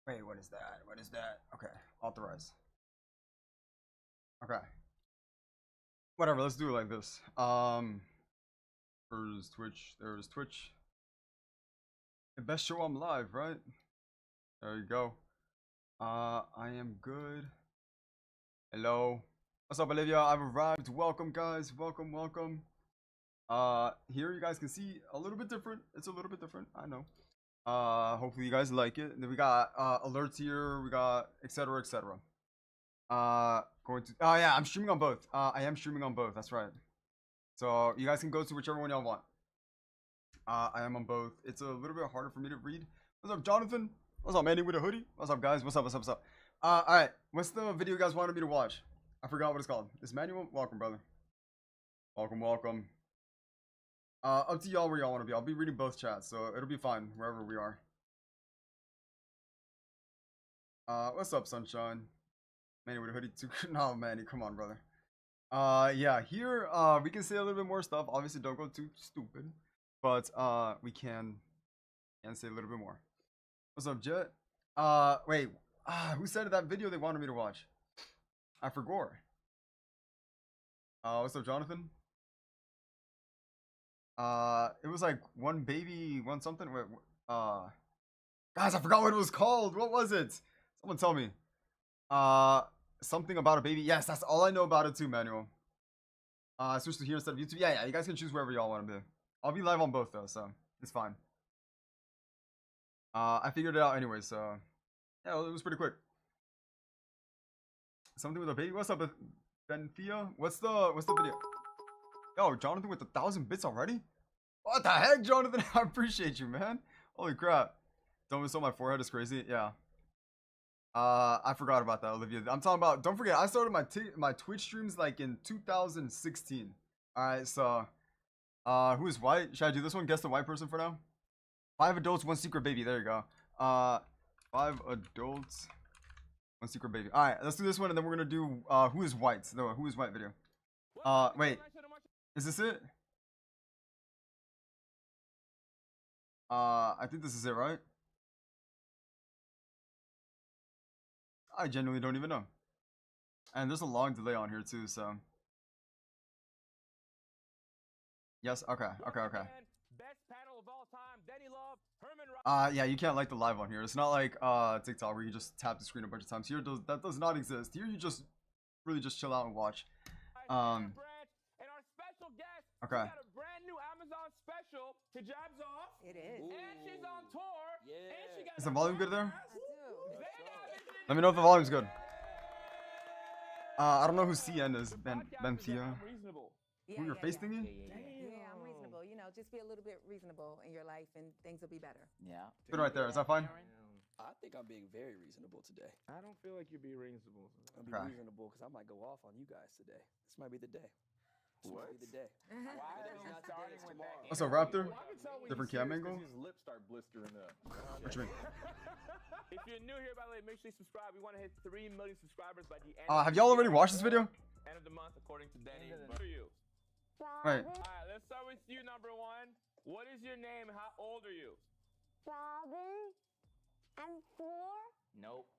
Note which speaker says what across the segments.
Speaker 1: Wait, what is that? What is that? Okay, authorize. Okay. Whatever, let's do it like this. There's Twitch. There's Twitch. The best show I'm live, right? There you go. I am good. Hello. What's up, Olivia? I've arrived. Welcome, guys. Welcome, welcome. Here you guys can see a little bit different. It's a little bit different. I know. Hopefully you guys like it. And then we got alerts here. We got etc. etc. Going to. Oh yeah, I'm streaming on both. I am streaming on both. That's right. So you guys can go to whichever one y'all want. I am on both. It's a little bit harder for me to read. What's up, Jonathan? What's up, Manny with a hoodie? What's up, guys? What's up? What's up? What's up? All right. What's the video you guys wanted me to watch? I forgot what it's called. It's Manual. Welcome, brother. Welcome, welcome. Up to y'all where y'all want to be. I'll be reading both chats, so it'll be fine wherever we are. What's up, Sunshine? Manny with a hoodie too. No, Manny, come on, brother. Yeah, here we can say a little bit more stuff. Obviously, don't go too stupid, but we can say a little bit more. What's up, Jet? Wait, who said that video they wanted me to watch? I forgot. What's up, Jonathan? It was like one baby, one something. Wait, guys, I forgot what it was called. What was it? Someone tell me. Something about a baby. Yes, that's all I know about it too, Manuel. I switched to here instead of YouTube. Yeah, you guys can choose wherever y'all want to be. I'll be live on both though, so it's fine. I figured it out anyway, so yeah, it was pretty quick. Something with a baby. What's up, Benthea? What's the video? Yo, Jonathan with 1,000 bits already? What the heck, Jonathan? I appreciate you, man. Holy crap. Don't miss on my forehead is crazy. Yeah. I forgot about that, Olivia. I'm talking about, don't forget, I started my Twitch streams like in 2016. Alright, so who is white? Should I do this one? Guess the white person for now? 5 adults, 1 secret baby. There you go. 5 adults, 1 secret baby. Alright, let's do this one and then we're gonna do who is white? No, who is white video. Wait. Is this it? I think this is it, right? I genuinely don't even know. And there's a long delay on here too, so. Yes, okay. Yeah, you can't like the live on here. It's not like TikTok where you just tap the screen a bunch of times. Here, that does not exist. Here, you just really just chill out and watch. Okay.
Speaker 2: It is. And she's on tour. Yeah.
Speaker 1: Is the volume good there?
Speaker 2: I do.
Speaker 1: Let me know if the volume's good. I don't know who CN is. Benthea. Who your face thingy?
Speaker 2: Yeah, I'm reasonable. You know, just be a little bit reasonable in your life and things will be better.
Speaker 3: Yeah.
Speaker 1: Good right there. Is that fine?
Speaker 4: I think I'm being very reasonable today.
Speaker 5: I don't feel like you're being reasonable.
Speaker 4: I'm being reasonable because I might go off on you guys today. This might be the day.
Speaker 5: What?
Speaker 4: Be the day.
Speaker 5: Why are you starting with that?
Speaker 1: What's up, Raptor? Different cam angle?
Speaker 5: His lips start blistering up.
Speaker 1: What you mean?
Speaker 6: If you're new here, by the way, make sure you subscribe. We want to hit 3 million subscribers by the end.
Speaker 1: Have y'all already watched this video?
Speaker 6: End of the month, according to Danny. Who are you?
Speaker 1: Right.
Speaker 6: All right, let's start with you, number 1. What is your name? How old are you?
Speaker 7: Robin. I'm 4.
Speaker 3: Nope.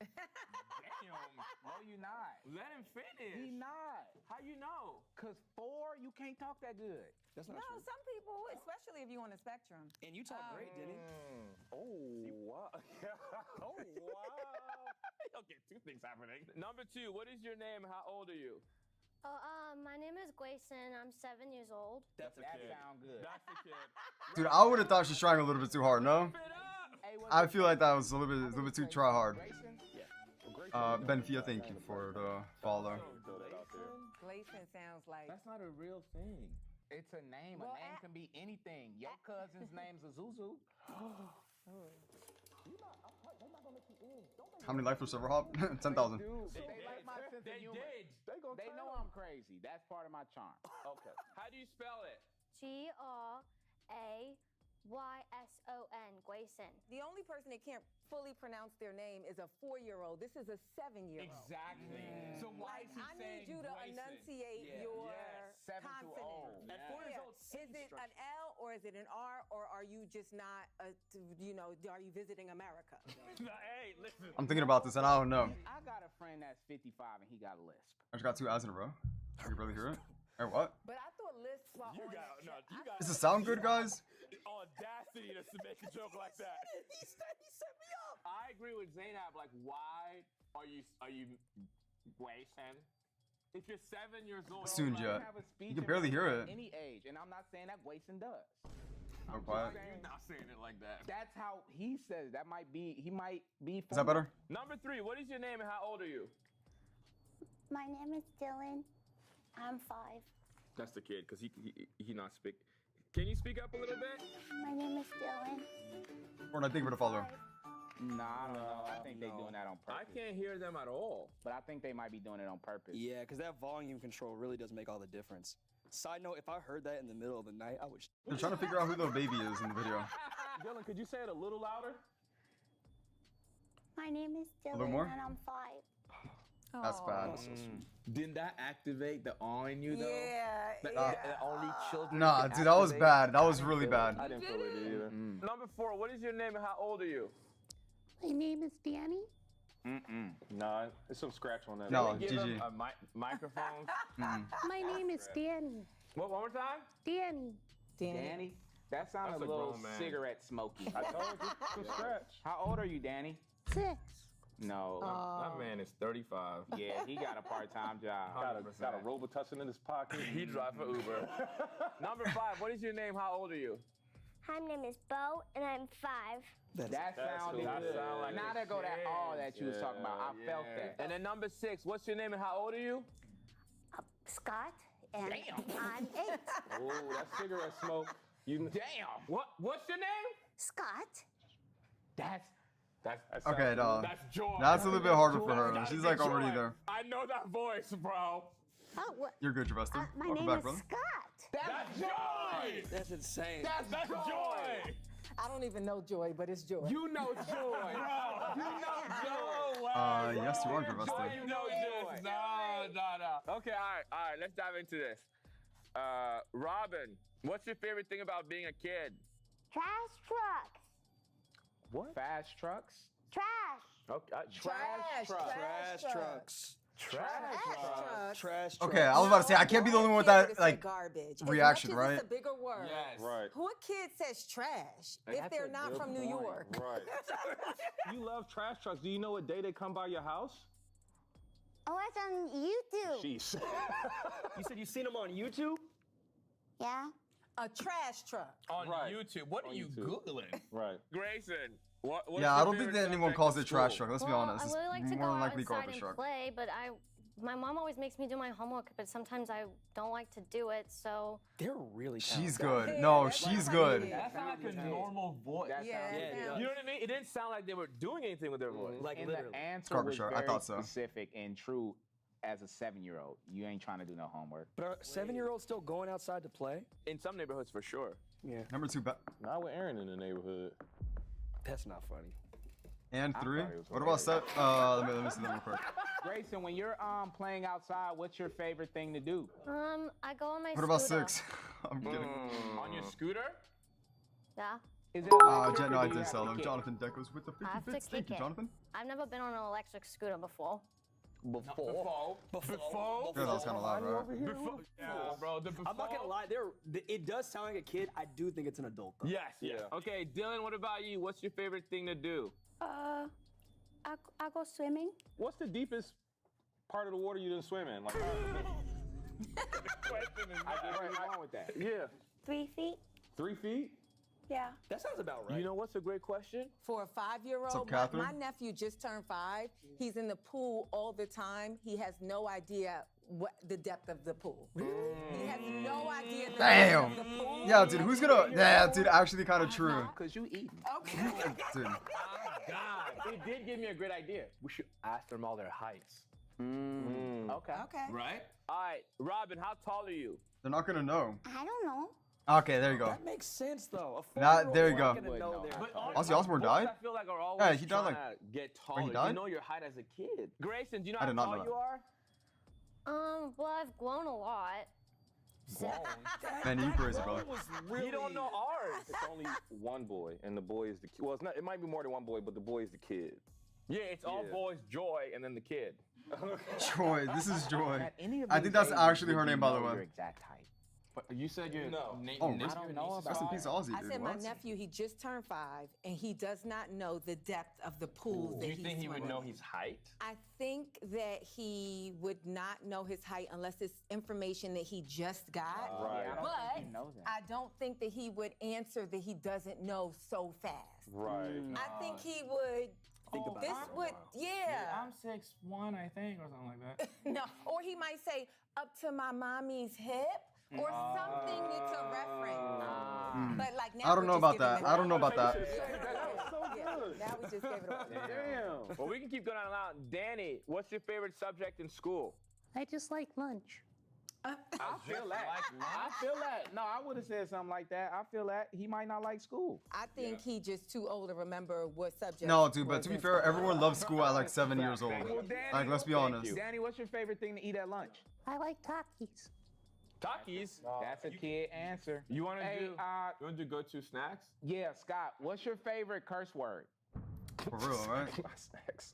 Speaker 3: Damn. No, you not.
Speaker 6: Let him finish.
Speaker 3: He not.
Speaker 6: How you know?
Speaker 3: Cause 4, you can't talk that good.
Speaker 4: That's not
Speaker 2: No,
Speaker 4: true.
Speaker 2: some people, especially if you're on the spectrum.
Speaker 4: And you talk great, Denny.
Speaker 5: Oh, wow. Oh, wow.
Speaker 6: Okay, 2 things happening. Number 2, what is your name? How old are you?
Speaker 7: My name is Grayson. I'm 7 years old.
Speaker 6: That's a
Speaker 3: That
Speaker 6: kid.
Speaker 3: sound good.
Speaker 6: That's the kid.
Speaker 1: Dude, I would have thought she's trying a little bit too hard, no?
Speaker 6: Keep it up.
Speaker 3: Hey,
Speaker 1: I feel like that was a little bit too try hard.
Speaker 3: Grayson?
Speaker 1: Benthea, thank you for the follow.
Speaker 2: Gleason sounds like.
Speaker 6: That's not a real thing.
Speaker 3: It's a name.
Speaker 2: Well,
Speaker 3: a name can be anything. Your cousin's name's Azuzu.
Speaker 1: How many likes for server hop? 10,000.
Speaker 3: They like my sense of humor.
Speaker 6: did.
Speaker 3: They know I'm crazy. That's part of my charm.
Speaker 6: Okay. How do you spell it?
Speaker 7: Grayson.
Speaker 2: The only person that can't fully pronounce their name is a 4-year-old. This is a 7-year-old.
Speaker 6: Exactly. So why is he
Speaker 2: I
Speaker 6: saying
Speaker 2: need you to
Speaker 6: Grayson?
Speaker 2: enunciate
Speaker 6: Yeah.
Speaker 2: your
Speaker 6: Yes.
Speaker 3: 7 too old.
Speaker 2: consonant.
Speaker 6: At 4 years old,
Speaker 2: Is it an L or is it an R, or are you just not, are you visiting America?
Speaker 6: Hey, listen.
Speaker 1: I'm thinking about this and I don't know.
Speaker 3: I got a friend that's 55 and he got a lisp.
Speaker 1: I just got 2 ads in a row. You can barely hear it. Or what?
Speaker 2: But I thought lists were
Speaker 6: You
Speaker 2: on
Speaker 6: got
Speaker 2: the-
Speaker 6: no. You got
Speaker 1: Does it sound good, guys?
Speaker 6: audacity to make a joke like that.
Speaker 4: He set me up.
Speaker 6: I agree with Zainab. Like, why are you wasting? If you're 7 years old,
Speaker 1: Soon,
Speaker 3: Like,
Speaker 1: Jet.
Speaker 3: have a speech
Speaker 1: You can barely hear it.
Speaker 3: Any age, and I'm not saying that Wason does.
Speaker 1: Oh,
Speaker 3: I'm
Speaker 1: quiet.
Speaker 3: just saying
Speaker 6: not saying it like that.
Speaker 3: that's how he says. That might be. He might be.
Speaker 1: Is that better?
Speaker 6: Number 3. What is your name and how old are you?
Speaker 7: My name is Dylan. I'm 5.
Speaker 6: That's the kid, cause he not speak. Can you speak up a little bit?
Speaker 7: My name is Dylan.
Speaker 1: Or I think we're to follow.
Speaker 3: Nah, I don't know. I think they're doing that on
Speaker 6: I
Speaker 3: purpose.
Speaker 6: can't hear them at all.
Speaker 3: But I think they might be doing it on purpose.
Speaker 4: Yeah, because that volume control really does make all the difference. Side note, if I heard that in the middle of the night, I would.
Speaker 1: They're trying to figure out who the baby is in the video.
Speaker 6: Dylan, could you say it a little louder?
Speaker 7: My name is
Speaker 1: A little
Speaker 7: Dylan,
Speaker 1: more?
Speaker 7: and I'm 5.
Speaker 1: That's bad.
Speaker 4: That's so sweet.
Speaker 8: Didn't that activate the awe in you though?
Speaker 2: Yeah.
Speaker 8: That,
Speaker 2: yeah.
Speaker 8: that only children.
Speaker 1: Nah,
Speaker 8: can
Speaker 1: dude, that was
Speaker 8: activate?
Speaker 1: bad. That was really bad.
Speaker 5: I didn't feel it either.
Speaker 6: Number 4. What is your name and how old are you?
Speaker 7: My name is Danny.
Speaker 5: Nah, there's some scratch on that.
Speaker 1: No,
Speaker 6: Give
Speaker 1: GG.
Speaker 6: them a microphone.
Speaker 7: My name is Danny.
Speaker 6: What? One more time.
Speaker 7: Danny.
Speaker 3: Danny, that sounded
Speaker 6: That's
Speaker 3: a
Speaker 6: a
Speaker 3: little
Speaker 6: grown man.
Speaker 3: cigarette smoky.
Speaker 5: I told you, some scratch.
Speaker 3: How old are you, Danny?
Speaker 7: 6.
Speaker 3: No.
Speaker 6: That man is 35.
Speaker 3: Yeah, he got a part-time job.
Speaker 5: Got a Robitussin in his pocket.
Speaker 6: He drive for Uber. Number 5. What is your name? How old are you?
Speaker 7: My name is Bo, and I'm 5.
Speaker 3: That sounded
Speaker 5: who it
Speaker 3: good.
Speaker 5: is.
Speaker 6: Sound like
Speaker 3: Now
Speaker 6: a
Speaker 3: there go that
Speaker 6: kid.
Speaker 3: all that you was talking about. I felt that.
Speaker 6: And then number 6. What's your name and how old are you?
Speaker 7: Scott, and I'm 8.
Speaker 5: Oh, that cigarette smoke. You
Speaker 3: Damn.
Speaker 6: What's your name?
Speaker 7: Scott.
Speaker 3: That's
Speaker 1: Okay, no.
Speaker 6: That's Joy.
Speaker 1: That's a little bit harder for her.
Speaker 6: That's
Speaker 1: She's like
Speaker 6: Joy.
Speaker 1: already there.
Speaker 6: I know that voice, bro.
Speaker 7: Oh, what?
Speaker 1: You're good, Javesta.
Speaker 7: My
Speaker 1: Welcome
Speaker 7: name
Speaker 1: back,
Speaker 7: is
Speaker 1: brother.
Speaker 7: Scott.
Speaker 6: That's Joy.
Speaker 4: That's insane.
Speaker 6: That's Joy.
Speaker 2: I don't even know Joy, but it's Joy.
Speaker 3: you know Joy.
Speaker 6: You know Joy.
Speaker 1: Yes, you are,
Speaker 6: Joy,
Speaker 1: Javesta.
Speaker 6: you know this. No. Okay, all right. Let's dive into this. Robin, what's your favorite thing about being a kid?
Speaker 7: Trash trucks.
Speaker 3: What? Fast trucks?
Speaker 7: Trash.
Speaker 6: Okay,
Speaker 2: Trash
Speaker 3: trucks.
Speaker 4: Trash trucks.
Speaker 2: Trash.
Speaker 4: Trash trucks.
Speaker 1: Okay, I was about to say, I can't be the only one with that, like,
Speaker 2: garbage.
Speaker 1: reaction,
Speaker 2: as much as
Speaker 1: right?
Speaker 2: It's a bigger word.
Speaker 6: Yes.
Speaker 5: Right.
Speaker 2: What kid says trash if
Speaker 3: That's
Speaker 2: they're
Speaker 3: a
Speaker 2: not
Speaker 3: good
Speaker 2: from New
Speaker 3: point.
Speaker 2: York?
Speaker 5: Right. You love trash trucks. Do you know what day they come by your house?
Speaker 7: Oh, it's on YouTube.
Speaker 5: Jeez.
Speaker 4: You said you seen them on YouTube?
Speaker 7: Yeah.
Speaker 2: A trash truck.
Speaker 6: On
Speaker 5: Right.
Speaker 6: YouTube. What
Speaker 5: On
Speaker 6: are you
Speaker 5: YouTube.
Speaker 6: Googling?
Speaker 5: Right.
Speaker 6: Grayson. What's
Speaker 1: Yeah, I
Speaker 6: your
Speaker 1: don't think
Speaker 6: favorite
Speaker 1: that anyone
Speaker 6: subject
Speaker 1: calls
Speaker 6: at
Speaker 1: it trash
Speaker 6: school?
Speaker 1: truck. Let's be
Speaker 9: Well,
Speaker 1: honest.
Speaker 9: I
Speaker 1: It's
Speaker 9: really like to
Speaker 1: more
Speaker 9: go
Speaker 1: than likely
Speaker 9: outside
Speaker 1: garbage
Speaker 9: and
Speaker 1: truck.
Speaker 9: play, but my mom always makes me do my homework, but sometimes I don't like to do it, so
Speaker 4: They're really
Speaker 1: She's
Speaker 4: talented.
Speaker 1: good. No,
Speaker 2: that's
Speaker 1: she's
Speaker 2: what I
Speaker 1: good.
Speaker 2: did.
Speaker 6: That sounds like a normal voice.
Speaker 3: That
Speaker 2: Yeah,
Speaker 3: sounds
Speaker 2: it
Speaker 3: good.
Speaker 2: sounds-
Speaker 6: You know what I mean? It didn't sound like they were doing anything with their voice.
Speaker 4: Like
Speaker 3: And
Speaker 4: literally.
Speaker 3: the answer
Speaker 1: Garbage
Speaker 3: was
Speaker 1: truck. I
Speaker 3: very
Speaker 1: thought so.
Speaker 3: specific and true as a 7-year-old. You ain't trying to do no homework.
Speaker 4: But are 7-year-olds still going outside to play?
Speaker 6: In some neighborhoods, for sure.
Speaker 4: Yeah.
Speaker 1: Number 2,
Speaker 5: Not with Aaron in the neighborhood.
Speaker 4: That's not funny.
Speaker 1: and 3.
Speaker 5: thought he was
Speaker 1: What about set? Let me see that real quick.
Speaker 3: Grayson, when you're playing outside, what's your favorite thing to do?
Speaker 9: I go on my
Speaker 1: What about
Speaker 9: scooter.
Speaker 1: 6? I'm kidding.
Speaker 6: On your scooter?
Speaker 9: Yeah.
Speaker 3: Is it
Speaker 1: Jet,
Speaker 3: electric
Speaker 1: no,
Speaker 3: or
Speaker 1: I
Speaker 3: do you
Speaker 1: did
Speaker 3: have
Speaker 1: sell
Speaker 3: to
Speaker 1: them.
Speaker 3: kick?
Speaker 1: Jonathan Deckos with the 50
Speaker 9: I have to
Speaker 1: bits. Thank
Speaker 9: kick
Speaker 1: you,
Speaker 9: it.
Speaker 1: Jonathan.
Speaker 9: I've never been on an electric scooter before.
Speaker 6: Before.
Speaker 1: Yeah, that was kind of loud, right?
Speaker 6: Before. Yeah, bro. The before.
Speaker 4: I'm not gonna lie, it does sound like a kid. I do think it's an adult though.
Speaker 6: Yes.
Speaker 5: Yeah.
Speaker 6: Okay, Dylan, what about you? What's your favorite thing to do?
Speaker 7: I go swimming.
Speaker 5: What's the deepest part of the water you didn't swim in? Like,
Speaker 6: Question is
Speaker 3: I get where you're going with that.
Speaker 5: yeah,
Speaker 7: 3 feet.
Speaker 5: 3 feet.
Speaker 7: Yeah.
Speaker 4: That sounds about right.
Speaker 6: You know what's a great question?
Speaker 2: For a 5-year-old,
Speaker 1: What's up,
Speaker 2: my
Speaker 1: Catherine?
Speaker 2: nephew just turned 5. He's in the pool all the time. He has no idea what the depth of the pool. He has no idea the
Speaker 1: Damn.
Speaker 2: depth of the pool.
Speaker 1: Yeah, dude, who's gonna? Yeah, dude, actually kind of true.
Speaker 3: Because you eating.
Speaker 2: Okay.
Speaker 1: Dude,
Speaker 6: God, it did give me a great idea.
Speaker 8: We should ask them all their heights.
Speaker 3: Okay.
Speaker 2: Okay.
Speaker 6: Right? All right, Robin, how tall are you?
Speaker 1: they're not gonna know.
Speaker 7: I don't know.
Speaker 1: Okay, there you go.
Speaker 4: That makes sense though. A
Speaker 1: That-
Speaker 4: 4-year-old's
Speaker 1: there you
Speaker 4: not
Speaker 1: go.
Speaker 4: gonna know
Speaker 3: Would
Speaker 4: their
Speaker 3: know.
Speaker 4: height.
Speaker 1: Ozzy Osbourne
Speaker 6: Boys,
Speaker 1: died?
Speaker 6: I feel like are always
Speaker 1: Yeah, he died
Speaker 6: trying
Speaker 1: like-
Speaker 6: to get
Speaker 1: Or
Speaker 6: taller.
Speaker 1: he died?
Speaker 6: You know your height as a kid. Grayson, do you know
Speaker 1: I
Speaker 6: how
Speaker 1: did not
Speaker 6: tall
Speaker 1: know
Speaker 6: you are?
Speaker 9: Well, I've grown a lot.
Speaker 1: Man, you crazy, bro.
Speaker 5: You don't know ours. It's only one boy, and the boy is the kid. Well, it's not. It might be more than one boy, but the boy is the kid.
Speaker 6: Yeah, it's all boys, Joy, and then the kid.
Speaker 1: Joy, this is Joy.
Speaker 3: At any of
Speaker 1: I
Speaker 3: these
Speaker 1: think that's
Speaker 3: ages,
Speaker 1: actually her
Speaker 3: would you
Speaker 1: name, by the
Speaker 3: know
Speaker 1: way.
Speaker 3: your exact height?
Speaker 8: But you said your
Speaker 5: No.
Speaker 1: Oh,
Speaker 8: nephew
Speaker 3: I don't know
Speaker 8: and niece is
Speaker 1: Rest in
Speaker 3: about
Speaker 1: peace,
Speaker 8: five?
Speaker 1: Ozzy,
Speaker 2: I
Speaker 1: dude.
Speaker 2: said my
Speaker 1: What?
Speaker 2: nephew, he just turned 5, and he does not know the depth of the pool
Speaker 5: Do
Speaker 2: that
Speaker 5: you
Speaker 2: he's
Speaker 5: think he would
Speaker 2: swimming
Speaker 5: know
Speaker 2: in.
Speaker 5: his height?
Speaker 2: I think that he would not know his height unless it's information that he just got.
Speaker 5: Right.
Speaker 3: Yeah, I don't
Speaker 2: But
Speaker 3: think he knows that.
Speaker 2: I don't think that he would answer that he doesn't know so fast.
Speaker 5: Right.
Speaker 2: I think he would.
Speaker 4: Think about
Speaker 2: This
Speaker 4: it for a
Speaker 2: would,
Speaker 4: while.
Speaker 2: yeah.
Speaker 8: I'm 6'1", I think, or something like that.
Speaker 2: No, or he might say up to my mommy's hip or something that's a reference. But like now
Speaker 1: I don't
Speaker 2: we're
Speaker 1: know
Speaker 2: just
Speaker 1: about
Speaker 2: giving
Speaker 1: that.
Speaker 2: it
Speaker 1: I don't know about that.
Speaker 5: That was so
Speaker 2: Yeah,
Speaker 5: good.
Speaker 2: now we just gave it away.
Speaker 5: Damn.
Speaker 6: Well, we can keep going on and on. Danny, what's your favorite subject in school?
Speaker 9: I just like lunch.
Speaker 3: I feel that. I feel that. No, I would have said something like that. I feel that he might not like school.
Speaker 2: I think he just too old to remember what subject.
Speaker 1: No, dude, but
Speaker 2: was
Speaker 1: to be
Speaker 2: in
Speaker 1: fair,
Speaker 2: school.
Speaker 1: everyone loves school at like 7 years old.
Speaker 3: Well, Danny,
Speaker 1: Like, let's be honest.
Speaker 3: Danny, what's your favorite thing to eat at lunch?
Speaker 9: I like Takis.
Speaker 6: Takis.
Speaker 3: That's a kid answer.
Speaker 6: You want to
Speaker 3: Hey,
Speaker 6: do? You want to do go-to snacks?
Speaker 3: yeah, Scott, what's your favorite curse word?
Speaker 1: For real, right?
Speaker 5: Snacks.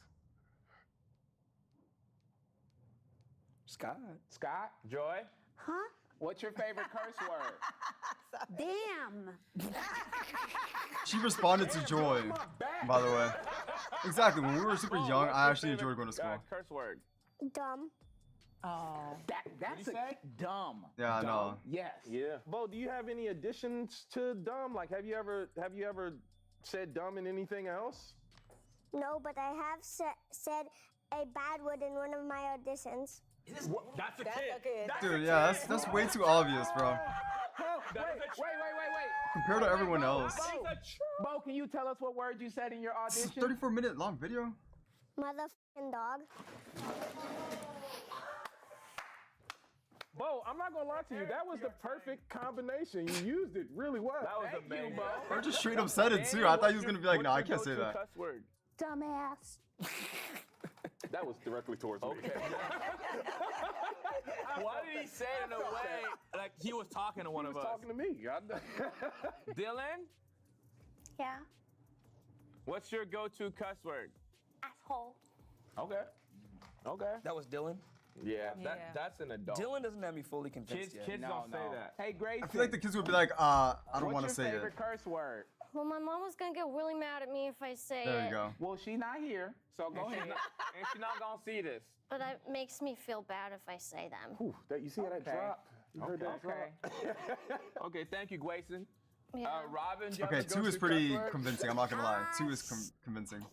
Speaker 3: Scott,
Speaker 6: Joy.
Speaker 9: Huh?
Speaker 3: what's your favorite curse word?
Speaker 9: Damn.
Speaker 1: She responded to Joy, by the way. Exactly. When we were super young,
Speaker 6: What's
Speaker 1: I
Speaker 6: your
Speaker 1: actually
Speaker 6: favorite,
Speaker 1: enjoyed going to school.
Speaker 6: Curse word.
Speaker 7: Dumb.
Speaker 2: Oh.
Speaker 3: That's
Speaker 5: you say?
Speaker 3: dumb.
Speaker 1: Yeah, I know.
Speaker 3: Yes.
Speaker 5: Yeah. Bo, do you have any additions to dumb? Like, have you ever said dumb in anything else?
Speaker 7: No, but I have said a bad word in one of my auditions.
Speaker 6: That's a
Speaker 2: That's
Speaker 6: kid.
Speaker 2: a kid.
Speaker 1: Dude, yeah, that's way too obvious, bro.
Speaker 3: Wait.
Speaker 1: Compared to everyone else.
Speaker 3: Bo, can you tell us what word you said in your
Speaker 1: This is a
Speaker 3: audition?
Speaker 1: 34-minute long video.
Speaker 7: Motherfucking dog.
Speaker 5: Bo, I'm not gonna lie to you. That was the perfect combination. You used it really well.
Speaker 6: That was amazing.
Speaker 1: Or just straight up said it too. I thought he was gonna be like, no, I can't say that.
Speaker 6: Cuss word.
Speaker 9: Dumbass.
Speaker 5: That was directly towards me.
Speaker 6: Okay. Why did he say it in a way like he was talking to one
Speaker 5: He
Speaker 6: of
Speaker 5: was
Speaker 6: us?
Speaker 5: talking to me.
Speaker 6: Dylan,
Speaker 7: Yeah.
Speaker 6: what's your go-to cuss word?
Speaker 7: Asshole.
Speaker 6: Okay. Okay.
Speaker 4: That was Dylan.
Speaker 6: Yeah,
Speaker 2: Yeah.
Speaker 6: that's an adult.
Speaker 4: Dylan doesn't have me fully convinced yet.
Speaker 6: Kids don't say that.
Speaker 3: Hey, Grace.
Speaker 1: I feel like the kids would be like, I don't want to
Speaker 3: What's
Speaker 1: say
Speaker 3: your
Speaker 1: it.
Speaker 3: favorite curse word?
Speaker 9: Well, my mom was gonna get really mad at me if I say
Speaker 1: There
Speaker 9: it.
Speaker 1: you go.
Speaker 3: Well, she's not here, so go ahead.
Speaker 6: And she's not gonna see this.
Speaker 9: But it makes me feel bad if I say them.
Speaker 5: Ooh, you see how that
Speaker 3: Okay.
Speaker 5: dropped? You heard that
Speaker 3: Okay.
Speaker 5: drop?
Speaker 6: Okay, thank you, Grayson.
Speaker 9: Yeah.
Speaker 6: Robin, do you have
Speaker 1: Okay,
Speaker 6: a
Speaker 1: 2 is
Speaker 6: go-to
Speaker 1: pretty
Speaker 6: cuss word?
Speaker 1: convincing. I'm not gonna lie. 2 is convincing.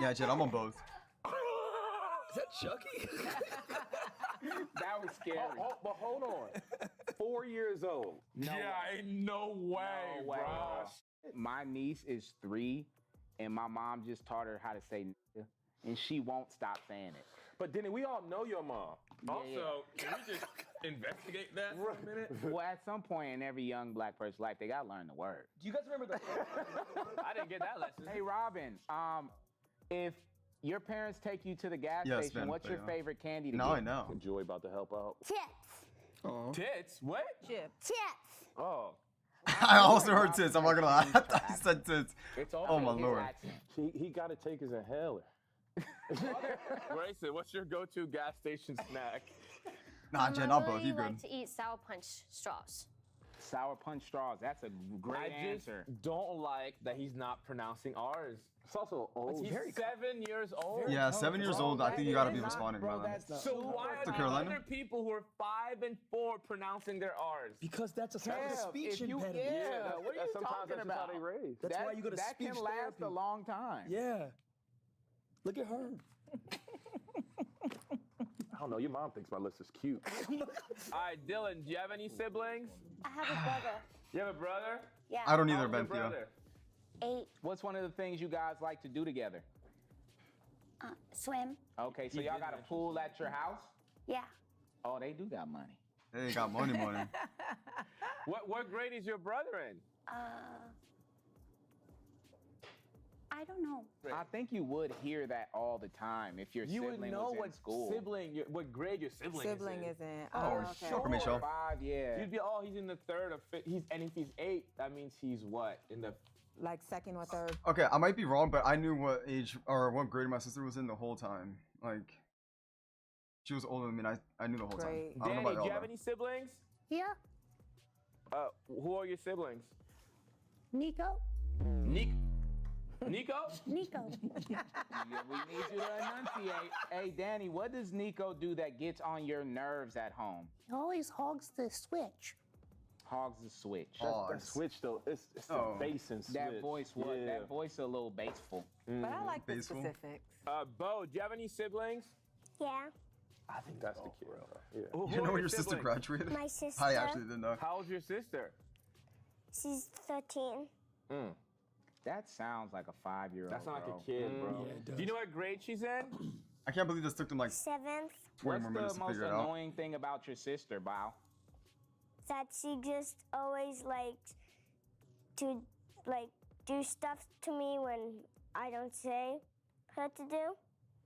Speaker 1: Yeah, Jed, I'm on both.
Speaker 4: Is that Chucky?
Speaker 3: That was scary.
Speaker 5: But hold on. 4 years old.
Speaker 3: No way.
Speaker 6: ain't no way,
Speaker 3: No way. My niece is 3, and my mom just taught her how to say nigga, and she won't stop saying it.
Speaker 5: But Denny, we all know your mom.
Speaker 6: Also, can we just investigate that for a minute?
Speaker 3: Well, at some point in every young black person's life, they gotta learn the word.
Speaker 4: Do you guys remember the?
Speaker 6: I didn't get that lesson.
Speaker 3: Hey, Robin, if your parents take you to the gas
Speaker 1: Yes,
Speaker 3: station,
Speaker 1: man,
Speaker 3: what's your
Speaker 1: yeah.
Speaker 3: favorite candy to
Speaker 1: Now
Speaker 3: get?
Speaker 1: I know.
Speaker 5: Joy about to help out.
Speaker 7: Tits.
Speaker 6: Tits? What?
Speaker 2: Chip.
Speaker 7: Tits.
Speaker 6: Oh.
Speaker 1: I also heard tits. I'm not gonna lie. I thought he said tits.
Speaker 3: It's all
Speaker 1: Oh, my
Speaker 3: his
Speaker 1: Lord.
Speaker 3: accent.
Speaker 5: He got to take his inhaler.
Speaker 6: Grayson, what's your go-to gas station snack?
Speaker 1: Nah,
Speaker 9: I
Speaker 1: Jed, I'll both.
Speaker 9: really
Speaker 1: You good.
Speaker 9: like to eat Sour Punch straws.
Speaker 3: Sour Punch straws. That's a great
Speaker 6: I just
Speaker 3: answer.
Speaker 6: don't like that he's not pronouncing R's.
Speaker 5: It's also old.
Speaker 6: He's 7 years old.
Speaker 1: Yeah, 7 years old. I think you gotta be responding,
Speaker 3: bro.
Speaker 1: brother.
Speaker 3: That's not
Speaker 6: So why are
Speaker 1: To
Speaker 6: there
Speaker 1: Carolina?
Speaker 6: other people who are 5 and 4 pronouncing their R's?
Speaker 4: Because that's a type of
Speaker 3: Kev,
Speaker 4: speech
Speaker 3: if you-
Speaker 4: impediment.
Speaker 3: yeah, what are you
Speaker 5: Sometimes
Speaker 3: talking
Speaker 5: that's just how
Speaker 3: about?
Speaker 5: they raised.
Speaker 4: That's why you go to
Speaker 3: that
Speaker 4: speech
Speaker 3: can last
Speaker 4: therapy.
Speaker 3: a long time.
Speaker 4: Yeah. Look at her.
Speaker 5: I don't know. Your mom thinks my list is cute.
Speaker 6: All right, Dylan, do you have any siblings?
Speaker 7: I have a brother.
Speaker 6: You have a brother?
Speaker 7: Yeah.
Speaker 1: I don't
Speaker 6: How
Speaker 1: either,
Speaker 6: old's your
Speaker 1: Benthia.
Speaker 6: brother?
Speaker 7: 8.
Speaker 3: What's one of the things you guys like to do together?
Speaker 7: Swim.
Speaker 3: Okay, so y'all got a pool at your house?
Speaker 7: Yeah.
Speaker 3: Oh, they do got money.
Speaker 1: They got money.
Speaker 6: What grade is your brother in?
Speaker 7: I
Speaker 10: I don't know.
Speaker 3: I think you would hear that all the time if your
Speaker 5: You would
Speaker 3: sibling
Speaker 5: know
Speaker 3: was
Speaker 5: what
Speaker 3: in school.
Speaker 5: what grade your sibling
Speaker 2: Sibling is in.
Speaker 1: Oh,
Speaker 2: okay.
Speaker 1: sure,
Speaker 3: Four
Speaker 1: Michelle.
Speaker 3: or 5, yeah.
Speaker 6: You'd be, oh, he's in the 3rd or 5th. And if he's 8, that means he's what? In the
Speaker 2: Like second or third.
Speaker 1: Okay, I might be wrong, but I knew what age or what grade my sister was in the whole time. Like, she was older than me, and I knew the whole
Speaker 2: Great.
Speaker 1: time. I don't
Speaker 6: Danny,
Speaker 1: know
Speaker 6: do
Speaker 1: about
Speaker 6: you
Speaker 1: y'all,
Speaker 6: have
Speaker 1: though.
Speaker 6: any siblings?
Speaker 10: Yeah,
Speaker 6: Who are your siblings?
Speaker 10: Nico.
Speaker 6: Nico? Nico?
Speaker 10: Nico.
Speaker 3: Yeah, we need you to enunciate. Hey, Danny, what does Nico do that gets on your nerves at home?
Speaker 10: He always hogs the switch.
Speaker 3: Hogs the switch.
Speaker 5: That switch though, it's the
Speaker 1: Oh.
Speaker 5: bass and switch.
Speaker 3: That voice was that voice a little baseful.
Speaker 2: But I like the
Speaker 1: Baseball.
Speaker 2: specifics.
Speaker 6: Bo, do you have any siblings?
Speaker 7: Yeah.
Speaker 5: I think that's the kid. Bro. Yeah.
Speaker 6: Who
Speaker 1: You
Speaker 6: are
Speaker 1: know when your sister
Speaker 6: siblings?
Speaker 1: graduated?
Speaker 7: My sister.
Speaker 1: I actually didn't know.
Speaker 6: How old's your sister?
Speaker 7: She's 13.
Speaker 3: That sounds like a 5-year-old.
Speaker 6: That's not like
Speaker 3: bro.
Speaker 6: a kid, bro. Do you know what grade she's in?
Speaker 1: I can't believe this took them like
Speaker 7: 7th.
Speaker 1: 40
Speaker 3: What's
Speaker 1: more minutes
Speaker 3: the
Speaker 1: to
Speaker 3: most
Speaker 1: figure it out.
Speaker 3: annoying thing about your sister, Bao?
Speaker 7: That she just always likes to do stuff to me when I don't say her to do.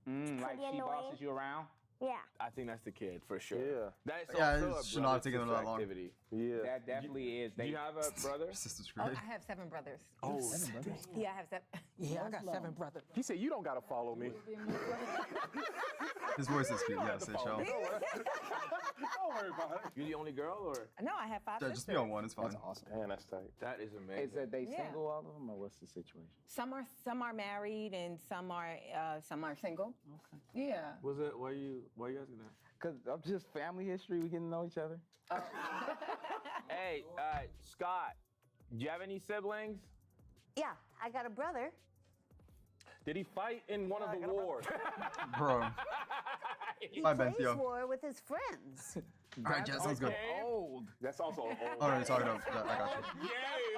Speaker 3: Like
Speaker 7: pretty
Speaker 3: she
Speaker 7: annoying.
Speaker 3: bosses you around?
Speaker 7: Yeah.
Speaker 6: I think that's the kid for sure.
Speaker 5: Yeah.
Speaker 6: That is
Speaker 1: Yeah,
Speaker 6: also
Speaker 1: it
Speaker 6: a
Speaker 1: should not have taken them
Speaker 6: brother-sister
Speaker 1: that long.
Speaker 6: activity.
Speaker 5: Yeah.
Speaker 3: That definitely is.
Speaker 6: Do you have a brother?
Speaker 1: Sister's
Speaker 2: Oh,
Speaker 1: grade.
Speaker 2: I have 7 brothers.
Speaker 5: Oh,
Speaker 2: Yeah, I have 7. Yeah, I got 7 brothers.
Speaker 5: he said you don't gotta follow me.
Speaker 1: His voice is cute, yes, HL.
Speaker 5: Don't worry about it.
Speaker 6: You're the only girl, or
Speaker 2: No, I have 5
Speaker 1: Yeah,
Speaker 2: sisters.
Speaker 1: just be on one, it's fine.
Speaker 4: Awesome.
Speaker 5: Man, that's tight.
Speaker 6: that is amazing.
Speaker 3: Is that they
Speaker 2: Yeah.
Speaker 3: single, all of them, or what's the situation?
Speaker 2: Some are married and some are single.
Speaker 3: Okay.
Speaker 2: Yeah.
Speaker 6: Was it? Why are you asking that?
Speaker 3: Because of just family history, we get to know each other.
Speaker 6: Hey, Scott, do you have any siblings?
Speaker 10: Yeah, I got a brother.
Speaker 5: Did he fight in one of the wars?
Speaker 1: Bro.
Speaker 10: He
Speaker 1: Bye,
Speaker 10: plays
Speaker 1: Benthio.
Speaker 10: war with his friends.
Speaker 1: All right, Jess, sounds good.
Speaker 6: Okay.
Speaker 3: Old.
Speaker 5: That's also old.
Speaker 1: Oh, no, you're talking about that. I got you.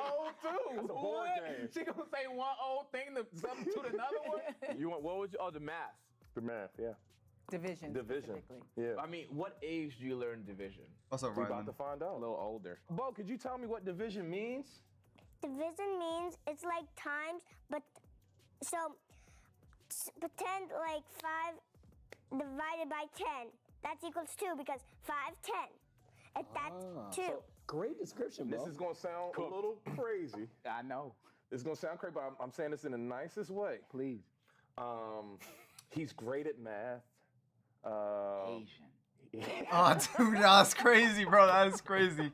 Speaker 3: Old too.
Speaker 5: That's a board game.
Speaker 3: She gonna say one old thing to substitute another one?
Speaker 6: You want? What was? Oh, the math.
Speaker 5: The math, yeah.
Speaker 2: Division.
Speaker 5: Division.
Speaker 2: specifically.
Speaker 5: Yeah.
Speaker 6: I mean, what age do you learn division?
Speaker 1: What's up,
Speaker 5: We
Speaker 1: Ryan?
Speaker 5: about to find
Speaker 3: A
Speaker 5: out.
Speaker 3: little older.
Speaker 5: Bo, could you tell me what division means?
Speaker 7: Division means it's like times, but so pretend like 5 divided by 10. That's equals 2 because 5, 10. And that's 2.
Speaker 4: Great description, bro.
Speaker 5: This is gonna sound a little crazy.
Speaker 3: I know.
Speaker 5: It's gonna sound crazy, but I'm saying this in the nicest way.
Speaker 3: Please.
Speaker 5: He's great at math.
Speaker 3: Asian.
Speaker 1: Oh, dude, that's crazy, bro. That is crazy.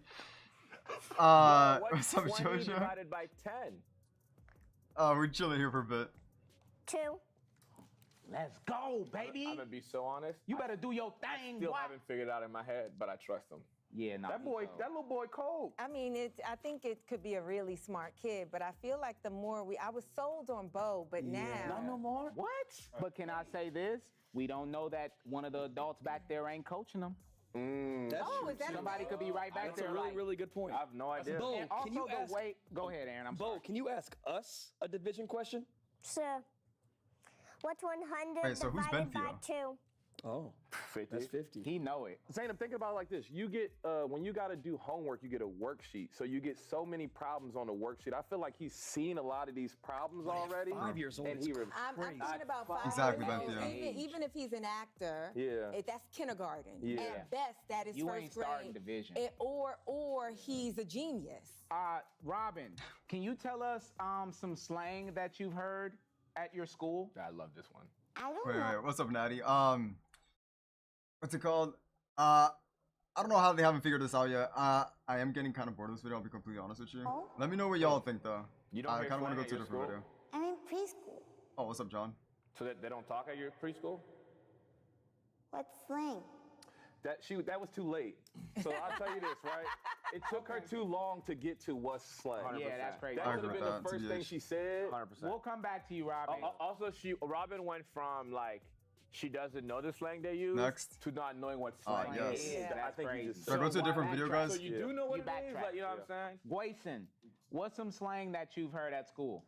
Speaker 1: What's up,
Speaker 6: What's 20
Speaker 1: Jojo?
Speaker 6: divided by 10?
Speaker 1: We're chilling here for a bit.
Speaker 7: 2.
Speaker 3: Let's go, baby.
Speaker 6: I'm gonna be so honest.
Speaker 3: You better do your thing,
Speaker 6: Still
Speaker 3: boy.
Speaker 6: haven't figured it out in my head, but I trust him.
Speaker 3: Yeah, no.
Speaker 5: That little boy cold.
Speaker 2: I mean, I think it could be a really smart kid, but I feel like the more I was sold on Bo, but now.
Speaker 3: Not no more. What? But can I say this? We don't know that one of the adults back there ain't coaching them.
Speaker 4: That's
Speaker 2: Oh,
Speaker 4: true,
Speaker 2: is that
Speaker 4: too.
Speaker 3: Somebody could be right back
Speaker 4: That's
Speaker 3: there.
Speaker 4: a really,
Speaker 3: like,
Speaker 4: really good point.
Speaker 6: I have no idea.
Speaker 4: Bo,
Speaker 3: And
Speaker 4: can you
Speaker 3: also
Speaker 4: ask?
Speaker 3: the way. Go ahead, Aaron. I'm
Speaker 4: Bo,
Speaker 3: sorry.
Speaker 4: can you ask us a division question?
Speaker 7: So what's 100
Speaker 1: Wait, so who's
Speaker 7: divided by
Speaker 1: Benthio?
Speaker 7: 2?
Speaker 4: Oh,
Speaker 5: 50.
Speaker 4: that's 50.
Speaker 3: He know it.
Speaker 5: Zane, I'm thinking about it like this. You get when you got to do homework, you get a worksheet. So you get so many problems on the worksheet. I feel like he's seen a lot of these problems already.
Speaker 4: 5 years old.
Speaker 5: And
Speaker 4: It's
Speaker 5: he
Speaker 2: I'm
Speaker 4: crazy.
Speaker 2: thinking about 5.
Speaker 1: Exactly,
Speaker 2: years
Speaker 1: Benthio.
Speaker 2: old. Even if he's an actor,
Speaker 5: Yeah.
Speaker 2: that's kindergarten.
Speaker 5: Yeah.
Speaker 2: At best, that is
Speaker 3: You
Speaker 2: first
Speaker 3: ain't
Speaker 2: grade.
Speaker 3: starting division.
Speaker 2: Or he's a genius.
Speaker 3: Robin, can you tell us some slang that you've heard at your school?
Speaker 6: I love this one.
Speaker 7: I don't
Speaker 1: Wait,
Speaker 7: know.
Speaker 1: wait, what's up, Natty? What's it called? I don't know how they haven't figured this out yet. I am getting kind of bored of this video, I'll be completely honest with you.
Speaker 10: Oh?
Speaker 1: Let me know what y'all think, though.
Speaker 6: You don't
Speaker 1: I
Speaker 6: hear
Speaker 1: kind of want to
Speaker 6: slang
Speaker 1: go
Speaker 6: at
Speaker 1: to a
Speaker 6: your
Speaker 1: different
Speaker 6: school?
Speaker 1: video.
Speaker 10: I'm in preschool.
Speaker 1: Oh, what's up, John?
Speaker 6: So that they don't talk at your preschool?
Speaker 10: What's slang?
Speaker 5: That was too late. So I'll tell you this, right? It took her too long to get to what's slang.
Speaker 6: 100%.
Speaker 3: Yeah, that's crazy.
Speaker 5: That
Speaker 1: I
Speaker 5: would have
Speaker 1: agree
Speaker 5: been
Speaker 1: with
Speaker 5: the
Speaker 1: that,
Speaker 5: first thing
Speaker 1: TBH.
Speaker 5: she said.
Speaker 6: 100%.
Speaker 3: We'll come back to you, Robin.
Speaker 6: Also, Robin went from like she doesn't know the slang they use
Speaker 1: Next.
Speaker 6: to not knowing what slang
Speaker 1: yes.
Speaker 6: is.
Speaker 3: Yeah,
Speaker 6: I
Speaker 3: that's
Speaker 6: think
Speaker 3: crazy.
Speaker 6: you just
Speaker 1: Should I go to a
Speaker 3: why
Speaker 1: different video,
Speaker 3: backtrack?
Speaker 1: guys?
Speaker 6: So you do know what
Speaker 3: You
Speaker 6: it is,
Speaker 3: backtrack,
Speaker 6: like, you know what I'm saying?
Speaker 3: Boyson, what's some slang that you've heard at school?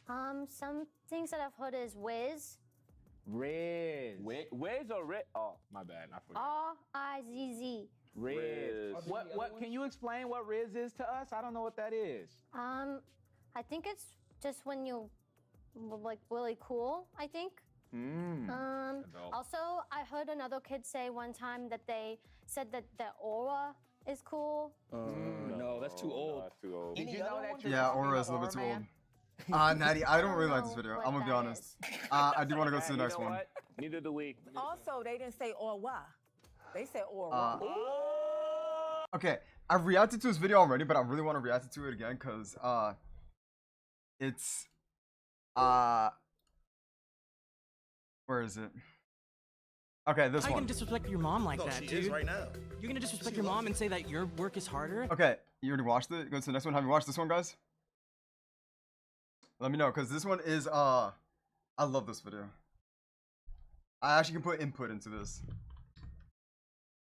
Speaker 9: Some things that I've heard is whiz,
Speaker 3: Riz.
Speaker 6: Wiz or Rit? Oh, my bad. I forgot.
Speaker 9: RIZZ.
Speaker 3: Riz.
Speaker 5: Riz.
Speaker 3: What can you explain what Riz is to us? I don't know what that is.
Speaker 9: I think it's just when you like really cool, I think. Also, I heard another kid say one time that they said that the aura is cool.
Speaker 4: No, that's too old.
Speaker 5: No, that's too old.
Speaker 6: Did you know that?
Speaker 1: Yeah, Aura is a little bit too old. Natty, I don't really like this video. I'm gonna be honest. I do want to go to the next one.
Speaker 5: Neither do we.
Speaker 2: Also, they didn't say or why. They said or why.
Speaker 1: Okay, I've reacted to this video already, but I really want to react to it again because it's where is it? Okay, this
Speaker 11: How you
Speaker 1: one.
Speaker 11: gonna disrespect your mom like that,
Speaker 12: She
Speaker 11: dude?
Speaker 12: is right now.
Speaker 11: You're gonna disrespect your mom and say that your work is harder?
Speaker 1: Okay, you already watched it? Go to the next one. Have you watched this one, guys? Let me know, because this one is I love this video. I actually can put input into this.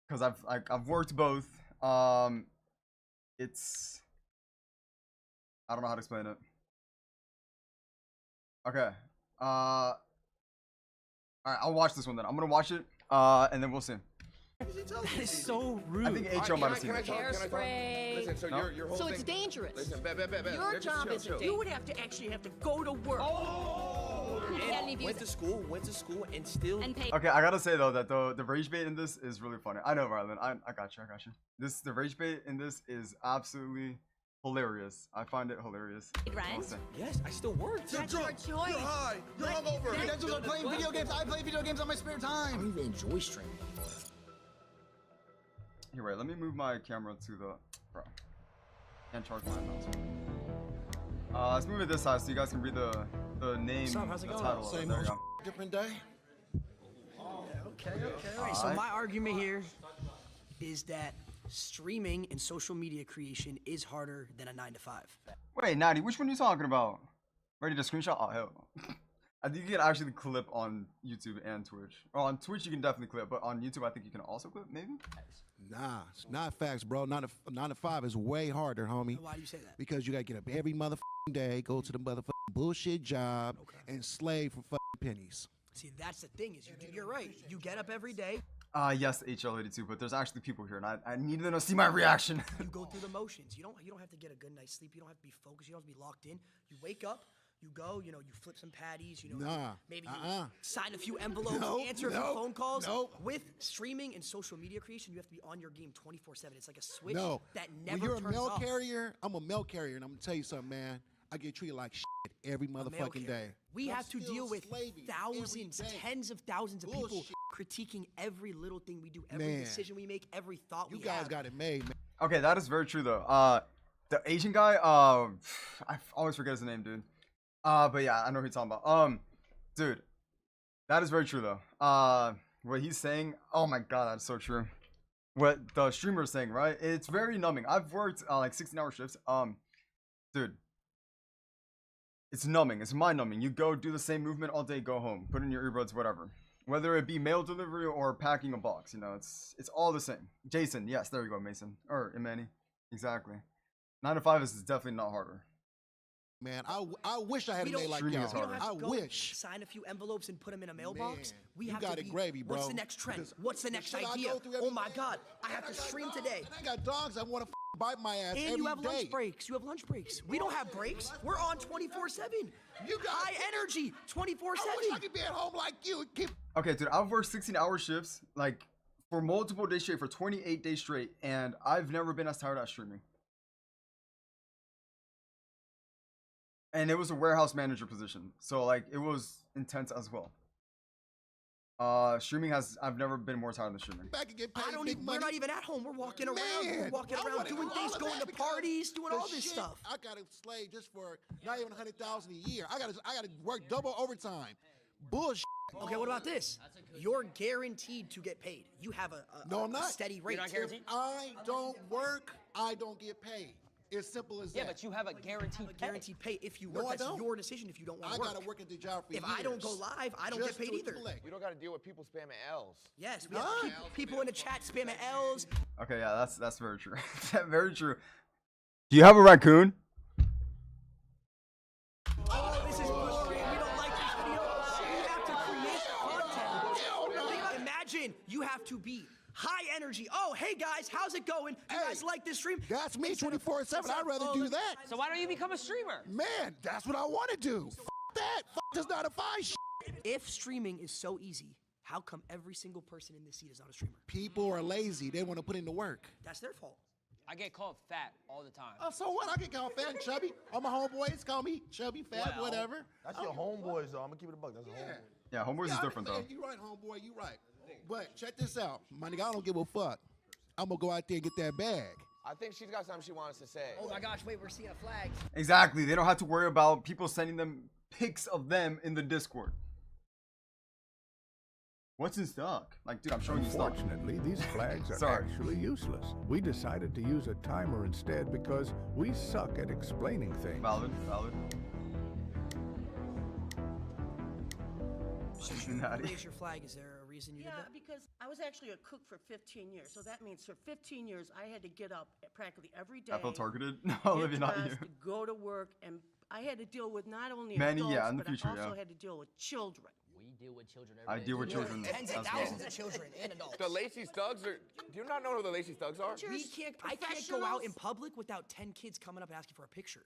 Speaker 1: Because I've worked both. It's I don't know how to explain it. Okay. Alright, I'll watch this one then. I'm gonna watch it, and then we'll see.
Speaker 11: That is so rude.
Speaker 1: I think HO might have seen it.
Speaker 10: Hairspray.
Speaker 12: Listen, so
Speaker 1: No?
Speaker 12: your whole
Speaker 10: So
Speaker 12: thing.
Speaker 10: it's dangerous.
Speaker 12: Listen, bet.
Speaker 10: Your
Speaker 12: Just
Speaker 10: job
Speaker 12: chill,
Speaker 10: is
Speaker 12: chill.
Speaker 10: you would have to actually have to go to work.
Speaker 4: Went to school, and still.
Speaker 10: And pay.
Speaker 1: Okay, I gotta say though that the rage bait in this is really funny. I know, Rylan. I got you. The rage bait in this is absolutely hilarious. I find it hilarious.
Speaker 10: Rent?
Speaker 4: Yes, I still work.
Speaker 10: That's your choice.
Speaker 12: You're high. You're hungover.
Speaker 10: That's
Speaker 12: That's what playing video games. I play video games on my spare time.
Speaker 10: I don't even enjoy streaming.
Speaker 1: Here, wait. Let me move my camera to the. Bro. Can't charge my mouse. Let's move it this side so you guys can read the name,
Speaker 11: What's up? How's it
Speaker 1: the
Speaker 11: going?
Speaker 1: title of it. There you go.
Speaker 12: Different day.
Speaker 11: Okay. All right, so my argument here is that streaming and social media creation is harder than a 9 to 5.
Speaker 1: Wait, Natty, which one are you talking about? Ready to screenshot? Oh hell. I think you can actually clip on YouTube and Twitch. Well, on Twitch you can definitely clip, but on YouTube I think you can also clip, maybe?
Speaker 13: Nah, it's not facts, bro. 9 to 5 is way harder, homie.
Speaker 11: Why do you say that?
Speaker 13: Because you gotta get up every motherfucking day, go to the motherfucking bullshit job, and slave for fucking pennies.
Speaker 11: See, that's the thing is you're right. You get up every day,
Speaker 1: Yes, HL82, but there's actually people here, and I need them to see my reaction.
Speaker 11: you go through the motions. You don't have to get a good night's sleep. You don't have to be focused. You don't have to be locked in. You wake up, you go, you flip some patties,
Speaker 13: Nah,
Speaker 11: maybe you sign a few envelopes, answer a few phone calls. With streaming and social media creation, you have to be on your game 24/7. It's like a switch that never
Speaker 13: when you're a
Speaker 11: turns
Speaker 13: mail
Speaker 11: off.
Speaker 13: carrier, I'm a mail carrier, and I'm gonna tell you something, man. I get treated like shit every motherfucking day.
Speaker 11: We
Speaker 13: I'm
Speaker 11: have to
Speaker 13: still
Speaker 11: deal with
Speaker 13: slaving
Speaker 11: thousands,
Speaker 13: every day.
Speaker 11: tens of thousands of people
Speaker 13: Bullshit.
Speaker 11: critiquing every little thing we do, every
Speaker 13: Man.
Speaker 11: decision we make, every thought
Speaker 13: You
Speaker 11: we
Speaker 13: guys
Speaker 11: have.
Speaker 13: got it made, man.
Speaker 1: Okay, that is very true though. The Asian guy, I always forget his name, dude. But yeah, I know who you're talking about. Dude, that is very true though. What he's saying, oh my god, that's so true. What the streamer is saying, right? It's very numbing. I've worked like 16-hour shifts. Dude, it's numbing. It's mind numbing. You go do the same movement all day, go home, put in your earbuds, whatever. Whether it be mail delivery or packing a box, it's all the same. Jason, yes, there you go, Mason or Imani, exactly. 9 to 5 is definitely not harder.
Speaker 13: Man, I wish I had
Speaker 11: We
Speaker 13: a day
Speaker 11: don't-
Speaker 13: like
Speaker 1: Streaming
Speaker 13: y'all.
Speaker 1: is harder.
Speaker 11: have to
Speaker 13: I
Speaker 11: go
Speaker 13: wish.
Speaker 11: sign a few envelopes and put them in a mailbox.
Speaker 13: Man,
Speaker 11: We
Speaker 13: you
Speaker 11: have
Speaker 13: got
Speaker 11: to
Speaker 13: it
Speaker 11: be,
Speaker 13: gravy, bro.
Speaker 11: What's the next trend?
Speaker 13: Because
Speaker 11: What's the
Speaker 13: the
Speaker 11: next
Speaker 13: shit I
Speaker 11: idea?
Speaker 13: go through every
Speaker 11: Oh my
Speaker 13: day,
Speaker 11: god, I have to stream today.
Speaker 13: And I got dogs that want to bite my ass
Speaker 11: And
Speaker 13: every
Speaker 11: you have
Speaker 13: day.
Speaker 11: lunch breaks. You have lunch breaks. We don't have breaks. We're on 24/7.
Speaker 13: You got
Speaker 11: high energy, 24/7.
Speaker 13: I wish I could be at home like you. And keep
Speaker 1: Okay, dude, I've worked 16-hour shifts like for multiple days straight, for 28 days straight, and I've never been as tired as streaming. And it was a warehouse manager position, so like it was intense as well. Streaming I've never been more tired than streaming.
Speaker 13: back and get paid
Speaker 11: I don't
Speaker 13: big
Speaker 11: even.
Speaker 13: money.
Speaker 11: We're not even at home. We're walking around.
Speaker 13: Man,
Speaker 11: We're walking
Speaker 13: I
Speaker 11: around
Speaker 13: wanna
Speaker 11: doing
Speaker 13: do
Speaker 11: things,
Speaker 13: all of
Speaker 11: going
Speaker 13: that
Speaker 11: to
Speaker 13: because
Speaker 11: parties, doing
Speaker 13: the
Speaker 11: all this
Speaker 13: shit,
Speaker 11: stuff.
Speaker 13: I got to slave just for not even 100,000 a year. I got to work double overtime. Bullshit.
Speaker 11: Okay, what about this? You're guaranteed to get paid. You have a
Speaker 13: No, I'm not.
Speaker 11: steady rate.
Speaker 13: If I don't work, I don't get paid. It's simple as that.
Speaker 11: Yeah, but you have a guaranteed pay if you
Speaker 13: No,
Speaker 11: work.
Speaker 13: I
Speaker 11: That's
Speaker 13: don't.
Speaker 11: your decision if you don't want
Speaker 13: I
Speaker 11: to work.
Speaker 13: got to work at the job for
Speaker 11: If
Speaker 13: years.
Speaker 11: I don't go live, I don't get
Speaker 13: just
Speaker 11: paid
Speaker 13: to
Speaker 11: either.
Speaker 13: collect.
Speaker 6: You don't got to deal with people spamming L's.
Speaker 11: Yes, we have people in the chat spamming L's.
Speaker 1: Okay, yeah, that's very true. Very true. Do you have a raccoon?
Speaker 11: Oh, this is frustrating. We don't like this video. You have to create content. Imagine you have to be high energy. Oh, hey guys, how's it going? You guys like this stream?
Speaker 13: That's me 24/7. I'd rather do that.
Speaker 11: So why don't you become a streamer?
Speaker 13: Man, that's what I want to do. that. That's not a fine shit.
Speaker 11: If streaming is so easy, how come every single person in this seat is not a streamer?
Speaker 13: People are lazy. They want to put in the work.
Speaker 11: That's their fault.
Speaker 14: I get called fat all the time.
Speaker 13: Oh, so what? I get called fat and chubby. All my homeboys call me chubby, fat,
Speaker 14: Well,
Speaker 13: whatever.
Speaker 12: That's your homeboys, though. I'm gonna keep it a buck. That's a homeboy.
Speaker 1: Yeah, homeboys is different though.
Speaker 13: You right, homeboy. You right. But check this out, my nigga. I don't give a fuck. I'm gonna go out there and get that bag.
Speaker 15: I think she's got something she wants to say.
Speaker 11: Oh my gosh, wait, we're seeing a flag.
Speaker 1: Exactly. They don't have to worry about people sending them pics of them in the Discord. What's in stock? Like, dude, I'm showing you stock.
Speaker 16: Unfortunately, these flags are
Speaker 1: Sorry.
Speaker 16: actually useless. We decided to use a timer instead because we suck at explaining things.
Speaker 1: Valid.
Speaker 11: Raise your flag. Is there a reason you did that?
Speaker 10: Because I was actually a cook for 15 years. So that means for 15 years, I had to get up practically every day.
Speaker 1: I felt targeted. No,
Speaker 10: get
Speaker 1: Olivia, not you.
Speaker 10: dressed, go to work, and I had to deal with not only
Speaker 1: Manny,
Speaker 10: adults,
Speaker 1: yeah, in the
Speaker 10: but
Speaker 1: future,
Speaker 10: I also
Speaker 1: yeah.
Speaker 10: had to deal with children.
Speaker 14: We deal with children
Speaker 1: I deal with children.
Speaker 11: Tens of
Speaker 1: as well.
Speaker 11: thousands of children and adults.
Speaker 15: The Lacey Thugs are. Do you not know who the Lacey Thugs are?
Speaker 11: I can't go out in public without 10 kids coming up and asking for a picture.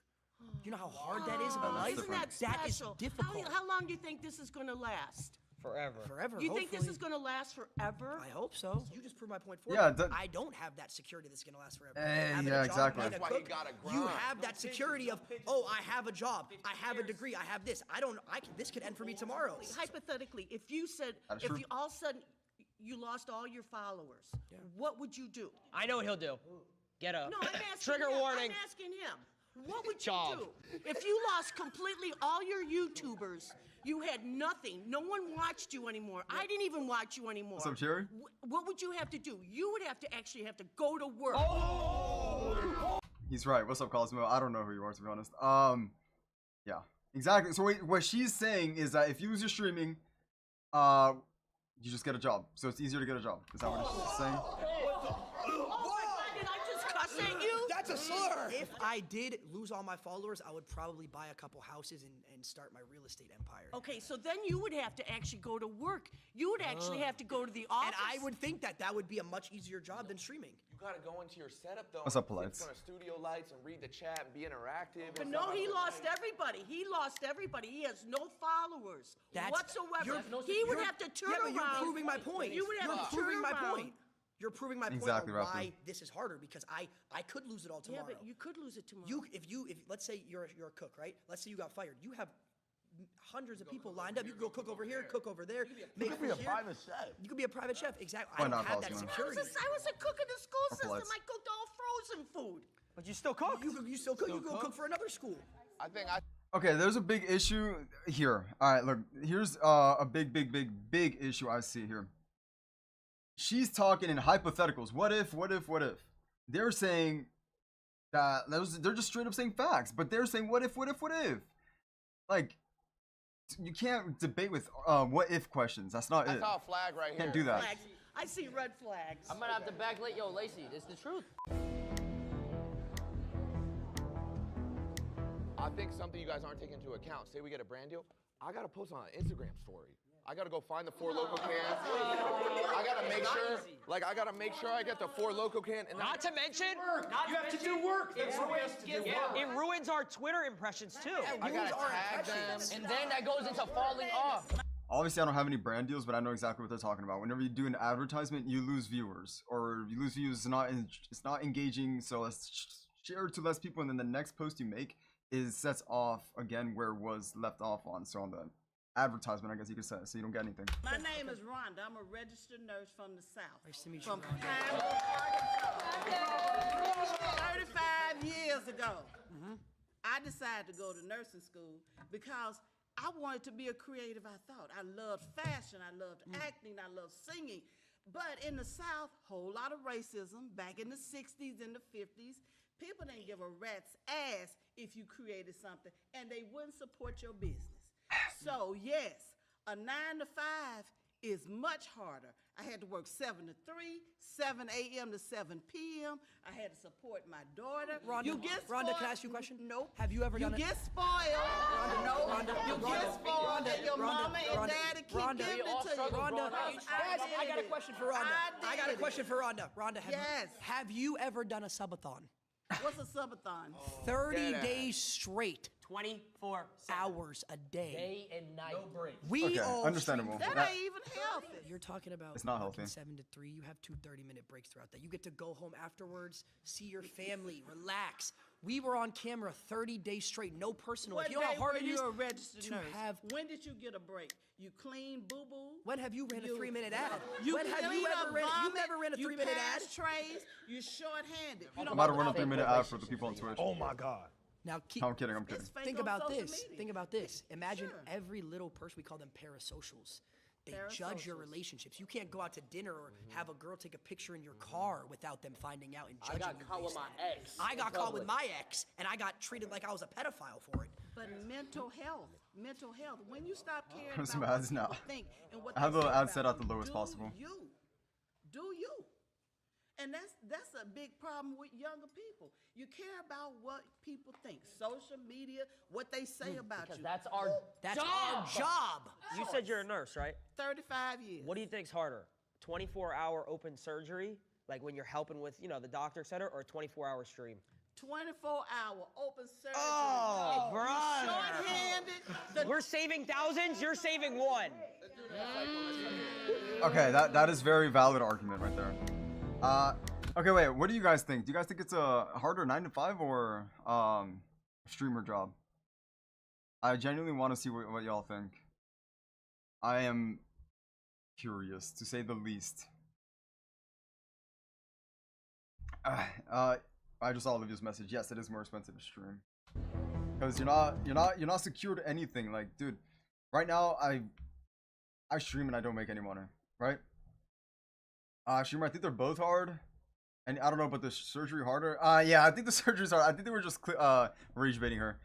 Speaker 11: You know how hard that is about life?
Speaker 10: Isn't that
Speaker 11: That is
Speaker 10: special?
Speaker 11: difficult.
Speaker 10: How long do you think this is going to last?
Speaker 11: Forever.
Speaker 10: You think this
Speaker 11: hopefully.
Speaker 10: is going to last forever?
Speaker 11: I hope so. You just proved my point for
Speaker 1: Yeah,
Speaker 11: me.
Speaker 1: that-
Speaker 11: I don't have that security that's going to last forever.
Speaker 1: Hey,
Speaker 11: Having
Speaker 1: yeah,
Speaker 11: a job,
Speaker 1: exactly.
Speaker 11: being a
Speaker 15: That's why
Speaker 11: cook,
Speaker 15: you gotta
Speaker 11: you
Speaker 15: grind.
Speaker 11: have that security of, oh, I have a job, I have a degree, I have this. This could end for me tomorrow.
Speaker 10: Hypothetically, if you said,
Speaker 1: That is
Speaker 10: if
Speaker 1: true.
Speaker 10: you all of a sudden you lost all your followers, what would you do?
Speaker 14: I know what he'll do. Get up.
Speaker 10: No, I'm asking
Speaker 14: Trigger
Speaker 10: him.
Speaker 14: warning.
Speaker 10: I'm asking him. What would
Speaker 14: Job.
Speaker 10: you do? If you lost completely all your YouTubers, you had nothing. No one watched you anymore. I didn't even watch you anymore.
Speaker 1: What's up, Jerry?
Speaker 10: What would you have to do? You would have to actually have to go to work.
Speaker 1: He's right. What's up, Cosmo? I don't know who you are, to be honest. Yeah, exactly. So wait, what she's saying is that if you use your streaming, you just get a job. So it's easier to get a job. Is that what she's saying?
Speaker 10: Did I just cuss at you?
Speaker 11: That's a slur. If I did lose all my followers, I would probably buy a couple houses and start my real estate empire.
Speaker 10: Okay, so then you would have to actually go to work. You would actually have to go to the office.
Speaker 11: And I would think that would be a much easier job than streaming.
Speaker 15: You gotta go into your setup though.
Speaker 1: What's up,
Speaker 15: in
Speaker 1: Polites?
Speaker 15: front of studio lights and read the chat and be interactive.
Speaker 10: But
Speaker 15: and
Speaker 10: no,
Speaker 15: stuff
Speaker 10: he
Speaker 15: like
Speaker 10: lost
Speaker 15: that.
Speaker 10: everybody. He lost everybody. He has no followers
Speaker 11: That's-
Speaker 10: whatsoever.
Speaker 11: you're-
Speaker 10: He would
Speaker 11: you're-
Speaker 10: have to turn
Speaker 11: yeah, but
Speaker 10: around.
Speaker 11: you're proving my point.
Speaker 10: You would have
Speaker 11: You're
Speaker 10: to
Speaker 11: proving
Speaker 10: turn
Speaker 11: my
Speaker 10: around.
Speaker 11: point. You're proving my point
Speaker 1: Exactly,
Speaker 11: on
Speaker 1: Raptor.
Speaker 11: why this is harder because I could lose it all
Speaker 10: Yeah,
Speaker 11: tomorrow.
Speaker 10: but you could lose it tomorrow.
Speaker 11: If let's say you're a cook, right? Let's say you got fired. You have hundreds of people lined up. You can go cook over here, cook over there.
Speaker 12: You could be a private chef.
Speaker 11: You could be a private chef. Exactly.
Speaker 1: Why
Speaker 11: I don't
Speaker 1: not,
Speaker 11: have that
Speaker 1: Cosmo?
Speaker 11: security.
Speaker 10: I was a cook in the school
Speaker 1: Couple
Speaker 10: system.
Speaker 1: lights.
Speaker 10: I cooked all frozen food.
Speaker 11: But you still cook. You still cook. You go cook for another school.
Speaker 15: I think
Speaker 1: Okay, there's a big issue here. All right, look, here's a big issue I see here. She's talking in hypotheticals. What if? They're saying that they're just straight up saying facts, but they're saying what if? Like, you can't debate with what if questions. That's not
Speaker 15: I
Speaker 1: it.
Speaker 15: saw a flag right here.
Speaker 1: Can't do that.
Speaker 10: Flags. I see red flags.
Speaker 14: I'm gonna have to backlight. Yo, Lacey, it's the truth.
Speaker 15: I think something you guys aren't taking into account. Say we get a brand deal, I gotta post on an Instagram story. I gotta go find the 4 local cans. I gotta make sure, I get the 4 local can. And
Speaker 14: Not to mention,
Speaker 11: You have to do work.
Speaker 14: it ruins our Twitter impressions too.
Speaker 15: I gotta tag them.
Speaker 14: And then that goes into falling off.
Speaker 1: Obviously, I don't have any brand deals, but I know exactly what they're talking about. Whenever you do an advertisement, you lose viewers, or you lose views. It's not engaging. So let's share it to less people, and then the next post you make sets off again where it was left off on. So on the advertisement, I guess you could say, so you don't get anything.
Speaker 10: My name is Rhonda. I'm a registered nurse from the South.
Speaker 11: Nice to meet you,
Speaker 10: From
Speaker 11: Rhonda.
Speaker 10: Pineville, 35 years ago, I decided to go to nursing school because I wanted to be a creative, I thought. I loved fashion, I loved acting, I loved singing. But in the South, whole lot of racism. Back in the 60s and the 50s, people didn't give a rat's ass if you created something, and they wouldn't support your business. So yes, a 9 to 5 is much harder. I had to work 7 to 3, 7 a.m. to 7 p.m. I had to support my daughter.
Speaker 11: Rhonda, Rhonda, can I ask you a question? Nope. Have you ever done it?
Speaker 10: You get spoiled. No.
Speaker 11: Rhonda,
Speaker 10: You get spoiled that your mama and daddy keep giving it to you.
Speaker 11: Rhonda,
Speaker 10: Because
Speaker 11: I got a question for Rhonda. I got a question for Rhonda. Rhonda,
Speaker 10: Yes.
Speaker 11: have you ever done a subathon?
Speaker 10: What's a subathon?
Speaker 11: 30 days straight.
Speaker 14: 24
Speaker 11: hours a day.
Speaker 14: Day and night. No breaks.
Speaker 11: We
Speaker 1: Okay,
Speaker 11: all
Speaker 1: understandable.
Speaker 10: That ain't even healthy.
Speaker 11: You're talking about
Speaker 1: It's not
Speaker 11: working
Speaker 1: healthy.
Speaker 11: 7 to 3. You have 2 30-minute breaks throughout that. You get to go home afterwards, see your family, relax. We were on camera 30 days straight, no personal.
Speaker 10: What
Speaker 11: You know how
Speaker 10: day
Speaker 11: hard
Speaker 10: were
Speaker 11: it
Speaker 10: you
Speaker 11: is
Speaker 10: a registered
Speaker 11: to
Speaker 10: nurse?
Speaker 11: have.
Speaker 10: When did you get a break? You clean boo-boo?
Speaker 11: When have you ran a 3-minute ad?
Speaker 10: You
Speaker 11: When have you
Speaker 10: clean
Speaker 11: ever
Speaker 10: up
Speaker 11: ran? You
Speaker 10: vomit,
Speaker 11: never ran a 3-minute ad.
Speaker 10: pass trays, you short-handed. You
Speaker 1: I'm
Speaker 10: don't
Speaker 1: about to
Speaker 10: know
Speaker 1: run a
Speaker 10: about
Speaker 1: 3-minute ad for the people on Twitch.
Speaker 12: Oh my God.
Speaker 11: Now keep.
Speaker 1: No, I'm kidding. I'm kidding.
Speaker 10: It's fake
Speaker 11: Think
Speaker 10: on
Speaker 11: about
Speaker 10: social
Speaker 11: this.
Speaker 10: media.
Speaker 11: Think about this. Imagine
Speaker 10: Sure.
Speaker 11: every little person, we call them parasocials. They judge your relationships. You can't go out to dinner or have a girl take a picture in your car without them finding out and judging you.
Speaker 3: got caught with
Speaker 11: based
Speaker 3: my
Speaker 11: on it.
Speaker 3: ex
Speaker 11: I
Speaker 3: in
Speaker 11: got caught with
Speaker 3: public.
Speaker 11: my ex, and I got treated like I was a pedophile for it.
Speaker 10: But mental health. When you stop caring
Speaker 1: There's
Speaker 10: about
Speaker 1: some
Speaker 10: what
Speaker 1: ads
Speaker 10: people
Speaker 1: now.
Speaker 10: think and what
Speaker 1: I have
Speaker 10: they
Speaker 1: the
Speaker 10: say
Speaker 1: ad
Speaker 10: about
Speaker 1: set out the
Speaker 10: you,
Speaker 1: lowest possible.
Speaker 10: Do you? And that's a big problem with younger people. You care about what people think, social media, what they say about
Speaker 14: Because
Speaker 10: you.
Speaker 14: that's our
Speaker 11: That's
Speaker 14: job.
Speaker 11: our job.
Speaker 14: You said you're a nurse, right?
Speaker 10: 35 years.
Speaker 14: What do you think's harder? 24-hour open surgery, like when you're helping with, the doctor, et cetera, or a 24-hour stream?
Speaker 10: 24-hour open surgery.
Speaker 14: Oh,
Speaker 10: You
Speaker 14: brother.
Speaker 10: short-handed.
Speaker 14: We're saving thousands, you're saving one.
Speaker 1: Okay, that is very valid argument right there. Okay, wait. What do you guys think? Do you guys think it's a harder 9 to 5 or streamer job? I genuinely want to see what y'all think. I am curious, to say the least. I just saw Olivia's message. Yes, it is more expensive to stream because you're not secure to anything. Like, dude, right now I stream and I don't make any money, right? Streamer, I think they're both hard, and I don't know, but the surgery harder. Yeah, I think the surgery's hard. I think they were just rage baiting her.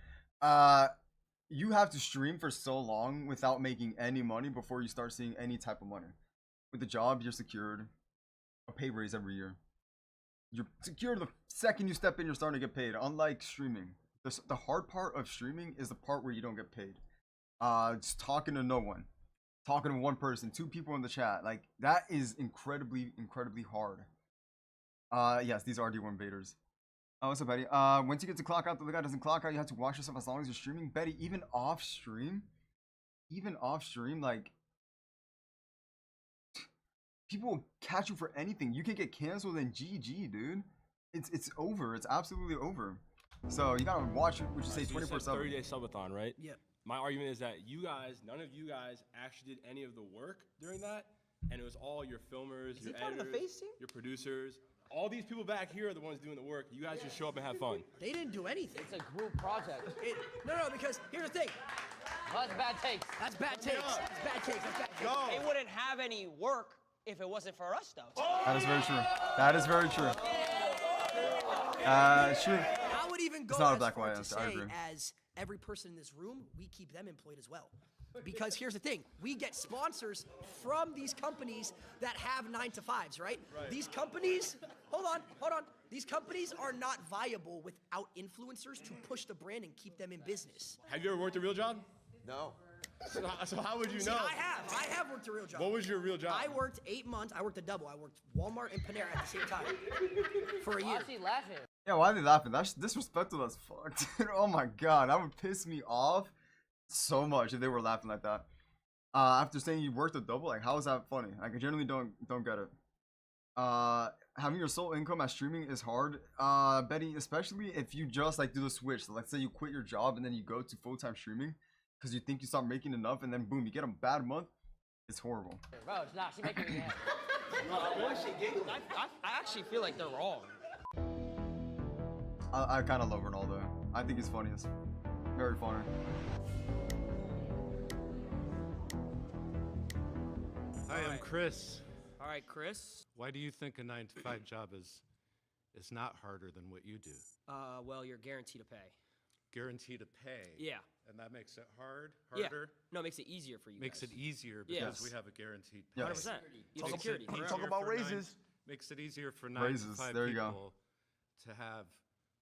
Speaker 1: You have to stream for so long without making any money before you start seeing any type of money. With the job, you're secured a pay raise every year. You're secure the second you step in, you're starting to get paid. Unlike streaming, the hard part of streaming is the part where you don't get paid. Just talking to no one, talking to one person, 2 people in the chat, like that is incredibly hard. Yes, these are D1 baiters. What's up, Betty? Once you get to clock out, the guy doesn't clock out. You have to watch yourself as long as you're streaming. Betty, even off stream, like people will catch you for anything. You can get canceled and GG, dude. It's over. It's absolutely over. So you gotta watch it. Would you say 24/7?
Speaker 17: 30-day subathon, right?
Speaker 11: Yep.
Speaker 17: My argument is that none of you guys actually did any of the work during that, and it was all your filmers, your editors, your producers. All these people back here are the ones doing the work. You guys just show up and have fun.
Speaker 11: They didn't do anything.
Speaker 14: It's a group project.
Speaker 11: No, because here's the thing.
Speaker 14: Well, that's bad takes.
Speaker 11: That's bad takes. That's bad takes. That's bad takes.
Speaker 14: They wouldn't have any work if it wasn't for us, though.
Speaker 1: That is very true. That is very true. True.
Speaker 11: I would even go
Speaker 1: It's not a
Speaker 11: as
Speaker 1: black
Speaker 11: far
Speaker 1: white
Speaker 11: to
Speaker 1: answer. I
Speaker 11: say
Speaker 1: agree.
Speaker 11: as every person in this room, we keep them employed as well. Because here's the thing, we get sponsors from these companies that have 9 to 5s, right? These companies, hold on. These companies are not viable without influencers to push the brand and keep them in business.
Speaker 17: Have you ever worked a real job?
Speaker 15: No.
Speaker 17: So how would you
Speaker 11: See,
Speaker 17: know?
Speaker 11: I have worked a real job.
Speaker 17: What was your real job?
Speaker 11: I worked 8 months. I worked a double. I worked Walmart and Panera at the same time for a year.
Speaker 14: Why is he laughing?
Speaker 1: Yeah, why are they laughing? That's disrespectful as fuck, dude. Oh my god, that would piss me off so much if they were laughing like that. After saying you worked a double, like how is that funny? Like I generally don't get it. Having your sole income as streaming is hard, Betty, especially if you just like do the switch. So let's say you quit your job and then you go to full-time streaming because you think you start making enough, and then boom, you get a bad month. It's horrible.
Speaker 14: Bro, nah, she making me mad. I actually feel like they're wrong.
Speaker 1: I kind of love Ronaldo. I think he's funny. It's very funny.
Speaker 18: Hi, I'm Chris.
Speaker 14: All right, Chris.
Speaker 18: Why do you think a 9-to-5 job is not harder than what you do?
Speaker 14: Well, you're guaranteed to pay.
Speaker 18: Guaranteed to pay.
Speaker 14: Yeah.
Speaker 18: And that makes it harder?
Speaker 14: Yeah. No, it makes it easier for you
Speaker 18: Makes
Speaker 14: guys.
Speaker 18: it easier
Speaker 14: Yes.
Speaker 18: because we have a guaranteed pay.
Speaker 14: 100%. You have security.
Speaker 12: Talk about raises.
Speaker 18: Makes it easier for
Speaker 1: Raises,
Speaker 18: 9-to-5
Speaker 1: there you go.
Speaker 18: people to have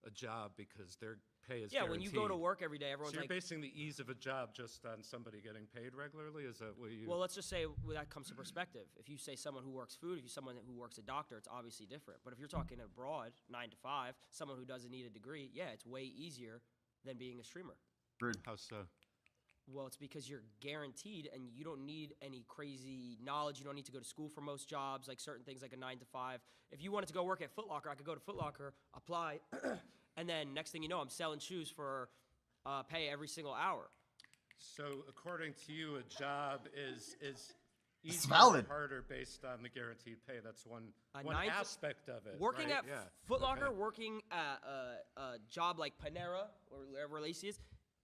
Speaker 18: a job because their pay is
Speaker 14: Yeah, when you go to
Speaker 18: guaranteed.
Speaker 14: work every day, everyone's
Speaker 18: so you're
Speaker 14: like,
Speaker 18: basing the ease of a job just on somebody getting paid regularly? Is that what you?
Speaker 14: well, let's just say that comes to perspective. If you say someone who works food, if you someone who works a doctor, it's obviously different. But if you're talking abroad, 9 to 5, someone who doesn't need a degree, yeah, it's way easier than being a streamer.
Speaker 18: How so?
Speaker 14: Well, it's because you're guaranteed and you don't need any crazy knowledge. You don't need to go to school for most jobs, like certain things like a 9 to 5. If you wanted to go work at Foot Locker, I could go to Foot Locker, apply, and then next thing you know, I'm selling shoes for pay every single hour.
Speaker 18: So according to you, a job is easier
Speaker 1: valid.
Speaker 18: or harder based on the guaranteed pay. That's one
Speaker 14: nine to-
Speaker 18: aspect of it.
Speaker 14: Working
Speaker 18: right?
Speaker 14: at
Speaker 18: Yeah.
Speaker 14: Foot Locker,
Speaker 18: Okay.
Speaker 14: working at a job like Panera or wherever Lacey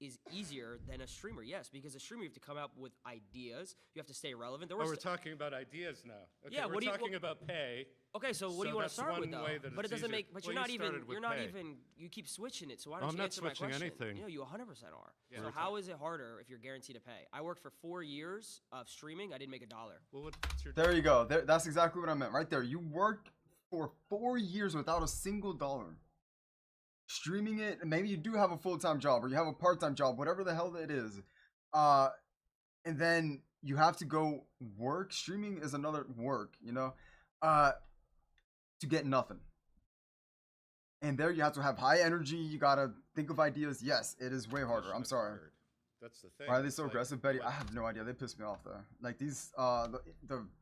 Speaker 14: is easier than a streamer, yes, because a streamer you have to come up with ideas. You have to stay relevant.
Speaker 18: Oh, we're talking about ideas now. Okay,
Speaker 14: Yeah,
Speaker 18: we're
Speaker 14: what do you-
Speaker 18: talking about pay.
Speaker 14: Okay, so what do you want to
Speaker 18: that's
Speaker 14: start with
Speaker 18: one
Speaker 14: though?
Speaker 18: way that
Speaker 14: But it
Speaker 18: it's
Speaker 14: doesn't
Speaker 18: easier.
Speaker 14: make. But
Speaker 18: Well,
Speaker 14: you're not
Speaker 18: you
Speaker 14: even.
Speaker 18: started with
Speaker 14: You're not
Speaker 18: pay.
Speaker 14: even. You keep switching it. So why
Speaker 18: Oh,
Speaker 14: don't
Speaker 18: I'm
Speaker 14: you
Speaker 18: not
Speaker 14: answer my
Speaker 18: switching
Speaker 14: question?
Speaker 18: anything.
Speaker 14: You know, you 100% are.
Speaker 18: Yeah.
Speaker 14: So how is it harder if you're guaranteed to pay? I worked for 4 years of streaming. I didn't make $1.
Speaker 18: Well, what's your?
Speaker 1: There you go. That's exactly what I meant right there. You worked for 4 years without a single dollar. Streaming it, and maybe you do have a full-time job or you have a part-time job, whatever the hell it is. And then you have to go work. Streaming is another work, you know, to get nothing. And there you have to have high energy. You gotta think of ideas. Yes, it is way harder. I'm sorry.
Speaker 18: That's the thing.
Speaker 1: Why are they
Speaker 18: It's
Speaker 1: so
Speaker 18: like,
Speaker 1: aggressive, Betty?
Speaker 18: what-
Speaker 1: I have no idea. They piss me off though. Like these,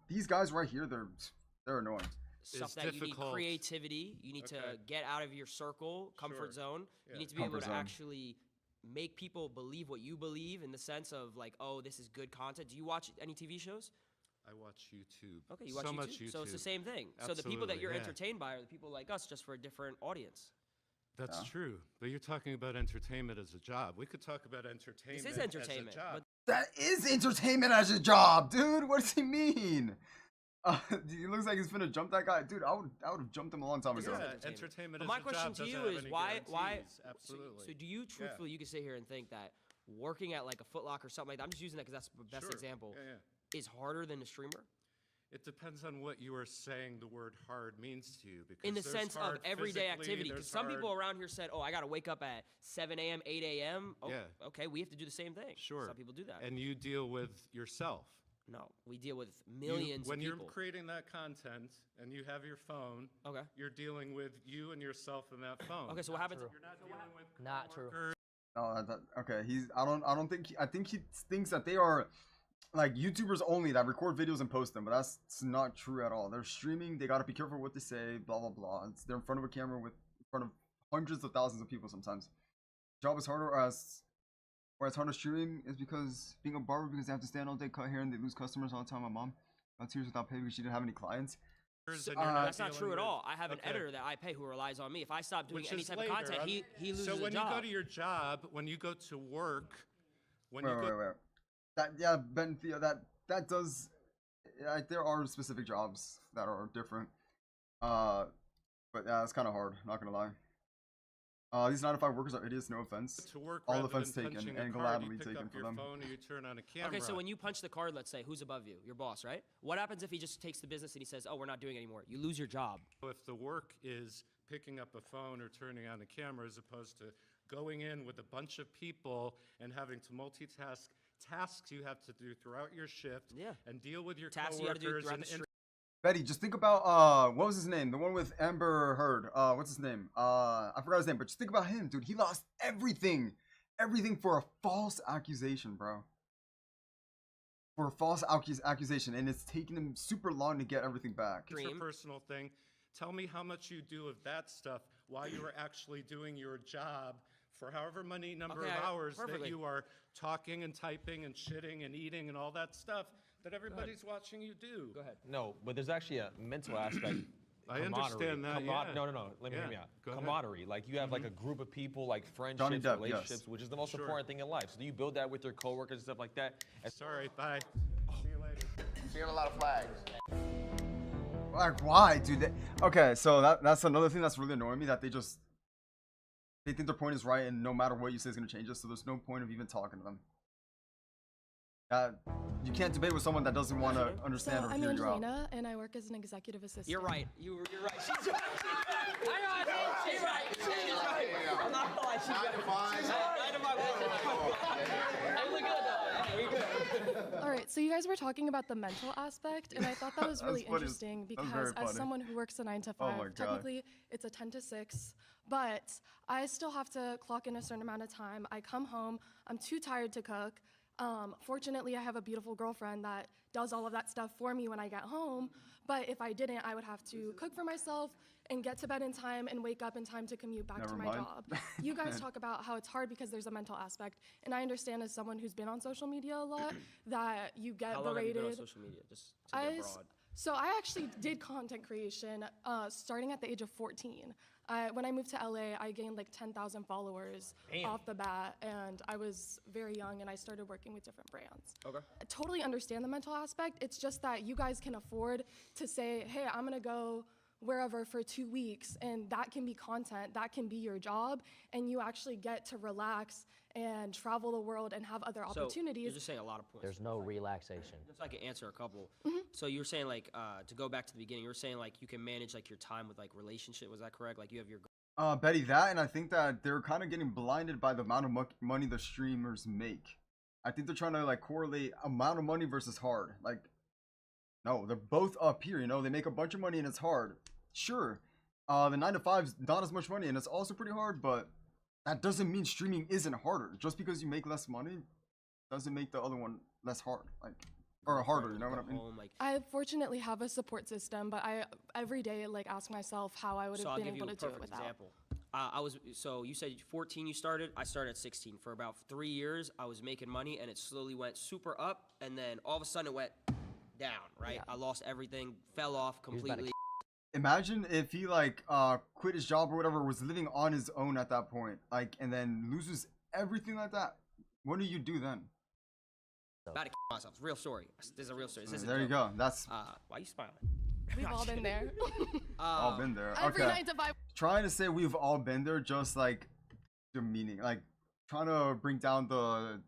Speaker 1: these guys right here, they're annoying.
Speaker 14: Stuff that you need creativity. You need to get out of your circle, comfort zone. You need to be able
Speaker 1: Comfort
Speaker 14: to
Speaker 1: zone.
Speaker 14: actually make people believe what you believe in the sense of like, oh, this is good content. Do you watch any TV shows?
Speaker 18: I watch YouTube.
Speaker 14: Okay, you watch
Speaker 18: so
Speaker 14: YouTube?
Speaker 18: much YouTube.
Speaker 14: So it's the same thing. So the people that
Speaker 18: Absolutely,
Speaker 14: you're
Speaker 18: yeah.
Speaker 14: entertained by are the people like us, just for a different audience.
Speaker 18: That's
Speaker 1: Yeah.
Speaker 18: true. But you're talking about entertainment as a job. We could talk about entertainment.
Speaker 14: This is entertainment,
Speaker 18: as a job.
Speaker 14: but
Speaker 1: That is entertainment as a job, dude. What does he mean? He looks like he's finna jump that guy, dude. I would have jumped him a long time ago.
Speaker 18: Yeah, entertainment
Speaker 14: But
Speaker 18: as
Speaker 14: my
Speaker 18: a
Speaker 14: question
Speaker 18: job
Speaker 14: to you
Speaker 18: doesn't have
Speaker 14: is
Speaker 18: any
Speaker 14: why
Speaker 18: guarantees.
Speaker 14: so
Speaker 18: Absolutely.
Speaker 14: do you truthfully you can sit here and think that working at like a Foot Locker or something like that, I'm just using that because that's the best
Speaker 18: Sure.
Speaker 14: example,
Speaker 18: Yeah,
Speaker 14: is harder than a streamer?
Speaker 18: It depends on what you are saying the word hard means to you. Because
Speaker 14: In the
Speaker 18: there's
Speaker 14: sense of
Speaker 18: hard
Speaker 14: everyday
Speaker 18: physically,
Speaker 14: activity. Because
Speaker 18: there's
Speaker 14: some people
Speaker 18: hard-
Speaker 14: around here said, oh, I got to wake up at 7 a.m., 8 a.m. Oh,
Speaker 18: Yeah.
Speaker 14: okay, we have to do the same thing.
Speaker 18: Sure.
Speaker 14: Some people do that.
Speaker 18: And you deal with yourself.
Speaker 14: No, we deal with millions
Speaker 18: when
Speaker 14: of people.
Speaker 18: you're creating that content and you have your phone,
Speaker 14: Okay.
Speaker 18: you're dealing with you and yourself in that phone.
Speaker 14: Okay, so what happens?
Speaker 18: You're not dealing with
Speaker 14: Not true.
Speaker 1: Oh, okay. I don't think. I think he thinks that they are like YouTubers only that record videos and post them, but that's not true at all. They're streaming. They gotta be careful what they say. Blah blah blah. They're in front of a camera in front of hundreds of thousands of people sometimes. Job is harder as harder streaming is because being a barber because they have to stand all day, cut hair, and they lose customers all the time. My mom got tears without pay because she didn't have any clients.
Speaker 14: That's not true at all. I have an editor that I pay who relies on me. If I stop doing
Speaker 18: Which
Speaker 14: any
Speaker 18: is
Speaker 14: type
Speaker 18: later.
Speaker 14: of content, he loses
Speaker 18: So when
Speaker 14: a job.
Speaker 18: you go to your job, when you go to work, when you go
Speaker 1: Wait. That Ben Theo, that does. There are specific jobs that are different. But yeah, it's kind of hard. Not gonna lie. These 9 to 5 workers are idiots. No offense.
Speaker 18: to work,
Speaker 1: All
Speaker 18: rather
Speaker 1: offense
Speaker 18: than
Speaker 1: taken
Speaker 18: punching a
Speaker 1: and
Speaker 18: card,
Speaker 1: gladly
Speaker 18: you pick
Speaker 1: taken
Speaker 18: up
Speaker 1: for
Speaker 18: your
Speaker 1: them.
Speaker 18: phone or you turn on a camera.
Speaker 14: Okay, so when you punch the card, let's say, who's above you? Your boss, right? What happens if he just takes the business and he says, oh, we're not doing it anymore? You lose your job.
Speaker 18: If the work is picking up a phone or turning on a camera as opposed to going in with a bunch of people and having to multitask tasks you have to do throughout your shift and deal with your
Speaker 14: Tasks you gotta do
Speaker 18: coworkers
Speaker 14: throughout
Speaker 18: and
Speaker 14: the street.
Speaker 1: Betty, just think about what was his name? The one with Amber Heard. What's his name? I forgot his name, but just think about him, dude. He lost everything for a false accusation, bro. For a false accusation, and it's taken him super long to get everything back.
Speaker 18: It's a personal thing. Tell me how much you do of that stuff while you are actually doing your job for however many number of hours that you are talking and typing and shitting and eating and all that stuff that everybody's watching you do. Go ahead.
Speaker 19: No, but there's actually a mental aspect.
Speaker 18: I understand that, yeah.
Speaker 19: No. Let me hear me out.
Speaker 18: Go ahead.
Speaker 19: Camaraderie. Like you have like a group of people, like
Speaker 1: Johnny
Speaker 19: friendships,
Speaker 1: Depp,
Speaker 19: relationships,
Speaker 1: yes.
Speaker 19: which is the most
Speaker 18: Sure.
Speaker 19: important thing in life. So do you build that with your coworkers and stuff like that?
Speaker 18: Sorry, bye. See you later.
Speaker 15: So you have a lot of flags.
Speaker 1: Like, why, dude? Okay, so that's another thing that's really annoying me, that they think their point is right, and no matter what you say is gonna change it. So there's no point of even talking to them. You can't debate with someone that doesn't want to understand or
Speaker 20: I'm
Speaker 1: hear you out.
Speaker 20: Angelina, and I work as an executive assistant.
Speaker 14: You're right. You're right. She's right. Hang on. She's right. She's right.
Speaker 20: All right, so you guys were talking about the mental aspect, and I thought that was really interesting because as someone who works a 9 to 5, technically it's a 10 to 6, but I still have to clock in a certain amount of time. I come home, I'm too tired to cook. Fortunately, I have a beautiful girlfriend that does all of that stuff for me when I get home, but if I didn't, I would have to cook for myself and get to bed in time and wake up in time to commute back to my job. You guys talk about how it's hard because there's a mental aspect, and I understand as someone who's been on social media a lot that you get
Speaker 14: How long have you
Speaker 20: berated.
Speaker 14: been on social media? Just to get broad.
Speaker 20: So I actually did content creation starting at the age of 14. When I moved to LA, I gained like 10,000 followers off the bat, and I was very young, and I started working with different brands.
Speaker 14: Okay.
Speaker 20: I totally understand the mental aspect. It's just that you guys can afford to say, hey, I'm gonna go wherever for 2 weeks, and that can be content, that can be your job, and you actually get to relax and travel the world and have other opportunities.
Speaker 14: You're just saying a lot of points.
Speaker 21: There's no relaxation.
Speaker 14: Just so I can answer a couple. So you're saying like to go back to the beginning, you're saying like you can manage like your time with like relationship. Was that correct? Like you have your
Speaker 1: Betty, that, and I think that they're kind of getting blinded by the amount of money the streamers make. I think they're trying to like correlate amount of money versus hard. Like, no, they're both up here. You know, they make a bunch of money and it's hard. Sure, the 9 to 5's not as much money and it's also pretty hard, but that doesn't mean streaming isn't harder. Just because you make less money doesn't make the other one less hard, like, or harder. You know what I mean?
Speaker 20: I fortunately have a support system, but I every day like ask myself how I would have been able to do it without.
Speaker 14: Example. So you said 14 you started. I started at 16. For about 3 years, I was making money, and it slowly went super up, and then all of a sudden it went down. Right? I lost everything, fell off completely.
Speaker 1: Imagine if he like quit his job or whatever, was living on his own at that point, like, and then loses everything like that. What do you do then?
Speaker 14: About to kill myself. Real story. This is a real story. This isn't
Speaker 1: There you go. That's
Speaker 14: why are you smiling?
Speaker 20: We've all been there.
Speaker 1: all been there.
Speaker 20: Every
Speaker 1: Okay.
Speaker 20: 9 to 5.
Speaker 1: Trying to say we've all been there, just like demeaning, like trying to bring down the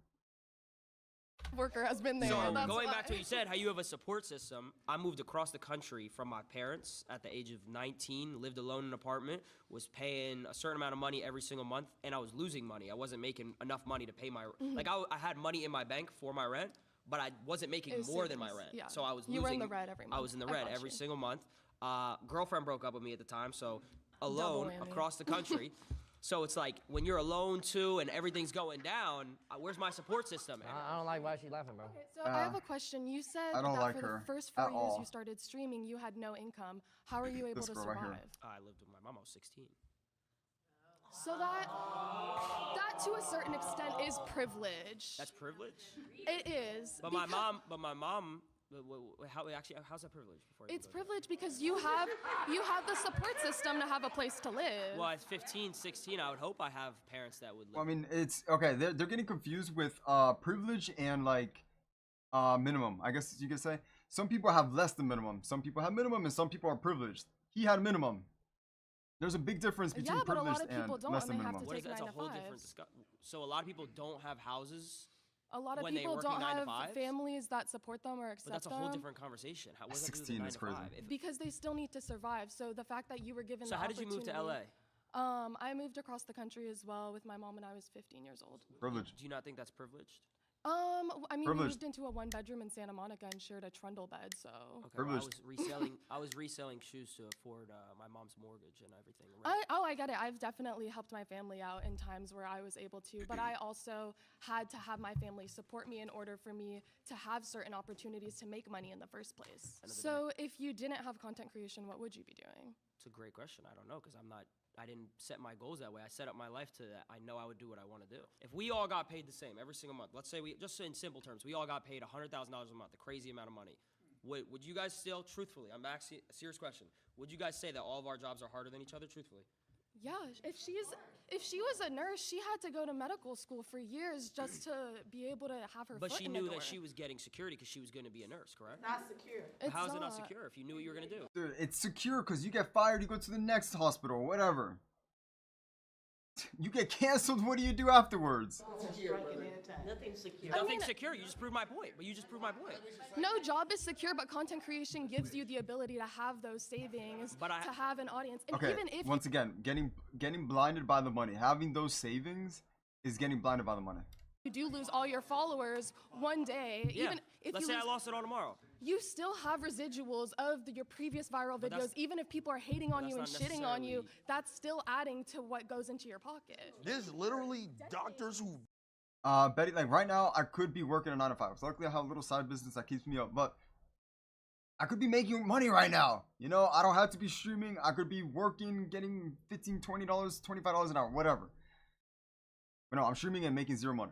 Speaker 20: worker has been there.
Speaker 14: So
Speaker 20: that's
Speaker 14: going
Speaker 20: why.
Speaker 14: back to what you said, how you have a support system. I moved across the country from my parents at the age of 19, lived alone in an apartment, was paying a certain amount of money every single month, and I was losing money. I wasn't making enough money to pay my, like I had money in my bank for my rent, but I wasn't making more than my rent.
Speaker 20: Yeah.
Speaker 14: So I was
Speaker 20: You
Speaker 14: losing.
Speaker 20: were in the red every month.
Speaker 14: I was in the
Speaker 20: I
Speaker 14: red
Speaker 20: got
Speaker 14: every
Speaker 20: you.
Speaker 14: single month. Girlfriend broke up with me at the time, so alone
Speaker 20: whammy.
Speaker 14: across the country. So it's like when you're alone too and everything's going down, where's my support system?
Speaker 21: I don't like why she's laughing, bro.
Speaker 20: So I have a question. You said
Speaker 1: I don't
Speaker 20: that
Speaker 1: like
Speaker 20: for
Speaker 1: her
Speaker 20: the first
Speaker 1: at
Speaker 20: 4 years
Speaker 1: all.
Speaker 20: you started streaming, you had no income. How are you able
Speaker 1: This
Speaker 20: to
Speaker 1: girl right
Speaker 20: survive?
Speaker 1: here.
Speaker 14: I lived with my mom. I was 16.
Speaker 20: So that to a certain extent is privilege.
Speaker 14: That's privilege.
Speaker 20: It is.
Speaker 14: But my mom. How's that privilege?
Speaker 20: It's privilege because you have the support system to have a place to live.
Speaker 14: Well, at 15, 16, I would hope I have parents that would live.
Speaker 1: Well, I mean, it's okay. They're getting confused with privilege and like minimum. I guess you could say some people have less than minimum. Some people have minimum, and some people are privileged. He had minimum. There's a big difference between
Speaker 20: but a
Speaker 1: privileged
Speaker 20: lot of people
Speaker 1: and
Speaker 20: don't,
Speaker 1: less
Speaker 20: and
Speaker 1: than
Speaker 20: they have
Speaker 1: minimum.
Speaker 20: to take
Speaker 14: That's a
Speaker 20: 9 to
Speaker 14: whole
Speaker 20: 5s.
Speaker 14: different discussion. So a lot of people don't have houses.
Speaker 20: A lot of
Speaker 14: when they
Speaker 20: people
Speaker 14: working
Speaker 20: don't
Speaker 14: 9 to
Speaker 20: have
Speaker 14: 5s?
Speaker 20: families that support them or accept
Speaker 14: But that's a
Speaker 20: them.
Speaker 14: whole different conversation. What does that do with the
Speaker 1: 16
Speaker 14: 9
Speaker 1: is
Speaker 14: to
Speaker 1: crazy.
Speaker 14: 5?
Speaker 20: Because they still need to survive. So the fact that you were given
Speaker 14: So
Speaker 20: the
Speaker 14: how did you move to LA?
Speaker 20: I moved across the country as well with my mom when I was 15 years old.
Speaker 1: Privileged.
Speaker 14: Do you not think that's privileged?
Speaker 20: I mean, we
Speaker 1: Privileged.
Speaker 20: moved into a 1-bedroom in Santa Monica and shared a trundle bed, so.
Speaker 14: Okay, well, I was reselling shoes to afford my mom's mortgage and everything.
Speaker 20: I get it. I've definitely helped my family out in times where I was able to, but I also had to have my family support me in order for me to have certain opportunities to make money in the first place. So if you didn't have content creation, what would you be doing?
Speaker 14: It's a great question. I don't know because I didn't set my goals that way. I set up my life to that. I know I would do what I want to do. If we all got paid the same every single month, let's say just in simple terms, we all got paid $100,000 a month, a crazy amount of money. Would you guys still, truthfully, I'm asking a serious question, would you guys say that all of our jobs are harder than each other, truthfully?
Speaker 20: Yeah, if she was a nurse, she had to go to medical school for years just to be able to have her
Speaker 14: But
Speaker 20: foot
Speaker 14: she
Speaker 20: in the
Speaker 14: knew
Speaker 20: door.
Speaker 14: that she was getting security because she was going to be a nurse, correct?
Speaker 10: Not secure.
Speaker 14: How is it not secure if you knew what you were going to do?
Speaker 1: Dude, it's secure because you get fired, you go to the next hospital, whatever. You get canceled. What do you do afterwards?
Speaker 14: Nothing's secure. Nothing's secure. You just proved my point. But you just proved my point.
Speaker 20: No job is secure, but content creation gives you the ability to have those savings, to have an audience. And
Speaker 1: Okay.
Speaker 20: even if
Speaker 1: Once again, getting blinded by the money, having those savings is getting blinded by the money.
Speaker 20: you do lose all your followers one day,
Speaker 14: Yeah.
Speaker 20: even if
Speaker 14: Let's
Speaker 20: you
Speaker 14: say I
Speaker 20: lose,
Speaker 14: lost it all tomorrow.
Speaker 20: you still have residuals of your previous viral
Speaker 14: But
Speaker 20: videos. Even if people are hating on you and
Speaker 14: that's not
Speaker 20: shitting on you,
Speaker 14: necessarily-
Speaker 20: that's still adding to what goes into your pocket.
Speaker 12: There's literally doctors who.
Speaker 1: Betty, like right now, I could be working a 9 to 5. So luckily, I have a little side business that keeps me up. But I could be making money right now. You know, I don't have to be streaming. I could be working, getting $15, $20, $25 an hour, whatever. But no, I'm streaming and making zero money.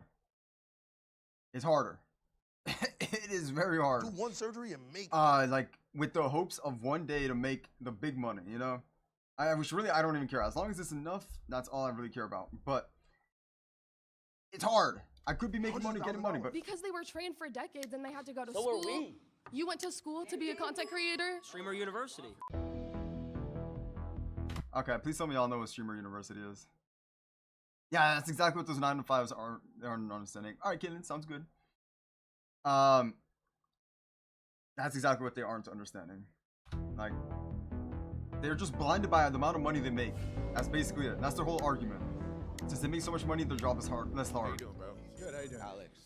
Speaker 1: It's harder. It is very hard.
Speaker 12: Do one surgery and make.
Speaker 1: Like with the hopes of one day to make the big money, you know? I don't even care. As long as it's enough, that's all I really care about. But it's hard. I could be making money, getting money, but
Speaker 20: Because they were trained for decades and they had to go to
Speaker 14: So
Speaker 20: school.
Speaker 14: are we.
Speaker 20: You went to school to be a content creator?
Speaker 14: Streamer University.
Speaker 1: okay, please tell me y'all know what Streamer University is. Yeah, that's exactly what those 9 to 5s are. They aren't understanding. All right, Caitlin, sounds good. That's exactly what they aren't understanding. Like, they're just blinded by the amount of money they make. That's basically it. That's their whole argument. Since they make so much money, their job is less hard.
Speaker 8: How you doing, bro?
Speaker 22: Good, how you doing?
Speaker 8: Alex.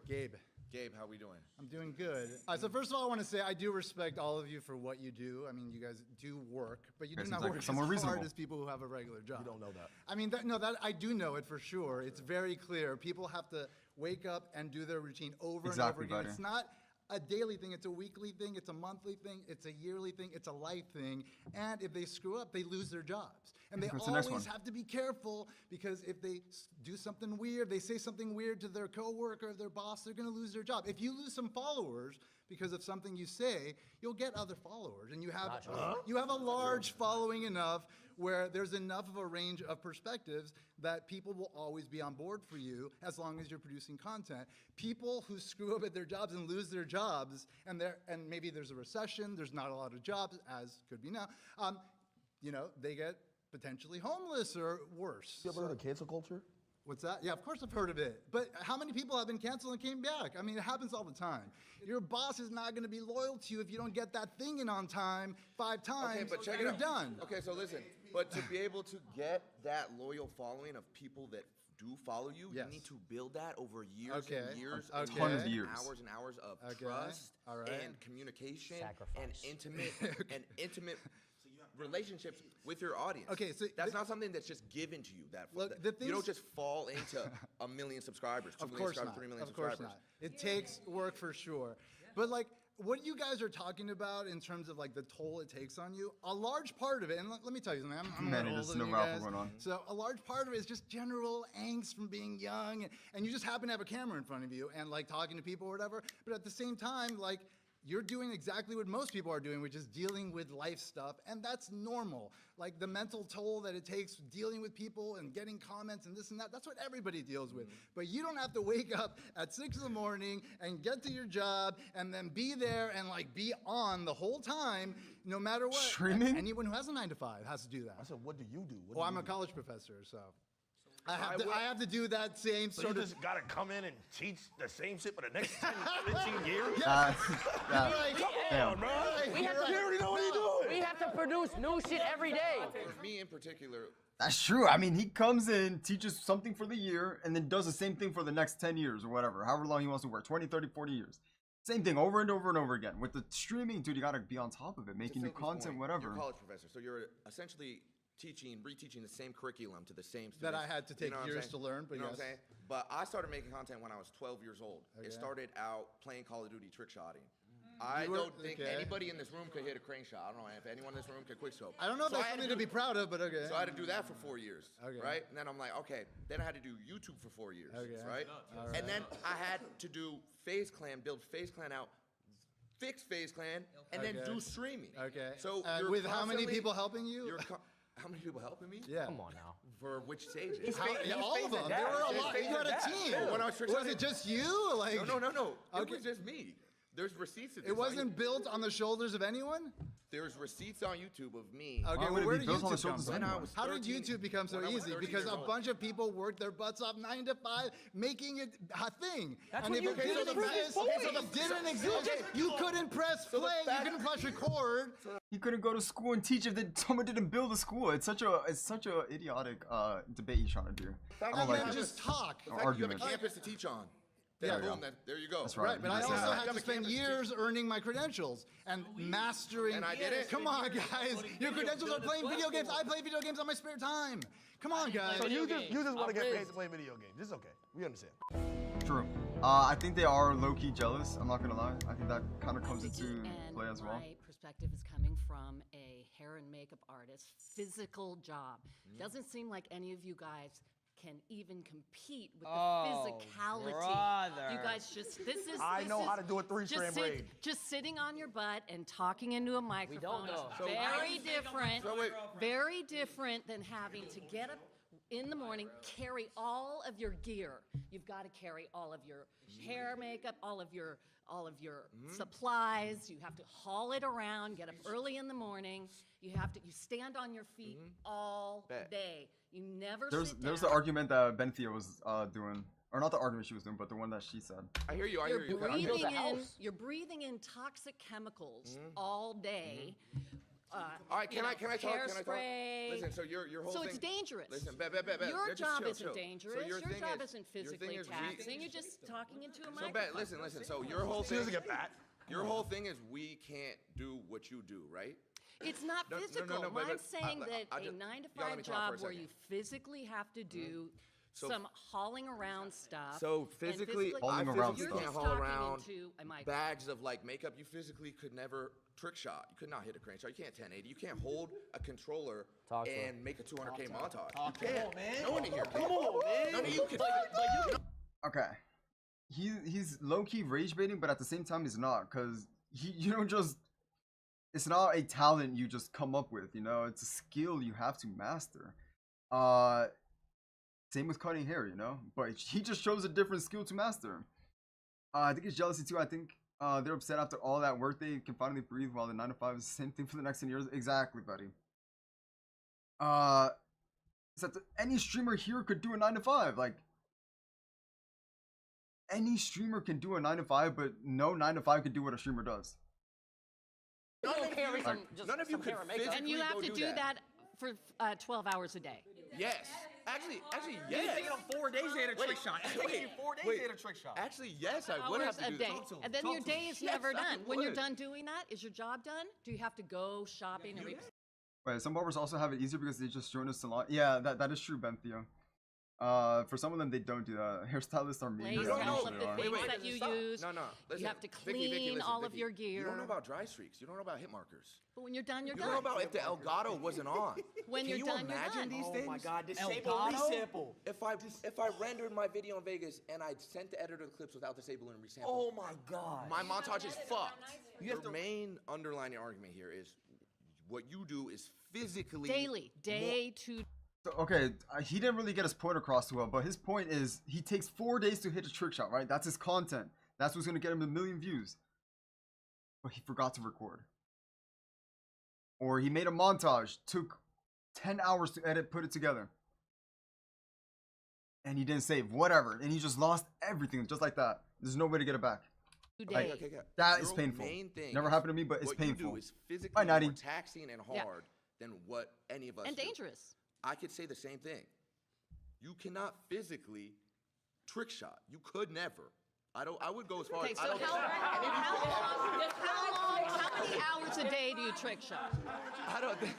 Speaker 22: Gabe.
Speaker 8: Gabe, how we doing?
Speaker 22: I'm doing good. So first of all, I want to say I do respect all of you for what you do. I mean, you guys do work, but you do
Speaker 1: Seems
Speaker 22: not
Speaker 1: like
Speaker 22: work as
Speaker 1: somewhat
Speaker 22: hard
Speaker 1: reasonable.
Speaker 22: as people who have a regular job.
Speaker 12: You don't know that.
Speaker 22: I mean, that I do know it for sure. It's very clear. People have to wake up and do their routine over and over
Speaker 1: Exactly,
Speaker 22: again.
Speaker 1: buddy.
Speaker 22: It's not a daily thing. It's a weekly thing. It's a monthly thing. It's a yearly thing. It's a life thing. And if they screw up, they lose their jobs. And they
Speaker 1: What's the next
Speaker 22: always
Speaker 1: one?
Speaker 22: have to be careful because if they do something weird, they say something weird to their coworker or their boss, they're going to lose their job. If you lose some followers because of something you say, you'll get other followers, and you have a large following enough where there's enough of a range of perspectives that people will always be on board for you as long as you're producing content. People who screw up at their jobs and lose their jobs, and maybe there's a recession, there's not a lot of jobs, as could be now, you know, they get potentially homeless or worse.
Speaker 12: You ever heard of cancel culture?
Speaker 22: What's that? Yeah, of course I've heard of it. But how many people have been canceled and came back? I mean, it happens all the time. Your boss is not going to be loyal to you if you don't get that thing in on time 5 times.
Speaker 15: Okay, but check
Speaker 22: you're
Speaker 15: it out.
Speaker 22: done.
Speaker 15: Okay, so listen, but to be able to get that loyal following of people that do follow you,
Speaker 22: Yes.
Speaker 15: you need to build that over years
Speaker 22: Okay.
Speaker 15: and years
Speaker 22: Okay.
Speaker 15: and
Speaker 22: Tons of
Speaker 1: years.
Speaker 15: hours and hours of
Speaker 22: Okay.
Speaker 15: trust
Speaker 22: All right.
Speaker 15: and communication
Speaker 21: Sacrifice.
Speaker 15: and intimate relationships with your audience.
Speaker 22: Okay, so
Speaker 15: that's not something that's just given to you.
Speaker 22: Look, the
Speaker 15: you don't
Speaker 22: things-
Speaker 15: just fall into 1 million subscribers, 2
Speaker 22: Of
Speaker 15: million
Speaker 22: course
Speaker 15: subscribers,
Speaker 22: not.
Speaker 15: 3 million
Speaker 22: Of course
Speaker 15: subscribers.
Speaker 22: not. It takes work for sure. But like what you guys are talking about in terms of like the toll it takes on you, a large part of it, and let me tell you something, I'm
Speaker 1: Manny,
Speaker 22: older
Speaker 1: there's
Speaker 22: than
Speaker 1: no
Speaker 22: you
Speaker 1: raffle
Speaker 22: guys,
Speaker 1: going on.
Speaker 22: so a large part of it is just general angst from being young, and you just happen to have a camera in front of you and like talking to people or whatever, but at the same time, like you're doing exactly what most people are doing, which is dealing with life stuff, and that's normal. Like the mental toll that it takes dealing with people and getting comments and this and that, that's what everybody deals with. But you don't have to wake up at 6 in the morning and get to your job and then be there and like be on the whole time, no matter what.
Speaker 1: Streaming?
Speaker 22: Anyone who has a 9 to 5 has to do that.
Speaker 12: I said, what do you do?
Speaker 22: Well, I'm a college professor, so I have to do that same
Speaker 12: So
Speaker 22: sort
Speaker 12: you
Speaker 22: of.
Speaker 12: just gotta come in and teach the same shit for the next 10, 15 years?
Speaker 1: Yeah.
Speaker 12: Damn, bro.
Speaker 9: We have to,
Speaker 12: You already know what you're doing.
Speaker 9: we have to produce new shit every day.
Speaker 15: For me in particular,
Speaker 1: That's true. I mean, he comes in, teaches something for the year, and then does the same thing for the next 10 years or whatever, however long he wants to work, 20, 30, 40 years. Same thing over and over and over again. With the streaming, dude, you gotta be on top of it, making new
Speaker 15: Philippe's
Speaker 1: content,
Speaker 15: point,
Speaker 1: whatever.
Speaker 15: You're a college professor, so you're essentially reteaching the same curriculum to the same students.
Speaker 22: That I had to take
Speaker 15: what I'm
Speaker 22: years
Speaker 15: saying?
Speaker 22: to learn, but
Speaker 15: you know
Speaker 22: yes.
Speaker 15: what I'm saying? But I started making content when I was 12 years old.
Speaker 22: Okay.
Speaker 15: It started out playing Call of Duty trick shotting.
Speaker 22: You
Speaker 15: I
Speaker 22: were-
Speaker 15: don't think
Speaker 22: okay.
Speaker 15: anybody in this room could hit a crane shot. I don't know if anyone in this room could quickscope.
Speaker 22: I don't know if
Speaker 15: So
Speaker 22: that's
Speaker 15: I had
Speaker 22: something to be proud of, but okay.
Speaker 15: So I had to do that for 4 years,
Speaker 22: Okay.
Speaker 15: right? And then I'm like, okay. Then I had to do YouTube for 4 years,
Speaker 22: Okay.
Speaker 15: right?
Speaker 22: All right.
Speaker 15: And then I had to do FaZe Clan, build FaZe Clan out, fix FaZe Clan, and then
Speaker 22: Okay.
Speaker 15: do streaming.
Speaker 22: Okay.
Speaker 15: So
Speaker 22: And
Speaker 15: you're
Speaker 22: with how many
Speaker 15: constantly-
Speaker 22: people helping you?
Speaker 15: You're how many people helping me?
Speaker 22: Yeah.
Speaker 21: Come on now.
Speaker 15: For which stages?
Speaker 22: Yeah, all of them. There were a lot. You had a team.
Speaker 15: When I was trick
Speaker 22: Was
Speaker 15: shotting-
Speaker 22: it just you? Like
Speaker 15: No. It
Speaker 22: Okay.
Speaker 15: was just me. There's receipts of this.
Speaker 22: It wasn't built on the shoulders of anyone?
Speaker 15: There's receipts on YouTube of me.
Speaker 22: Okay, well, where did YouTube come from?
Speaker 15: When I was
Speaker 22: How did
Speaker 15: 13
Speaker 22: YouTube become so
Speaker 15: when I was
Speaker 22: easy?
Speaker 15: 13
Speaker 22: Because
Speaker 15: years
Speaker 22: a
Speaker 15: old.
Speaker 22: bunch of people worked their butts off 9 to 5, making it a thing.
Speaker 15: That's
Speaker 22: and
Speaker 15: what
Speaker 22: if
Speaker 15: you
Speaker 22: it
Speaker 15: did
Speaker 22: didn't
Speaker 15: to prove his
Speaker 22: exist,
Speaker 15: point.
Speaker 22: if it didn't exist, you couldn't press play, you couldn't press record.
Speaker 1: He couldn't go to school and teach if someone didn't build a school. It's such a idiotic debate he's trying to do. I don't like it.
Speaker 22: Just talk.
Speaker 15: The fact that you have a campus to teach on. Then
Speaker 1: There you
Speaker 15: boom,
Speaker 1: go.
Speaker 15: there you go.
Speaker 1: That's right.
Speaker 22: But I also had to spend years earning my credentials and mastering.
Speaker 15: And I did it.
Speaker 22: Come on, guys. Your credentials are playing video games. I play video games on my spare time. Come on, guys.
Speaker 12: So you just want to get paid to play video games. It's okay. We understand.
Speaker 1: True. I think they are low-key jealous. I'm not gonna lie. I think that kind of comes into play as well.
Speaker 7: My perspective is coming from a hair and makeup artist, physical job. Doesn't seem like any of you guys can even compete with the physicality.
Speaker 21: brother.
Speaker 7: You guys just, this is
Speaker 12: I know
Speaker 7: is-
Speaker 12: how to do a three-strand braid.
Speaker 7: Just sitting on your butt and talking into a microphone
Speaker 21: know.
Speaker 7: is very different, very different than having to get up in the morning, carry all of your gear. You've got to carry all of your hair, makeup, all of your supplies. You have to haul it around, get up early in the morning. You stand on your feet all day. You never sit down.
Speaker 1: There's the argument that Benthia was doing, or not the argument she was doing, but the one that she said.
Speaker 15: I hear you. I hear you.
Speaker 7: You're breathing in toxic chemicals all day.
Speaker 15: All right, can I talk?
Speaker 7: Hairspray.
Speaker 15: Listen, so your whole
Speaker 7: So
Speaker 15: thing.
Speaker 7: it's dangerous.
Speaker 15: Listen,
Speaker 7: Your
Speaker 15: Just
Speaker 7: job
Speaker 15: chill,
Speaker 7: isn't
Speaker 15: chill.
Speaker 7: dangerous.
Speaker 15: So
Speaker 7: your
Speaker 15: thing
Speaker 7: job
Speaker 15: is-
Speaker 7: isn't
Speaker 15: your
Speaker 7: physically
Speaker 15: thing is
Speaker 7: taxing. You're just talking into a
Speaker 15: So
Speaker 7: microphone.
Speaker 15: listen. So your whole thing.
Speaker 12: doesn't get that.
Speaker 15: Your whole thing is we can't do what you do, right?
Speaker 7: It's not
Speaker 15: No,
Speaker 7: physical.
Speaker 15: but
Speaker 7: I'm saying that
Speaker 15: I
Speaker 7: a
Speaker 15: just-
Speaker 7: 9 to
Speaker 15: y'all let
Speaker 7: 5
Speaker 15: me talk for
Speaker 7: job
Speaker 15: a
Speaker 7: where
Speaker 15: second.
Speaker 7: you physically have to do
Speaker 15: So-
Speaker 7: some hauling around stuff.
Speaker 15: So
Speaker 7: and
Speaker 15: physically, I
Speaker 1: Hauling around
Speaker 15: physically
Speaker 1: stuff.
Speaker 15: can't
Speaker 7: You're
Speaker 15: haul
Speaker 7: just
Speaker 15: around
Speaker 7: talking into a microphone.
Speaker 15: bags of like makeup. You physically could never trick shot. You could not hit a crane shot. You can't 1080. You can't hold a controller
Speaker 21: Talk to
Speaker 15: and make a 200K montage.
Speaker 21: Talk
Speaker 15: You
Speaker 21: to
Speaker 15: can't.
Speaker 21: him, man.
Speaker 15: No one in here can.
Speaker 21: Come on, man.
Speaker 15: None of you can.
Speaker 1: Okay, he's low-key rage baiting, but at the same time he's not, cause you don't just. It's not a talent you just come up with, you know. It's a skill you have to master. Same with cutting hair, you know. But he just chose a different skill to master. I think it's jealousy too. I think they're upset after all that work they can finally breathe, while the 9 to 5 is the same thing for the next 10 years. Exactly, buddy. It's that any streamer here could do a 9 to 5. Like, any streamer can do a 9 to 5, but no 9 to 5 can do what a streamer does.
Speaker 15: None of
Speaker 21: carry
Speaker 15: you,
Speaker 21: some- just
Speaker 15: none of you
Speaker 21: some
Speaker 15: could
Speaker 21: hair and makeup.
Speaker 15: physically
Speaker 7: And you have
Speaker 15: go
Speaker 7: to do that for 12 hours a day.
Speaker 15: Yes. Actually,
Speaker 21: He's
Speaker 15: yes.
Speaker 21: taking him 4 days to hit a trick shot. It's taking you 4 days to hit a trick shot.
Speaker 15: Actually, yes, I would
Speaker 7: Hours
Speaker 15: have to
Speaker 7: a
Speaker 15: do
Speaker 7: day.
Speaker 15: that.
Speaker 7: And then your day is never
Speaker 15: Yes, I
Speaker 7: done. When you're
Speaker 15: would.
Speaker 7: done doing that, is your job done? Do you have to go shopping and
Speaker 1: Right, some barbers also have it easier because they just join a salon. Yeah, that is true, Benthia. For some of them, they don't do that. Hairstylists are mean.
Speaker 7: Lace
Speaker 1: They
Speaker 7: all of
Speaker 1: usually
Speaker 7: the
Speaker 1: are.
Speaker 7: things that you use?
Speaker 15: No. Listen,
Speaker 7: You have to
Speaker 15: Vicky,
Speaker 7: clean
Speaker 15: listen,
Speaker 7: all of
Speaker 15: Vicky.
Speaker 7: your gear.
Speaker 15: You don't know about dry streaks. You don't know about hit markers.
Speaker 7: But when you're done, you're
Speaker 15: You
Speaker 7: done.
Speaker 15: don't know about if the Elgato wasn't on.
Speaker 7: When
Speaker 15: Can
Speaker 7: you're
Speaker 15: you
Speaker 7: done, you're
Speaker 15: imagine
Speaker 7: done.
Speaker 15: these
Speaker 21: Oh
Speaker 15: things?
Speaker 21: my God, disable
Speaker 15: Elgato?
Speaker 21: resample.
Speaker 15: If I rendered my video in Vegas and I sent the editor the clips without disabling and resample,
Speaker 21: Oh my God.
Speaker 15: my montage is fucked.
Speaker 21: You have
Speaker 15: Your main underlining argument here is what you do is physically
Speaker 7: Daily, day to
Speaker 1: So, okay, he didn't really get his point across too well, but his point is he takes 4 days to hit a trick shot, right? That's his content. That's what's gonna get him 1 million views. But he forgot to record. Or he made a montage, took 10 hours to edit, put it together. And he didn't save, whatever. And he just lost everything, just like that. There's no way to get it back. Like,
Speaker 15: Okay.
Speaker 1: that is
Speaker 15: Your
Speaker 1: painful.
Speaker 15: main thing
Speaker 1: Never
Speaker 15: is
Speaker 1: happened to me, but it's
Speaker 15: what
Speaker 1: painful.
Speaker 15: you do is physically
Speaker 1: Bye, Natty.
Speaker 15: more taxing and
Speaker 7: Yeah.
Speaker 15: hard than what any of us
Speaker 7: and
Speaker 15: do.
Speaker 7: dangerous.
Speaker 15: I could say the same thing. You cannot physically trick shot. You could never. I would go as far
Speaker 7: Okay,
Speaker 15: as
Speaker 7: so
Speaker 15: I don't
Speaker 7: how many hours a day do you trick shot?
Speaker 15: I don't think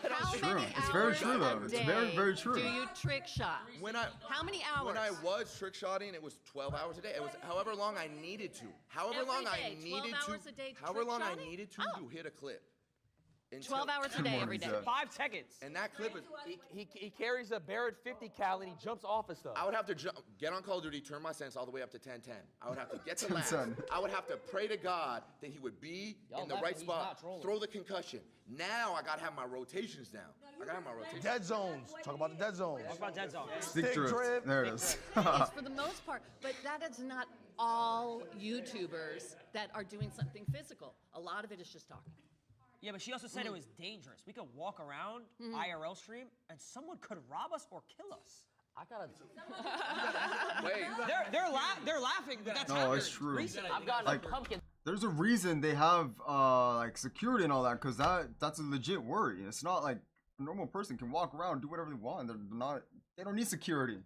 Speaker 7: How
Speaker 1: True.
Speaker 7: many
Speaker 1: It's very
Speaker 7: hours
Speaker 1: true,
Speaker 7: a
Speaker 1: though. It's
Speaker 7: day
Speaker 1: very, very true.
Speaker 7: Do you trick shot? How many hours?
Speaker 15: When I was trick shotting, it was 12 hours a day. It was however long I needed to. However
Speaker 7: Every
Speaker 15: long I
Speaker 7: day, 12
Speaker 15: needed
Speaker 7: hours
Speaker 15: to.
Speaker 7: a day
Speaker 15: However
Speaker 7: trick
Speaker 15: long I
Speaker 7: shotting?
Speaker 15: needed to hit a clip.
Speaker 7: 12 hours a day, every day.
Speaker 21: 5 seconds.
Speaker 15: And that clip is.
Speaker 21: He carries a Barrett 50 cal and he jumps off of stuff.
Speaker 15: I would have to get on Call of Duty, turn my sense all the way up to 1010. I would have to get to
Speaker 1: 10-10.
Speaker 15: last. I would have to pray to God that he would be
Speaker 21: Y'all
Speaker 15: in the
Speaker 21: left
Speaker 15: right
Speaker 21: and he's
Speaker 15: spot,
Speaker 21: not trolling.
Speaker 15: throw the concussion. Now I gotta have my rotations down. I gotta have my rotations.
Speaker 12: Dead zones. Talk about the dead zones.
Speaker 21: Talk about dead zone.
Speaker 1: Stick drift. There it is.
Speaker 7: It's for the most part, but that is not all YouTubers that are doing something physical. A lot of it is just talking.
Speaker 14: Yeah, but she also said it was dangerous. We could walk around IRL stream and someone could rob us or kill us.
Speaker 21: I gotta.
Speaker 15: Wait.
Speaker 14: They're laughing, but that's
Speaker 1: No,
Speaker 14: happened
Speaker 1: it's true.
Speaker 14: recently.
Speaker 21: I've gotten
Speaker 1: Like,
Speaker 21: a pumpkin.
Speaker 1: there's a reason they have like security and all that, because that's a legit worry. It's not like a normal person can walk around, do whatever they want. They don't need security.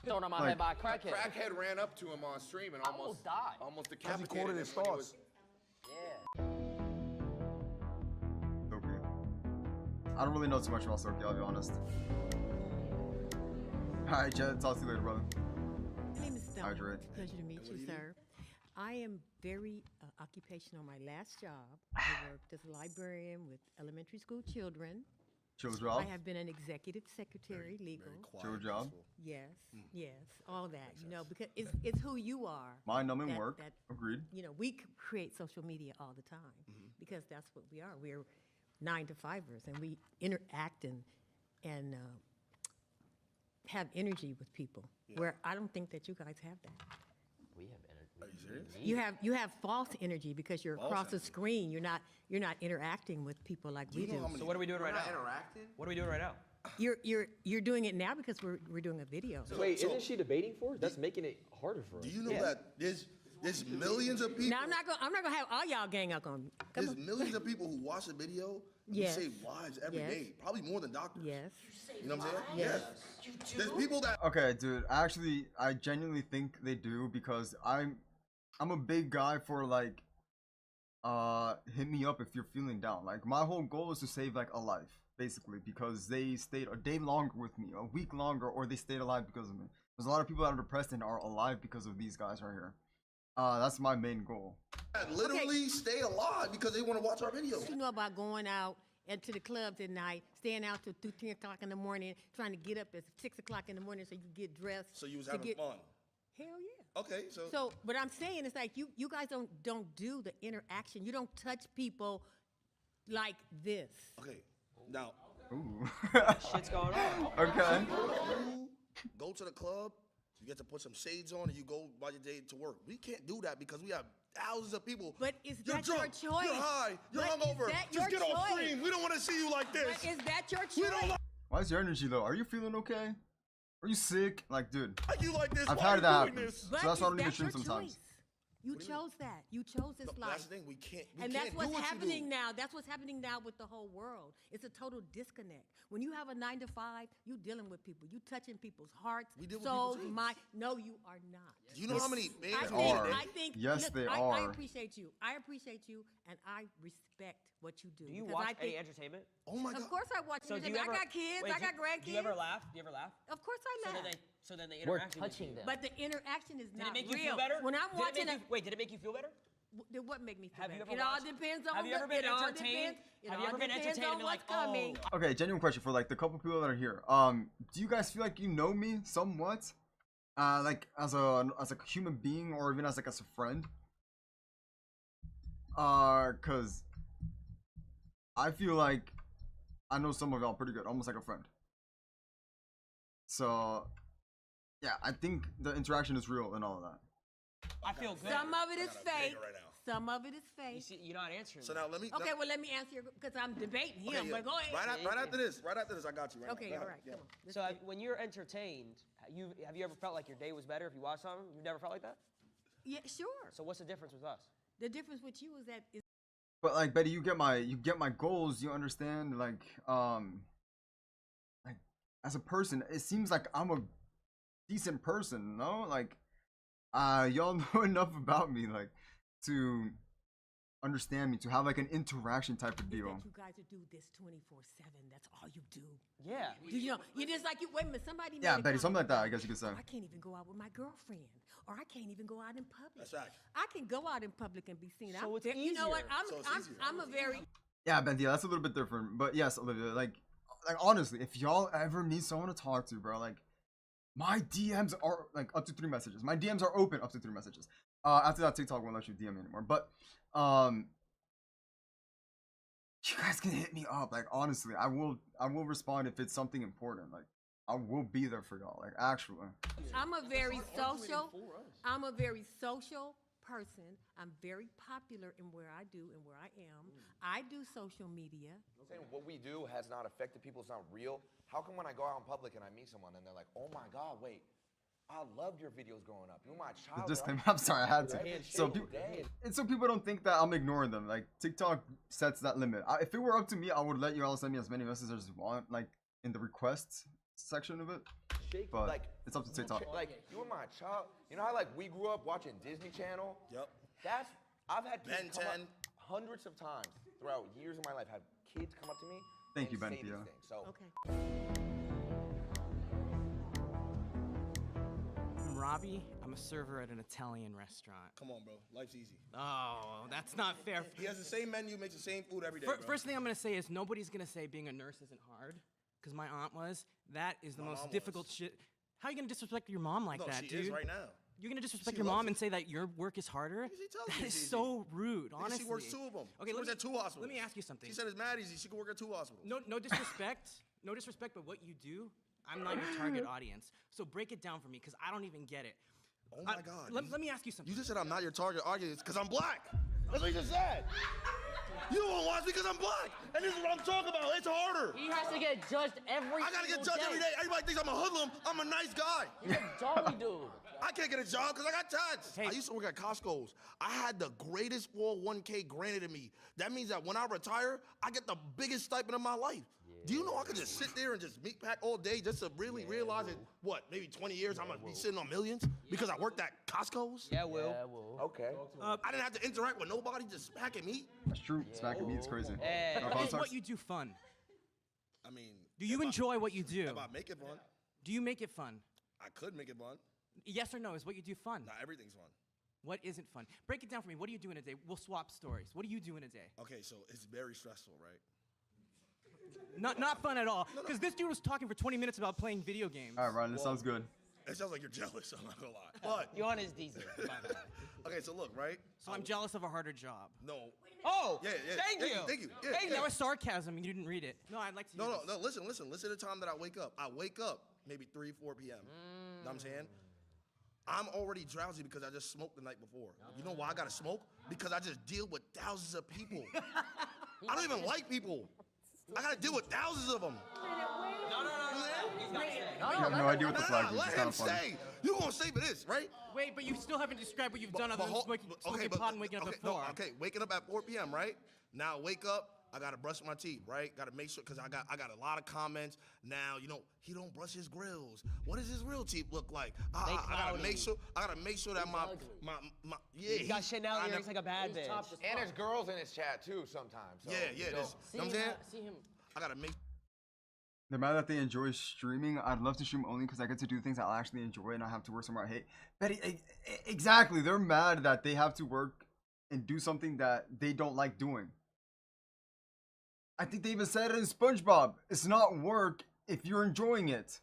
Speaker 21: Thrown on my head by a crackhead.
Speaker 15: Crackhead ran up to him on stream and almost
Speaker 21: died.
Speaker 15: Almost
Speaker 12: Has he
Speaker 15: decapitated
Speaker 12: quoted
Speaker 15: him
Speaker 12: his
Speaker 15: when he
Speaker 12: thoughts?
Speaker 21: Yeah.
Speaker 1: Okay. I don't really know too much about Soki, I'll be honest. Alright, Jed, talk to you later, brother.
Speaker 5: My name is Stella.
Speaker 1: Hydrate.
Speaker 5: Pleasure to meet you, sir. I am very occupational. My last job, I worked as a librarian with elementary school children.
Speaker 1: Chill job.
Speaker 5: I have been an executive secretary, legal.
Speaker 1: Chill job.
Speaker 5: Yes, yes, all that. You know, because it's who you are.
Speaker 1: Mind-numbing work. Agreed.
Speaker 5: You know, we create social media all the time because that's what we are. We're 9-to-5ers, and we interact and have energy with people. Where I don't think that you guys have that.
Speaker 21: We have energy.
Speaker 12: Are you serious?
Speaker 5: You have false energy because you're across the screen. You're not interacting with people like we do.
Speaker 14: So what are we doing right now?
Speaker 15: Interacting?
Speaker 14: What are we doing right now?
Speaker 5: You're doing it now because we're doing a video.
Speaker 21: Wait, isn't she debating for it? That's making it harder for us.
Speaker 12: Do you know that there's millions of people?
Speaker 5: Now I'm not gonna have all y'all gang up on me.
Speaker 12: There's millions of people who watch the video who
Speaker 5: Yes.
Speaker 12: save lives every day.
Speaker 5: Yes.
Speaker 12: Probably more than doctors.
Speaker 5: Yes.
Speaker 12: You know what I'm saying?
Speaker 5: Yes.
Speaker 12: There's people that.
Speaker 1: Okay, dude. I genuinely think they do, because I'm a big guy for like, hit me up if you're feeling down. Like, my whole goal is to save like a life, basically, because they stayed a day longer with me, a week longer, or they stayed alive because of me. There's a lot of people that are depressed and are alive because of these guys right here. That's my main goal.
Speaker 12: Literally stay alive because they want to watch our videos.
Speaker 5: You know about going out into the clubs at night, staying out till 2, 10 o'clock in the morning, trying to get up at 6 o'clock in the morning so you can get dressed.
Speaker 12: So you was
Speaker 5: to
Speaker 12: having
Speaker 5: get-
Speaker 12: fun.
Speaker 5: Hell yeah.
Speaker 12: Okay, so.
Speaker 5: So what I'm saying is like you guys don't do the interaction. You don't touch people like this.
Speaker 12: Okay, now.
Speaker 1: Ooh.
Speaker 14: Shit's going on.
Speaker 1: Okay.
Speaker 12: You go to the club, you get to put some shades on, and you go by your day to work. We can't do that because we have thousands of people.
Speaker 5: But is
Speaker 12: You're
Speaker 5: that
Speaker 12: drunk,
Speaker 5: your choice?
Speaker 12: You're high. You're
Speaker 5: But is
Speaker 12: hungover.
Speaker 5: that
Speaker 12: Just
Speaker 5: your
Speaker 12: get off
Speaker 5: choice?
Speaker 12: stream. We don't want to see you like this.
Speaker 5: But is that your choice?
Speaker 12: We don't like
Speaker 1: Why is your energy low? Are you feeling okay? Are you sick? Like, dude.
Speaker 12: you like this.
Speaker 1: I've
Speaker 12: Why
Speaker 1: had
Speaker 12: are
Speaker 1: that
Speaker 12: you
Speaker 1: happen.
Speaker 12: doing this?
Speaker 1: So that's why I don't even
Speaker 5: That's
Speaker 1: stream
Speaker 5: your
Speaker 1: sometimes.
Speaker 5: choice. You chose that. You chose this
Speaker 12: No,
Speaker 5: life.
Speaker 12: that's the thing. We can't. We
Speaker 5: And
Speaker 12: can't
Speaker 5: that's
Speaker 12: do
Speaker 5: what's
Speaker 12: what
Speaker 5: happening
Speaker 12: you do.
Speaker 5: now. That's what's happening now with the whole world. It's a total disconnect. When you have a 9-to-5, you dealing with people. You touching people's hearts,
Speaker 12: We deal with
Speaker 5: souls,
Speaker 12: people's
Speaker 5: mind. No, you are not.
Speaker 12: Do you know how many men
Speaker 5: I think.
Speaker 1: Yes,
Speaker 5: look,
Speaker 1: they
Speaker 5: I
Speaker 1: are.
Speaker 5: appreciate you. I appreciate you, and I respect what you do.
Speaker 14: Do you
Speaker 5: because
Speaker 14: watch
Speaker 5: I think,
Speaker 14: any entertainment?
Speaker 12: Oh my God.
Speaker 5: Of course, I watch
Speaker 14: So do
Speaker 5: entertainment.
Speaker 14: you
Speaker 5: I
Speaker 14: ever-
Speaker 5: got kids.
Speaker 14: wait,
Speaker 5: I got grandkids.
Speaker 14: Do you ever laugh? Do you ever laugh?
Speaker 5: Of course, I laugh.
Speaker 14: So then the
Speaker 21: We're
Speaker 14: interaction with
Speaker 21: touching
Speaker 14: you.
Speaker 21: them.
Speaker 5: But the interaction is
Speaker 14: Did
Speaker 5: not
Speaker 14: it make
Speaker 5: real.
Speaker 14: you feel better?
Speaker 5: When I'm
Speaker 14: Did it
Speaker 5: watching
Speaker 14: make you- wait, did it make you feel better?
Speaker 5: What make me feel
Speaker 14: Have you
Speaker 5: better?
Speaker 14: ever
Speaker 5: It all
Speaker 14: watched-
Speaker 5: depends on
Speaker 14: have you ever been
Speaker 5: it all
Speaker 14: entertained?
Speaker 5: depends- it
Speaker 14: Have you
Speaker 5: all
Speaker 14: ever been
Speaker 5: depends
Speaker 14: entertained
Speaker 5: on
Speaker 14: and been like,
Speaker 5: what's coming.
Speaker 1: Okay, genuine question for like the couple people that are here. Do you guys feel like you know me somewhat? Like as a human being, or even as a friend? Cause I feel like I know some of y'all pretty good, almost like a friend. So yeah, I think the interaction is real and all of that.
Speaker 14: I feel good.
Speaker 5: Some of it is fake.
Speaker 12: right now.
Speaker 5: Some of it is fake.
Speaker 14: You see, you're not answering.
Speaker 12: So
Speaker 14: me.
Speaker 12: now let me.
Speaker 5: Okay, well let me answer because I'm debating him.
Speaker 12: Okay, yeah.
Speaker 5: But go ahead.
Speaker 12: Right after this, I got you. Right
Speaker 5: Okay,
Speaker 12: now.
Speaker 5: all right, come on. Let's
Speaker 14: So
Speaker 5: get-
Speaker 14: when you're entertained, have you ever felt like your day was better if you watched something? You've never felt like that?
Speaker 5: Yeah, sure.
Speaker 14: So what's the difference with us?
Speaker 5: The difference with you is that
Speaker 1: But like Betty, you get my goals. You understand, like as a person, it seems like I'm a decent person. No, like y'all know enough about me, like to understand me, to have like an interaction type of deal.
Speaker 5: that you guys would do this 24/7. That's all you do.
Speaker 14: Yeah.
Speaker 5: Do you know? You're just like you. Wait a minute. Somebody.
Speaker 1: Yeah,
Speaker 5: made a
Speaker 1: Betty, something like
Speaker 5: comment.
Speaker 1: that, I guess you could say.
Speaker 5: I can't even go out with my girlfriend, or I can't even go out in public.
Speaker 12: That's facts.
Speaker 5: I can go out in public and be seen.
Speaker 14: So it's
Speaker 5: You know what?
Speaker 14: easier.
Speaker 12: So it's easier.
Speaker 5: I'm a very.
Speaker 1: Yeah, Ben, yeah, that's a little bit different. But yes, Olivia, like honestly, if y'all ever need someone to talk to, bro, like my DMs are like up to 3 messages. My DMs are open up to 3 messages. After that, TikTok won't let you DM me anymore. But you guys can hit me up. Like honestly, I will respond if it's something important. Like I will be there for y'all. Like actually.
Speaker 5: I'm a very social person. I'm very popular in where I do and where I am. I do social media.
Speaker 15: I'm saying what we do has not affected people. It's not real. How come when I go out in public and I meet someone and they're like, "Oh my God, wait, I loved your videos growing up. You were my child."
Speaker 1: I'm sorry, I had to. So people don't think that I'm ignoring them. Like TikTok sets that limit. If it were up to me, I would let you all send me as many messages as you want, like in the requests section of it. But
Speaker 15: like,
Speaker 1: it's up to TikTok.
Speaker 15: Like you were my child. You know how like we grew up watching Disney Channel?
Speaker 12: Yep.
Speaker 15: I've had kids
Speaker 12: Ben
Speaker 15: come
Speaker 12: 10.
Speaker 15: up hundreds of times throughout years of my life. Had kids come up to me.
Speaker 1: Thank you, Ben.
Speaker 15: Say these things. So.
Speaker 5: Okay.
Speaker 2: I'm Robbie. I'm a server at an Italian restaurant.
Speaker 12: Come on, bro. Life's easy.
Speaker 2: Oh, that's not fair.
Speaker 12: He has the same menu, makes the same food every day.
Speaker 2: First thing I'm gonna say is nobody's gonna say being a nurse isn't hard, because my aunt was. That is the most difficult shit. How are you gonna disrespect your mom like that,
Speaker 12: she
Speaker 2: dude?
Speaker 12: is right now.
Speaker 2: You're gonna disrespect your mom and say that your work is harder? That is so rude, honestly.
Speaker 12: She works 2 of them.
Speaker 2: Okay,
Speaker 12: she works at 2 hospitals.
Speaker 2: Let me ask you something.
Speaker 12: She said it's mad easy. She could work at 2 hospitals.
Speaker 2: No disrespect. No disrespect, but what you do, I'm not your target audience. So break it down for me, because I don't even get it.
Speaker 12: Oh my God.
Speaker 2: Let me ask you something.
Speaker 12: You just said I'm not your target audience because I'm black. That's what you just said. You don't watch me because I'm black. And this is what I'm talking about. It's harder.
Speaker 21: He has to get judged every
Speaker 12: I gotta get judged every day. Everybody thinks I'm a hoodlum. I'm a nice guy.
Speaker 21: He's a jolly dude.
Speaker 12: I can't get a job because I got taxed. I used to work at Costco's. I had the greatest 401k granted to me. That means that when I retire, I get the biggest stipend of my life. Do you know I could just sit there and just meat pack all day just to really realize that, what, maybe 20 years I'm gonna be sitting on millions because I worked at Costco's?
Speaker 21: Yeah, Will.
Speaker 15: Okay.
Speaker 12: I didn't have to interact with nobody, just packing meat.
Speaker 1: That's true. Smacking meat is crazy.
Speaker 2: Is what you do fun?
Speaker 12: I mean,
Speaker 2: do you enjoy what you do?
Speaker 12: If I make it fun.
Speaker 2: Do you make it fun?
Speaker 12: I could make it fun.
Speaker 2: Yes or no? Is what you do fun?
Speaker 12: Not everything's fun.
Speaker 2: What isn't fun? Break it down for me. What do you do in a day? We'll swap stories. What do you do in a day?
Speaker 12: Okay, so it's very stressful, right?
Speaker 2: Not fun at all. Because this dude was talking for 20 minutes about playing video games.
Speaker 1: All right, Ryan, this sounds good.
Speaker 12: It sounds like you're jealous, I'm not gonna lie. But
Speaker 21: you're on his diesel.
Speaker 12: Okay, so look, right?
Speaker 2: So I'm jealous of a harder job.
Speaker 12: No.
Speaker 2: Oh,
Speaker 12: yeah.
Speaker 2: Thank you.
Speaker 12: Thank you. Yeah,
Speaker 2: hey, that was sarcasm. You didn't read it. No, I'd like to.
Speaker 12: No. Listen to the time that I wake up. I wake up maybe 3, 4 p.m. Know what I'm saying? I'm already drowsy because I just smoked the night before. You know why I gotta smoke? Because I just deal with thousands of people. I don't even like people. I gotta deal with thousands of them.
Speaker 1: You have no idea what the flag is. It's kind of funny.
Speaker 12: You gonna say for this, right?
Speaker 2: Wait, but you still haven't described what you've done other than smoking pot and waking up at 4.
Speaker 12: Okay, waking up at 4 p.m., right? Now wake up. I gotta brush my teeth, right? Gotta make sure, cause I got a lot of comments. Now, you know, he don't brush his grills. What does his real teeth look like? I gotta make sure that my
Speaker 21: he got Chanel earrings like a bad bitch.
Speaker 15: And there's girls in his chat too sometimes. So,
Speaker 12: yeah. You know what I'm saying?
Speaker 21: See him.
Speaker 12: I gotta make.
Speaker 1: They're mad that they enjoy streaming. I'd love to stream only because I get to do things I'll actually enjoy and I have to work somewhere I hate. Betty, exactly. They're mad that they have to work and do something that they don't like doing. I think they even said it in SpongeBob. It's not work if you're enjoying it.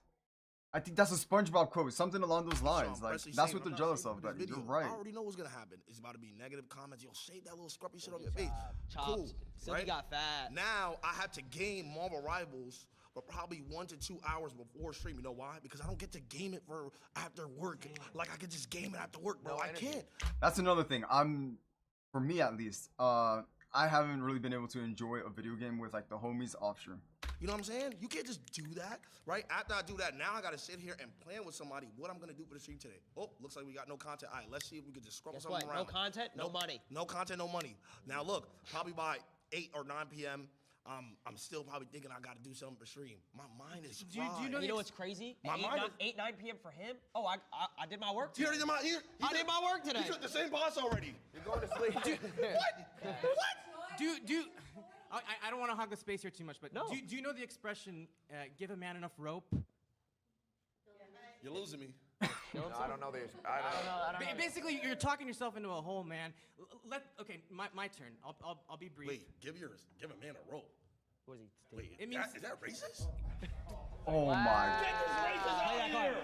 Speaker 1: I think that's a SpongeBob quote, something along those lines. Like that's what they're jealous of. But you're right.
Speaker 12: I already know what's gonna happen. It's about to be negative comments. Yo, shave that little scruffy shit on your face.
Speaker 21: Chops.
Speaker 12: Cool,
Speaker 21: So he got fat.
Speaker 12: Now I have to game Marvel Rivals for probably 1 to 2 hours before stream. You know why? Because I don't get to game it for after work. Like I could just game it after work, bro. I can't.
Speaker 1: That's another thing. For me at least, I haven't really been able to enjoy a video game with like the homies off stream.
Speaker 12: You know what I'm saying? You can't just do that, right? After I do that, now I gotta sit here and plan with somebody what I'm gonna do for the stream today. Oh, looks like we got no content. All right, let's see if we can just scrub something around.
Speaker 21: No content, no money.
Speaker 12: No content, no money. Now look, probably by 8 or 9 p.m., I'm still probably thinking I gotta do something for stream. My mind is fried.
Speaker 21: Do you know what's crazy?
Speaker 12: My mind is
Speaker 21: 8, 9 p.m. for him? Oh, I did my work today.
Speaker 12: He did
Speaker 21: my work today.
Speaker 12: He took the same boss already.
Speaker 15: You're going to sleep.
Speaker 2: What? I don't want to hog the space here too much, but do you know the expression, give a man enough rope?
Speaker 12: You're losing me.
Speaker 15: No, I don't know this. I don't know.
Speaker 2: Basically, you're talking yourself into a hole, man. Okay, my turn. I'll be brief.
Speaker 12: Wait, give a man a rope.
Speaker 21: What is he?
Speaker 12: Wait, is that racist?
Speaker 1: Oh my.
Speaker 12: Get this racist out of here.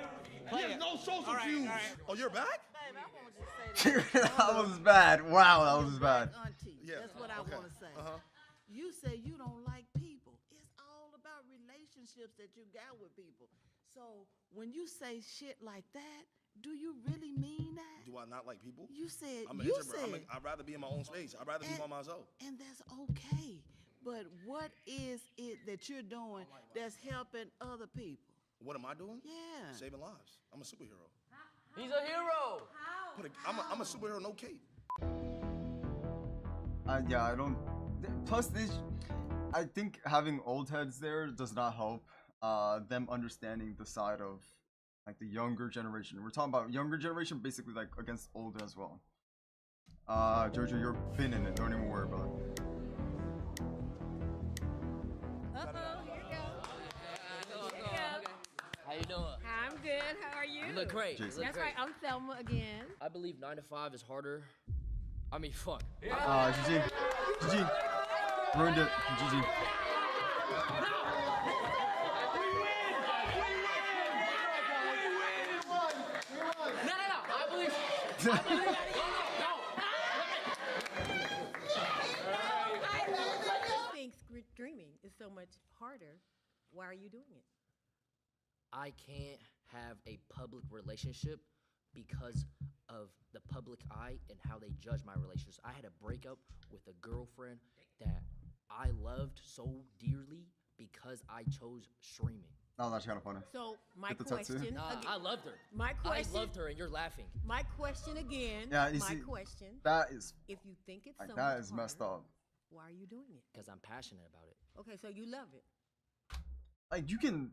Speaker 12: He has no social cues. Oh, you're back?
Speaker 10: Babe, I want you to say this.
Speaker 1: That was bad. Wow, that was bad.
Speaker 10: Auntie, that's what I want to say. You say you don't like people. It's all about relationships that you got with people. So when you say shit like that, do you really mean that?
Speaker 12: Do I not like people?
Speaker 10: You said,
Speaker 12: I'm an introvert. I'd rather be in my own space. I'd rather be by myself.
Speaker 10: And that's okay. But what is it that you're doing that's helping other people?
Speaker 12: What am I doing?
Speaker 10: Yeah.
Speaker 12: Saving lives. I'm a superhero.
Speaker 21: He's a hero.
Speaker 12: But I'm a superhero, no cape.
Speaker 1: Yeah, I don't. Plus, I think having old heads there does not help. Them understanding the side of like the younger generation. We're talking about younger generation, basically like against old as well. Jojo, you're been in it. Don't even worry about it.
Speaker 21: How you doing?
Speaker 5: I'm good. How are you?
Speaker 21: You look great. You look
Speaker 5: That's
Speaker 21: great.
Speaker 5: right. I'm Thelma again.
Speaker 21: I believe 9 to 5 is harder. I mean, fuck.
Speaker 1: GG. GG. Ruined it. GG.
Speaker 21: No. I believe
Speaker 5: think streaming is so much harder. Why are you doing it?
Speaker 21: I can't have a public relationship because of the public eye and how they judge my relationships. I had a breakup with a girlfriend that I loved so dearly because I chose streaming.
Speaker 1: Oh, that's kind of funny.
Speaker 5: So my
Speaker 1: Get the tattoo.
Speaker 5: question.
Speaker 21: Nah,
Speaker 5: again-
Speaker 21: I loved her.
Speaker 5: My question.
Speaker 21: I loved her, and you're laughing.
Speaker 5: My question again.
Speaker 1: Yeah, you
Speaker 5: my
Speaker 1: see,
Speaker 5: question.
Speaker 1: that is
Speaker 5: If you think it's
Speaker 1: like
Speaker 5: so
Speaker 1: that
Speaker 5: much
Speaker 1: is messed
Speaker 5: harder,
Speaker 1: up.
Speaker 5: why are you doing it?
Speaker 21: Because I'm passionate about it.
Speaker 5: Okay, so you love it.
Speaker 1: Like you can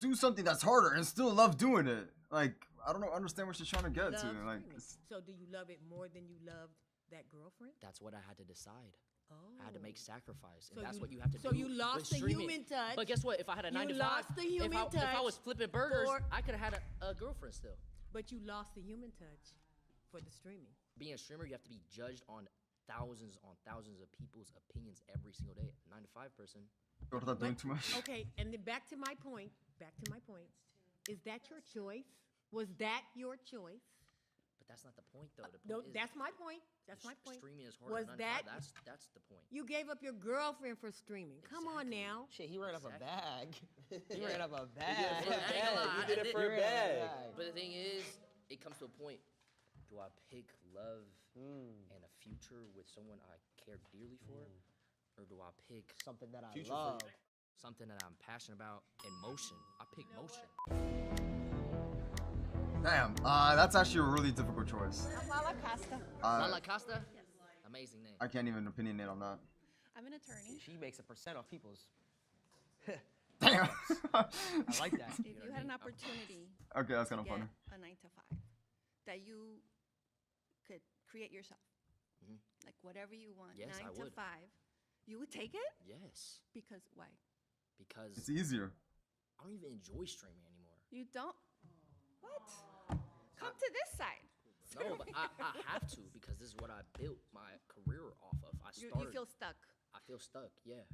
Speaker 1: do something that's harder and still love doing it. Like I don't know, understand what she's trying to get
Speaker 5: Love
Speaker 1: to. Like
Speaker 5: streaming. So do you love it more than you loved that girlfriend?
Speaker 21: That's what I had to decide.
Speaker 5: Oh.
Speaker 21: I had to make sacrifice, and
Speaker 5: So
Speaker 21: that's
Speaker 5: you-
Speaker 21: what you have to
Speaker 5: so
Speaker 21: do.
Speaker 5: you lost
Speaker 21: with
Speaker 5: the
Speaker 21: streaming.
Speaker 5: human touch.
Speaker 21: But guess what? If I had a 9 to 5,
Speaker 5: lost the human
Speaker 21: if I
Speaker 5: touch
Speaker 21: was flipping burgers,
Speaker 5: for-
Speaker 21: I could have had a girlfriend still.
Speaker 5: But you lost the human touch for the streaming.
Speaker 21: Being a streamer, you have to be judged on thousands of people's opinions every single day. 9 to 5 person.
Speaker 1: Go without doing too much.
Speaker 5: Okay, and then back to my point. Is that your choice? Was that your choice?
Speaker 21: But that's not the point, though. The point
Speaker 5: No,
Speaker 21: is
Speaker 5: that's my point. That's my point.
Speaker 21: streaming is harder
Speaker 5: Was
Speaker 21: than 9 to 5.
Speaker 5: that
Speaker 21: That's the point.
Speaker 5: you gave up your girlfriend for streaming? Come on now.
Speaker 4: Shit, he ran up a bag. He
Speaker 21: Yeah.
Speaker 4: ran up a
Speaker 21: He
Speaker 4: bag.
Speaker 21: did it for a bag.
Speaker 4: He did it for a bag.
Speaker 21: But the thing is, it comes to a point. Do I pick love and a future with someone I care dearly for? Or do I pick
Speaker 4: something that I
Speaker 21: future
Speaker 4: love?
Speaker 21: Something that I'm passionate about and motion. I pick motion.
Speaker 1: Damn, that's actually a really difficult choice.
Speaker 8: Lala Costa.
Speaker 21: Lala Costa? Amazing name.
Speaker 1: I can't even opinionate on that.
Speaker 8: I'm an attorney.
Speaker 4: She makes a percent off people's.
Speaker 1: Damn.
Speaker 4: I like that.
Speaker 8: If you had an opportunity
Speaker 1: Okay, that's kind
Speaker 8: to
Speaker 1: of funny.
Speaker 8: get a 9 to 5 that you could create yourself, like whatever you want,
Speaker 21: Yes,
Speaker 8: 9
Speaker 21: I
Speaker 8: to
Speaker 21: would.
Speaker 8: 5, you would take it?
Speaker 21: Yes.
Speaker 8: Because why?
Speaker 21: Because
Speaker 1: It's easier.
Speaker 21: I don't even enjoy streaming anymore.
Speaker 8: You don't? What? Come to this side.
Speaker 21: No, but I have to because this is what I built my career off of.
Speaker 8: You feel stuck.
Speaker 21: I feel stuck, yeah.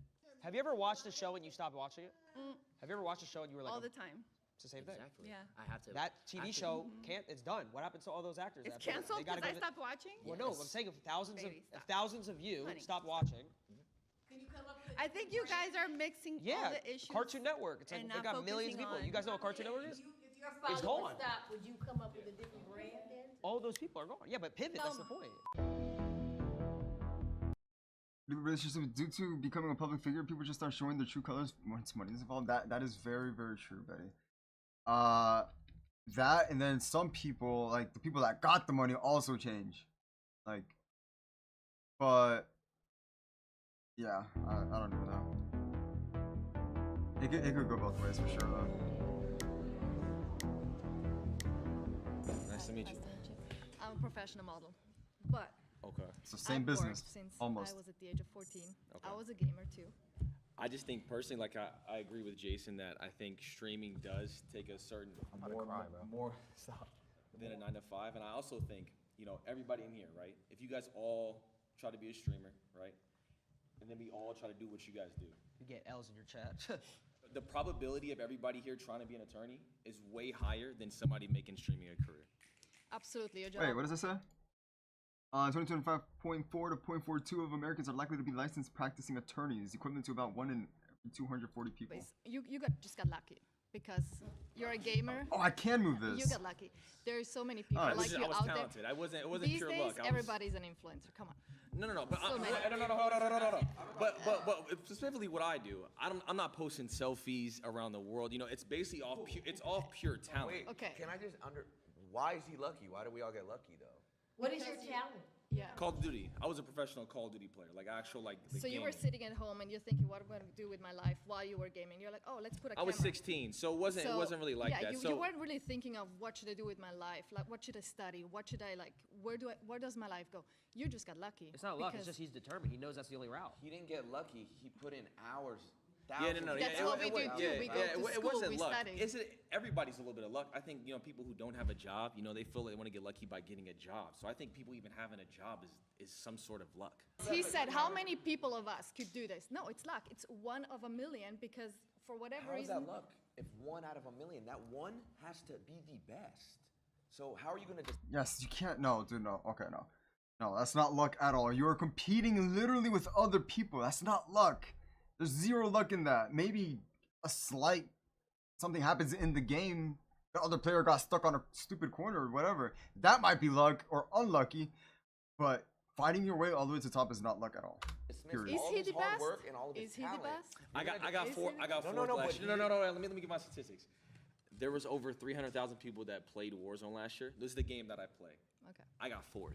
Speaker 4: Have you ever watched a show and you stopped watching it?
Speaker 8: Mm.
Speaker 4: Have you ever watched a show and you were like,
Speaker 8: All the time.
Speaker 4: It's the same thing.
Speaker 21: Exactly.
Speaker 8: Yeah.
Speaker 21: I have to.
Speaker 4: That
Speaker 21: I
Speaker 4: TV
Speaker 21: have to-
Speaker 4: show can't. It's done. What happened to all those actors?
Speaker 8: It's
Speaker 4: after that?
Speaker 8: canceled
Speaker 4: They gotta
Speaker 8: because I
Speaker 4: go to-
Speaker 8: stopped watching?
Speaker 4: Well, no, I'm saying if thousands
Speaker 8: Baby, stop.
Speaker 4: of you
Speaker 8: Honey.
Speaker 4: stopped watching.
Speaker 8: I think you guys are mixing
Speaker 4: Yeah,
Speaker 8: all the issues.
Speaker 4: Cartoon Network. It's like
Speaker 8: and
Speaker 4: they
Speaker 8: not
Speaker 4: got millions of
Speaker 8: focusing
Speaker 4: people. You guys know what Cartoon Network is?
Speaker 5: If your
Speaker 4: It's
Speaker 5: father
Speaker 4: gone.
Speaker 5: would stop, would you come up with a different brand then?
Speaker 4: All those people are gone. Yeah, but pivot. That's the point.
Speaker 1: Relationships due to becoming a public figure, people just start showing their true colors once money is involved. That is very, very true, Betty. That and then some people, like the people that got the money, also change. Like, but yeah, I don't even know. It could go both ways for sure though.
Speaker 19: Nice to meet you.
Speaker 8: I'm a professional model, but
Speaker 19: Okay.
Speaker 1: So same
Speaker 8: I've
Speaker 1: business,
Speaker 8: worked since
Speaker 1: almost.
Speaker 8: I was at the age of 14.
Speaker 19: Okay.
Speaker 8: I was a gamer too.
Speaker 19: I just think personally, like I agree with Jason that I think streaming does take a certain more than a 9 to 5, and I also think everybody in here, right? If you guys all try to be a streamer, right, and then we all try to do what you guys do,
Speaker 4: You get L's in your chat.
Speaker 19: the probability of everybody here trying to be an attorney is way higher than somebody making streaming a career.
Speaker 8: Absolutely, a job.
Speaker 1: Wait, what does it say? 2025.4 to 0.42 of Americans are likely to be licensed practicing attorneys, equivalent to about 1 in every 240 people.
Speaker 8: You just got lucky
Speaker 6: because you're a gamer.
Speaker 1: Oh, I can move this.
Speaker 6: You get lucky. There's so many people
Speaker 1: Alright.
Speaker 6: like you
Speaker 19: I was
Speaker 6: out
Speaker 19: talented.
Speaker 6: there.
Speaker 19: It wasn't
Speaker 6: These
Speaker 19: pure
Speaker 6: days,
Speaker 19: luck.
Speaker 6: everybody's an influencer. Come on.
Speaker 19: No. But
Speaker 6: So many.
Speaker 19: no. But specifically, what I do, I'm not posting selfies around the world. You know, it's basically all pure talent.
Speaker 15: Wait,
Speaker 6: Okay.
Speaker 15: Can I just why is he lucky? Why do we all get lucky though?
Speaker 5: What is your talent?
Speaker 6: Yeah.
Speaker 19: Call of Duty. I was a professional Call of Duty player, like actual like. The
Speaker 6: So you were
Speaker 19: gaming.
Speaker 6: sitting at home and you're thinking, what am I going to do with my life while you were gaming? You're like, oh, let's put a
Speaker 19: I was
Speaker 6: camera.
Speaker 19: 16, so it wasn't really like
Speaker 6: yeah,
Speaker 19: that.
Speaker 6: You,
Speaker 19: so
Speaker 6: you weren't really thinking of what should I do with my life? Like, what should I study? What should I like? Where does my life go? You just got lucky.
Speaker 4: It's not luck. It's
Speaker 6: because-
Speaker 4: just he's determined. He knows that's the only route.
Speaker 15: He didn't get lucky. He put in hours.
Speaker 19: Yeah, no.
Speaker 6: That's what we do too. We go to
Speaker 19: it
Speaker 6: school,
Speaker 19: wasn't
Speaker 6: we
Speaker 19: luck.
Speaker 6: study.
Speaker 19: Everybody's a little bit of luck. I think people who don't have a job, they feel they want to get lucky by getting a job. So I think people even having a job is some sort of luck.
Speaker 6: He said, how many people of us could do this? No, it's luck. It's 1 of a million because for whatever
Speaker 15: How is
Speaker 6: reason.
Speaker 15: that luck? If 1 out of a million, that one has to be the best. So how are you gonna just?
Speaker 1: Yes, you can't. No, dude, no. Okay, no. No, that's not luck at all. You are competing literally with other people. That's not luck. There's zero luck in that. Maybe a slight something happens in the game. The other player got stuck on a stupid corner or whatever. That might be luck or unlucky, but fighting your way all the way to the top is not luck at all. Period.
Speaker 6: Is he the best?
Speaker 15: Is
Speaker 6: he the best?
Speaker 19: I got fourth
Speaker 15: No,
Speaker 19: last year. No. Let me give my statistics. There was over 300,000 people that played Warzone last year. This is the game that I play.
Speaker 6: Okay.
Speaker 19: I got 4th.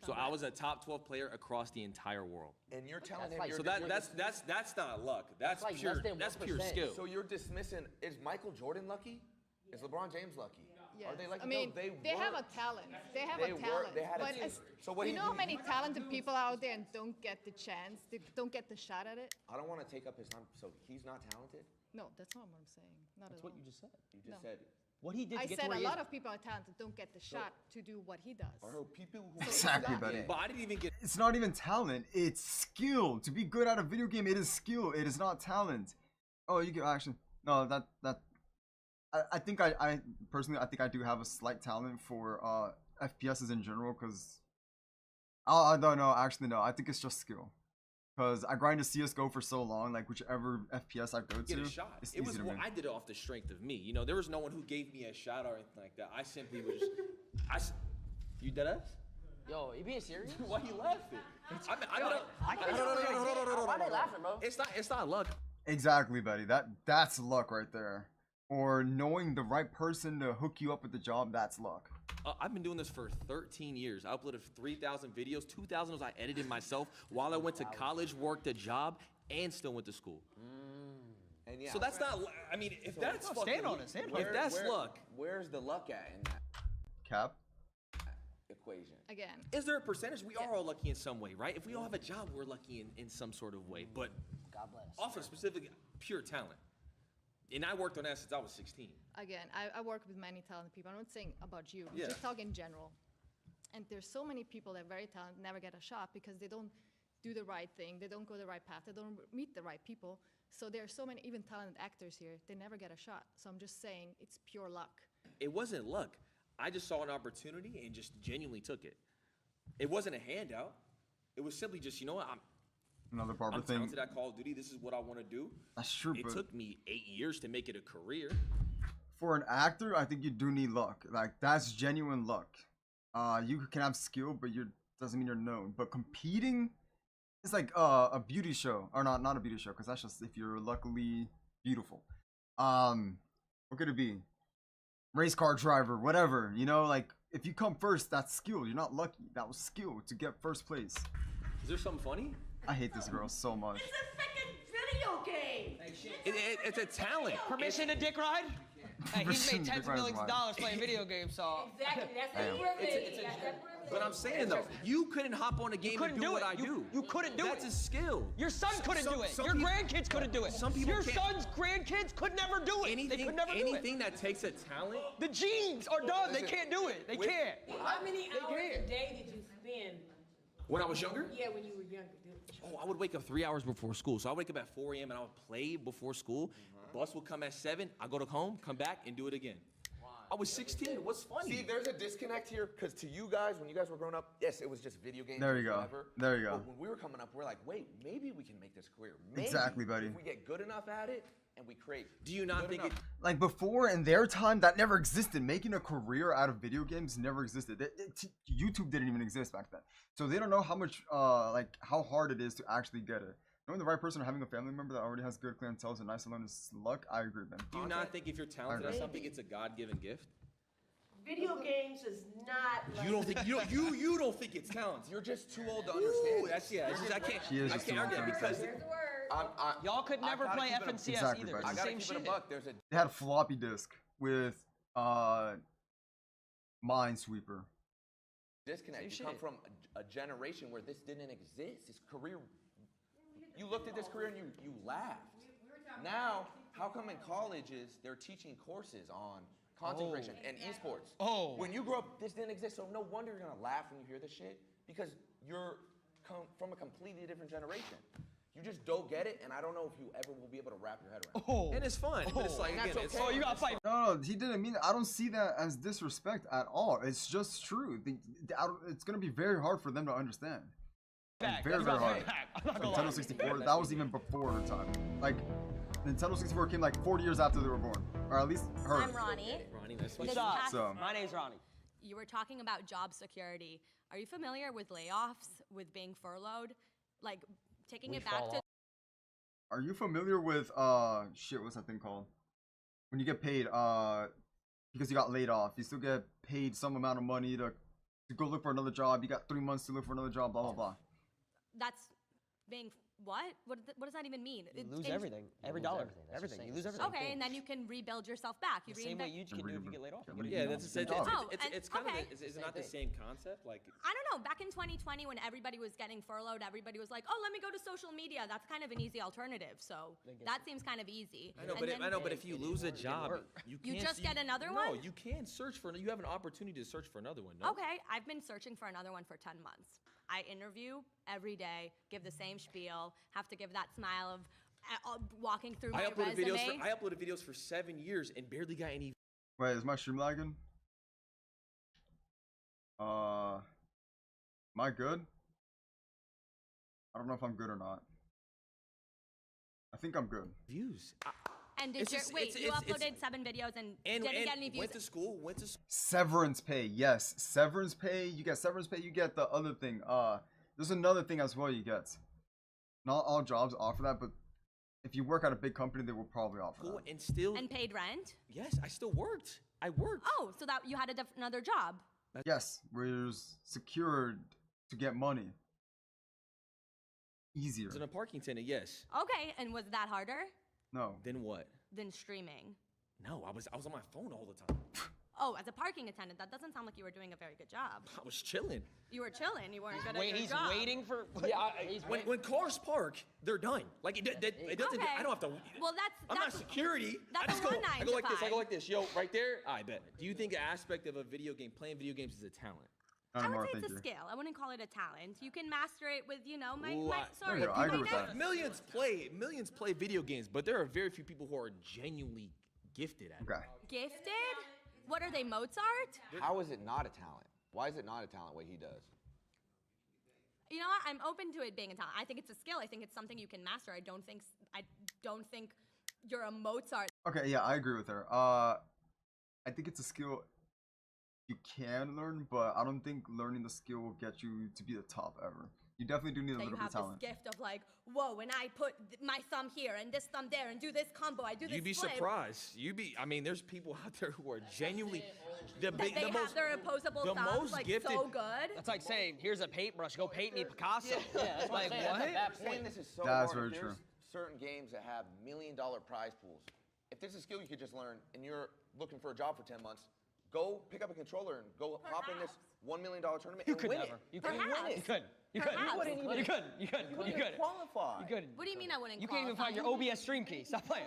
Speaker 19: So I was a top 12 player across the entire world.
Speaker 15: And you're telling him
Speaker 19: So that's not luck. That's
Speaker 15: like
Speaker 19: pure
Speaker 15: less than
Speaker 19: pure
Speaker 15: 1%.
Speaker 19: skill.
Speaker 15: So you're dismissing? Is Michael Jordan lucky? Is LeBron James lucky?
Speaker 6: Yes.
Speaker 15: Are they lucky?
Speaker 6: I mean,
Speaker 15: No,
Speaker 6: they have
Speaker 15: weren't.
Speaker 6: a talent. They have
Speaker 15: They
Speaker 6: a
Speaker 15: were-
Speaker 6: talent.
Speaker 15: they had a
Speaker 6: but
Speaker 15: team.
Speaker 6: as-
Speaker 15: So what
Speaker 6: you
Speaker 15: he
Speaker 6: know how
Speaker 15: do-
Speaker 6: many talented people out there and don't get the chance, they don't get the shot at it?
Speaker 15: I don't want to take up his time. So he's not talented?
Speaker 6: No, that's not what I'm saying. Not
Speaker 4: That's
Speaker 6: at
Speaker 4: what
Speaker 6: all.
Speaker 4: you just said.
Speaker 15: You just
Speaker 6: No.
Speaker 15: said.
Speaker 4: What he did to
Speaker 6: I
Speaker 4: get
Speaker 6: said
Speaker 4: to where
Speaker 6: a
Speaker 4: he
Speaker 6: lot
Speaker 4: is.
Speaker 6: of people are talented don't get the shot to do what he does.
Speaker 15: Are people who
Speaker 1: Exactly, buddy.
Speaker 19: But I didn't even get.
Speaker 1: It's not even talent. It's skill. To be good at a video game, it is skill. It is not talent. Oh, you can actually no. I think I personally I think I do have a slight talent for FPSs in general because I don't know. Actually, no. I think it's just skill. Because I grinded CS:GO for so long, like whichever FPS I go
Speaker 19: Get
Speaker 1: to,
Speaker 19: a shot.
Speaker 1: it's
Speaker 19: It was
Speaker 1: easy to
Speaker 19: well,
Speaker 1: win.
Speaker 19: I did it off the strength of me. There was no one who gave me a shot or anything like that. I simply was just. You dead ass?
Speaker 4: Yo, you being serious?
Speaker 19: Why you laughing?
Speaker 4: I can't Why they laughing, bro?
Speaker 19: It's not luck.
Speaker 1: Exactly, buddy. That's luck right there. Or knowing the right person to hook you up with the job, that's luck.
Speaker 19: I've been doing this for 13 years. I uploaded 3,000 videos. 2,000 was I edited myself while I went to college, worked a job, and still went to school.
Speaker 15: And yeah,
Speaker 19: So that's not. I mean, if that's
Speaker 4: no,
Speaker 19: fucking,
Speaker 4: stand on it, stand on
Speaker 19: if
Speaker 4: it.
Speaker 19: that's luck,
Speaker 15: Where's the luck at in that
Speaker 1: Cap.
Speaker 15: equation?
Speaker 6: Again.
Speaker 19: is there a percentage? We are all lucky in some way, right? If we all have a job, we're lucky in some sort of way. But
Speaker 4: God bless.
Speaker 19: off of specific pure talent. And I worked on that since I was 16.
Speaker 6: Again, I work with many talented people. I'm not saying about you.
Speaker 19: Yeah.
Speaker 6: Just talk in general. And there's so many people that are very talented, never get a shot because they don't do the right thing. They don't go the right path. They don't meet the right people. So there are so many, even talented actors here, they never get a shot. So I'm just saying it's pure luck.
Speaker 19: It wasn't luck. I just saw an opportunity and just genuinely took it. It wasn't a handout. It was simply just,
Speaker 1: Another barber
Speaker 19: I'm
Speaker 1: thing.
Speaker 19: talented at Call of Duty. This is what I want to do.
Speaker 1: That's true,
Speaker 19: It
Speaker 1: but
Speaker 19: took me 8 years to make it a career.
Speaker 1: for an actor, I think you do need luck. Like that's genuine luck. You can have skill, but you doesn't mean you're known. But competing is like a beauty show, or not a beauty show, because that's just if you're luckily beautiful. What could it be? Race car driver, whatever. Like if you come first, that's skill. You're not lucky. That was skill to get first place.
Speaker 19: Is there something funny?
Speaker 1: I hate this girl so much.
Speaker 8: Video game.
Speaker 19: It's a talent.
Speaker 4: Permission to dick ride? Hey, he's
Speaker 1: Permission
Speaker 4: made
Speaker 1: to
Speaker 4: tens
Speaker 1: dick
Speaker 4: of
Speaker 1: ride is
Speaker 4: millions of
Speaker 1: mine.
Speaker 4: dollars playing video games, so.
Speaker 8: Exactly. That's
Speaker 1: Damn.
Speaker 8: the privilege. That's the privilege.
Speaker 19: But I'm saying though, you couldn't hop on a game and
Speaker 4: couldn't
Speaker 19: do
Speaker 4: do
Speaker 19: what
Speaker 4: it.
Speaker 19: I do.
Speaker 4: You couldn't do
Speaker 19: That's
Speaker 4: it.
Speaker 19: a skill.
Speaker 4: Your son couldn't do it.
Speaker 19: some
Speaker 4: Your
Speaker 19: people-
Speaker 4: grandkids couldn't do it.
Speaker 19: Some people
Speaker 4: Your
Speaker 19: can't-
Speaker 4: son's grandkids could never do it. They could never do it.
Speaker 19: Anything that takes a talent.
Speaker 4: The genes are done. They can't do it. They can't.
Speaker 8: How many hours
Speaker 4: can't.
Speaker 8: a day did you spend?
Speaker 19: When I was younger?
Speaker 8: Yeah, when you were younger.
Speaker 19: Oh, I would wake up 3 hours before school. So I wake up at 4 a.m. and I would play before school. Bus would come at 7. I go to home, come back, and do it again. I was 16. What's funny?
Speaker 15: See, there's a disconnect here because to you guys, when you guys were growing up, yes, it was just video games.
Speaker 1: There
Speaker 15: or
Speaker 1: you go.
Speaker 15: whatever.
Speaker 1: There you go.
Speaker 15: But when we were coming up, we're like, wait, maybe we can make this career. Maybe
Speaker 1: Exactly, buddy.
Speaker 15: If we get good enough at it and we create.
Speaker 19: Do you not think it?
Speaker 1: Like before in their time, that never existed. Making a career out of video games never existed. YouTube didn't even exist back then, so they don't know how much, like how hard it is to actually get it. Knowing the right person or having a family member that already has good clientele and nice alone is luck. I agree, man.
Speaker 19: Do you not think if you're talented at something, it's a God-given gift?
Speaker 4: Video games is not. Like
Speaker 19: You don't think you don't think it's talent?
Speaker 15: You're just too old to understand.
Speaker 19: I can't.
Speaker 1: She is
Speaker 19: I
Speaker 1: just
Speaker 19: can't
Speaker 1: too
Speaker 19: argue
Speaker 1: old
Speaker 19: that
Speaker 1: to
Speaker 19: because
Speaker 13: Y'all could never play FNCS
Speaker 1: Exactly,
Speaker 13: either.
Speaker 1: Bryce.
Speaker 13: It's
Speaker 15: I
Speaker 13: the
Speaker 15: gotta
Speaker 13: same
Speaker 15: keep it a
Speaker 13: shit.
Speaker 15: buck. There's a
Speaker 1: They had floppy disk with Minesweeper.
Speaker 15: disconnect.
Speaker 13: Same
Speaker 15: You come
Speaker 13: shit.
Speaker 15: from a generation where this didn't exist. This career, you looked at this career and you laughed. Now, how come in colleges they're teaching courses on content creation and esports?
Speaker 13: Oh.
Speaker 15: When you grew up, this didn't exist. So no wonder you're gonna laugh when you hear this shit because you're from a completely different generation. You just don't get it, and I don't know if you ever will be able to wrap your head around it.
Speaker 13: Oh.
Speaker 19: and it's fun. But it's like
Speaker 15: And
Speaker 19: again,
Speaker 15: that's
Speaker 19: it's
Speaker 15: okay.
Speaker 13: Oh, you got to fight.
Speaker 1: No, he didn't mean it. I don't see that as disrespect at all. It's just true. It's gonna be very hard for them to understand.
Speaker 13: Back.
Speaker 1: Very,
Speaker 13: You
Speaker 1: very
Speaker 13: got
Speaker 1: hard.
Speaker 13: back. I'm not gonna lie.
Speaker 1: Nintendo 64, that was even before her time. Like, Nintendo 64 came like 40 years after they were born. Or at least her.
Speaker 16: I'm Ronnie.
Speaker 19: Ronnie, that's
Speaker 16: This
Speaker 19: what
Speaker 16: past-
Speaker 1: So-
Speaker 13: My name's Ronnie.
Speaker 16: You were talking about job security. Are you familiar with layoffs, with being furloughed? Like, taking it back to
Speaker 1: Are you familiar with, shit, what's that thing called? When you get paid, because you got laid off, you still get paid some amount of money to go look for another job. You got 3 months to look for another job, blah, blah, blah.
Speaker 16: that's being what? What does that even mean?
Speaker 13: You lose everything. Every dollar. Everything. You lose everything.
Speaker 16: Okay, and then you can rebuild yourself back. You
Speaker 13: The same way
Speaker 16: reinvent.
Speaker 13: you can do if you get laid off.
Speaker 19: Yeah, that's it's kind
Speaker 16: okay.
Speaker 19: of is it not the same concept? Like
Speaker 16: I don't know. Back in 2020, when everybody was getting furloughed, everybody was like, "Oh, let me go to social media. That's kind of an easy alternative." So that seems kind of easy.
Speaker 19: I know,
Speaker 16: And
Speaker 19: but if you lose a job, you
Speaker 16: You
Speaker 19: can't.
Speaker 16: just get another
Speaker 19: No,
Speaker 16: one?
Speaker 19: you can search for. You have an opportunity to search for another one. No?
Speaker 16: Okay, I've been searching for another one for 10 months. I interview every day, give the same spiel, have to give that smile of walking through my resume.
Speaker 19: I uploaded videos for 7 years and barely got any.
Speaker 1: Wait, is my stream lagging? Am I good? I don't know if I'm good or not. I think I'm good.
Speaker 19: Views.
Speaker 16: And did you uploaded 7 videos and didn't get any views?
Speaker 19: Went to school.
Speaker 1: Severance pay, yes. Severance pay, you get severance pay, you get the other thing. There's another thing as well you get. Not all jobs offer that, but if you work at a big company, they will probably offer that.
Speaker 16: And paid rent?
Speaker 19: Yes, I still worked. I worked.
Speaker 16: Oh, so that you had another job.
Speaker 1: Yes, where you're secured to get money. Easier.
Speaker 19: As a parking attendant, yes.
Speaker 16: Okay, and was that harder
Speaker 1: No.
Speaker 19: Then what?
Speaker 16: than streaming?
Speaker 19: No, I was on my phone all the time.
Speaker 16: Oh, as a parking attendant, that doesn't sound like you were doing a very good job.
Speaker 19: I was chilling.
Speaker 16: You were chilling. You weren't good at your job.
Speaker 13: He's waiting for.
Speaker 19: When cars park, they're done. Like it doesn't.
Speaker 16: Okay.
Speaker 19: I don't have to.
Speaker 16: Well,
Speaker 19: I'm not security.
Speaker 16: That's
Speaker 19: I just
Speaker 16: a
Speaker 19: go.
Speaker 16: one
Speaker 19: I go like this.
Speaker 16: 9 to
Speaker 19: I go like this. Yo, right there. I bet. Do you think an aspect of a video game, playing video games, is a talent?
Speaker 16: I would say it's a skill. I wouldn't call it a talent. You can master it with, sorry.
Speaker 19: I agree with that. Millions play video games, but there are very few people who are genuinely gifted at it.
Speaker 1: Okay.
Speaker 16: Gifted? What are they, Mozart?
Speaker 15: How is it not a talent? Why is it not a talent what he does?
Speaker 16: You know what? I'm open to it being a talent. I think it's a skill. I think it's something you can master. I don't think you're a Mozart.
Speaker 1: Okay, yeah, I agree with her. I think it's a skill you can learn, but I don't think learning the skill will get you to be the top ever. You definitely do need a
Speaker 16: That
Speaker 1: little
Speaker 16: you
Speaker 1: bit of
Speaker 16: have
Speaker 1: talent.
Speaker 16: this gift of like, whoa, when I put my thumb here and this thumb there and do this combo, I do this
Speaker 19: You'd be
Speaker 16: flip.
Speaker 19: surprised. I mean, there's people out there who are genuinely
Speaker 16: They have their opposable
Speaker 19: the
Speaker 16: thumbs
Speaker 19: most
Speaker 16: like
Speaker 19: gifted-
Speaker 16: so good.
Speaker 13: That's like saying, here's a paintbrush, go paint me Picasso.
Speaker 15: Yeah, that's
Speaker 13: like,
Speaker 15: I'm
Speaker 13: what?
Speaker 15: saying this is so
Speaker 1: That's
Speaker 15: hard.
Speaker 1: very
Speaker 15: There's
Speaker 1: true.
Speaker 15: certain games that have $1 million prize pools. If there's a skill you could just learn and you're looking for a job for 10 months, go pick up a controller and go hop in this $1 million tournament
Speaker 13: You
Speaker 15: and
Speaker 13: could
Speaker 15: win
Speaker 13: never.
Speaker 15: it.
Speaker 13: You couldn't.
Speaker 15: And win it.
Speaker 13: You couldn't. You couldn't.
Speaker 16: Perhaps.
Speaker 13: You couldn't. You couldn't. You couldn't.
Speaker 15: qualify.
Speaker 13: You couldn't.
Speaker 16: What do you mean I wouldn't
Speaker 13: You can't even find your OBS stream key. Stop playing.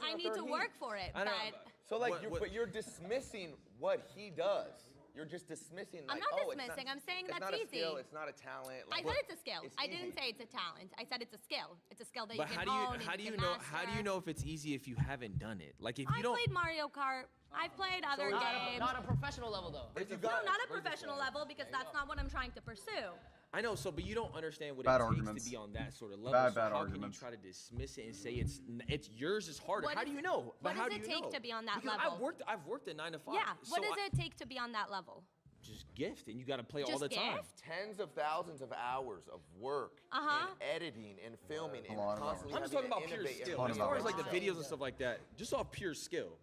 Speaker 16: I need to work for it,
Speaker 19: I know,
Speaker 16: but
Speaker 15: So like, but you're dismissing what he does. You're just dismissing.
Speaker 16: I'm
Speaker 15: Like,
Speaker 16: not
Speaker 15: oh,
Speaker 16: dismissing. I'm saying
Speaker 15: it's
Speaker 16: that's
Speaker 15: not a
Speaker 16: easy.
Speaker 15: skill. It's not a talent.
Speaker 16: I
Speaker 15: Like,
Speaker 16: said it's a skill.
Speaker 15: it's
Speaker 16: I didn't
Speaker 15: easy.
Speaker 16: say it's a talent. I said it's a skill. It's a skill that
Speaker 19: But
Speaker 16: you can
Speaker 19: how
Speaker 16: own.
Speaker 19: do you
Speaker 16: can
Speaker 19: know? How do you
Speaker 16: master.
Speaker 19: know if it's easy if you haven't done it? Like if you
Speaker 16: I've
Speaker 19: don't.
Speaker 16: played Mario Kart. I've played other games.
Speaker 13: Not a professional level though.
Speaker 16: No, not a professional level because that's not what I'm trying to pursue.
Speaker 19: I know. So, but you don't understand what
Speaker 1: Bad
Speaker 19: it
Speaker 1: arguments.
Speaker 19: takes to be on that sort of level.
Speaker 1: Bad,
Speaker 19: so
Speaker 1: bad
Speaker 19: how
Speaker 1: arguments.
Speaker 19: can you try to dismiss it and say it's yours is harder?
Speaker 16: What
Speaker 19: How
Speaker 16: does
Speaker 19: do you
Speaker 16: it-
Speaker 19: know?
Speaker 16: what
Speaker 19: how
Speaker 16: does
Speaker 19: do
Speaker 16: it
Speaker 19: you
Speaker 16: take
Speaker 19: know?
Speaker 16: to be on that
Speaker 19: Because
Speaker 16: level?
Speaker 19: I've worked a 9 to 5.
Speaker 16: Yeah.
Speaker 19: So
Speaker 16: What does it take to be on that level?
Speaker 19: Just gift, and you got to play all
Speaker 16: Just
Speaker 19: the time.
Speaker 16: gift?
Speaker 15: Tens of thousands of hours of work
Speaker 16: Uh-huh.
Speaker 15: and editing and filming and
Speaker 1: lot of
Speaker 15: constantly
Speaker 19: I'm just
Speaker 15: having
Speaker 19: talking
Speaker 15: to
Speaker 19: about pure
Speaker 15: innovate and
Speaker 19: skill. As far as like the
Speaker 15: reinvent
Speaker 19: videos and stuff like that, just off pure skill.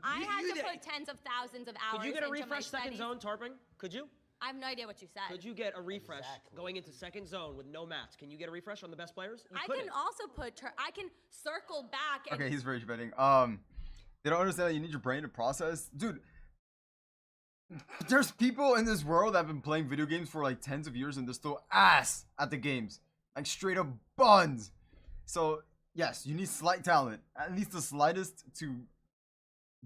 Speaker 16: I had
Speaker 19: you
Speaker 16: to
Speaker 19: did-
Speaker 16: put tens of thousands of hours
Speaker 14: Could you get a
Speaker 16: into my
Speaker 14: refresh second
Speaker 16: studies.
Speaker 14: zone, Tarping? Could you?
Speaker 16: I have no idea what you said.
Speaker 14: Could you get a refresh going into second zone with no mats? Can you get a refresh on the best players? You
Speaker 16: I
Speaker 14: couldn't.
Speaker 16: can also put. I can circle back. And
Speaker 1: Okay, he's rage betting. They don't understand that you need your brain to process, dude. There's people in this world that have been playing video games for like tens of years and they're still ass at the games, like straight up buns. So yes, you need slight talent, at least the slightest, to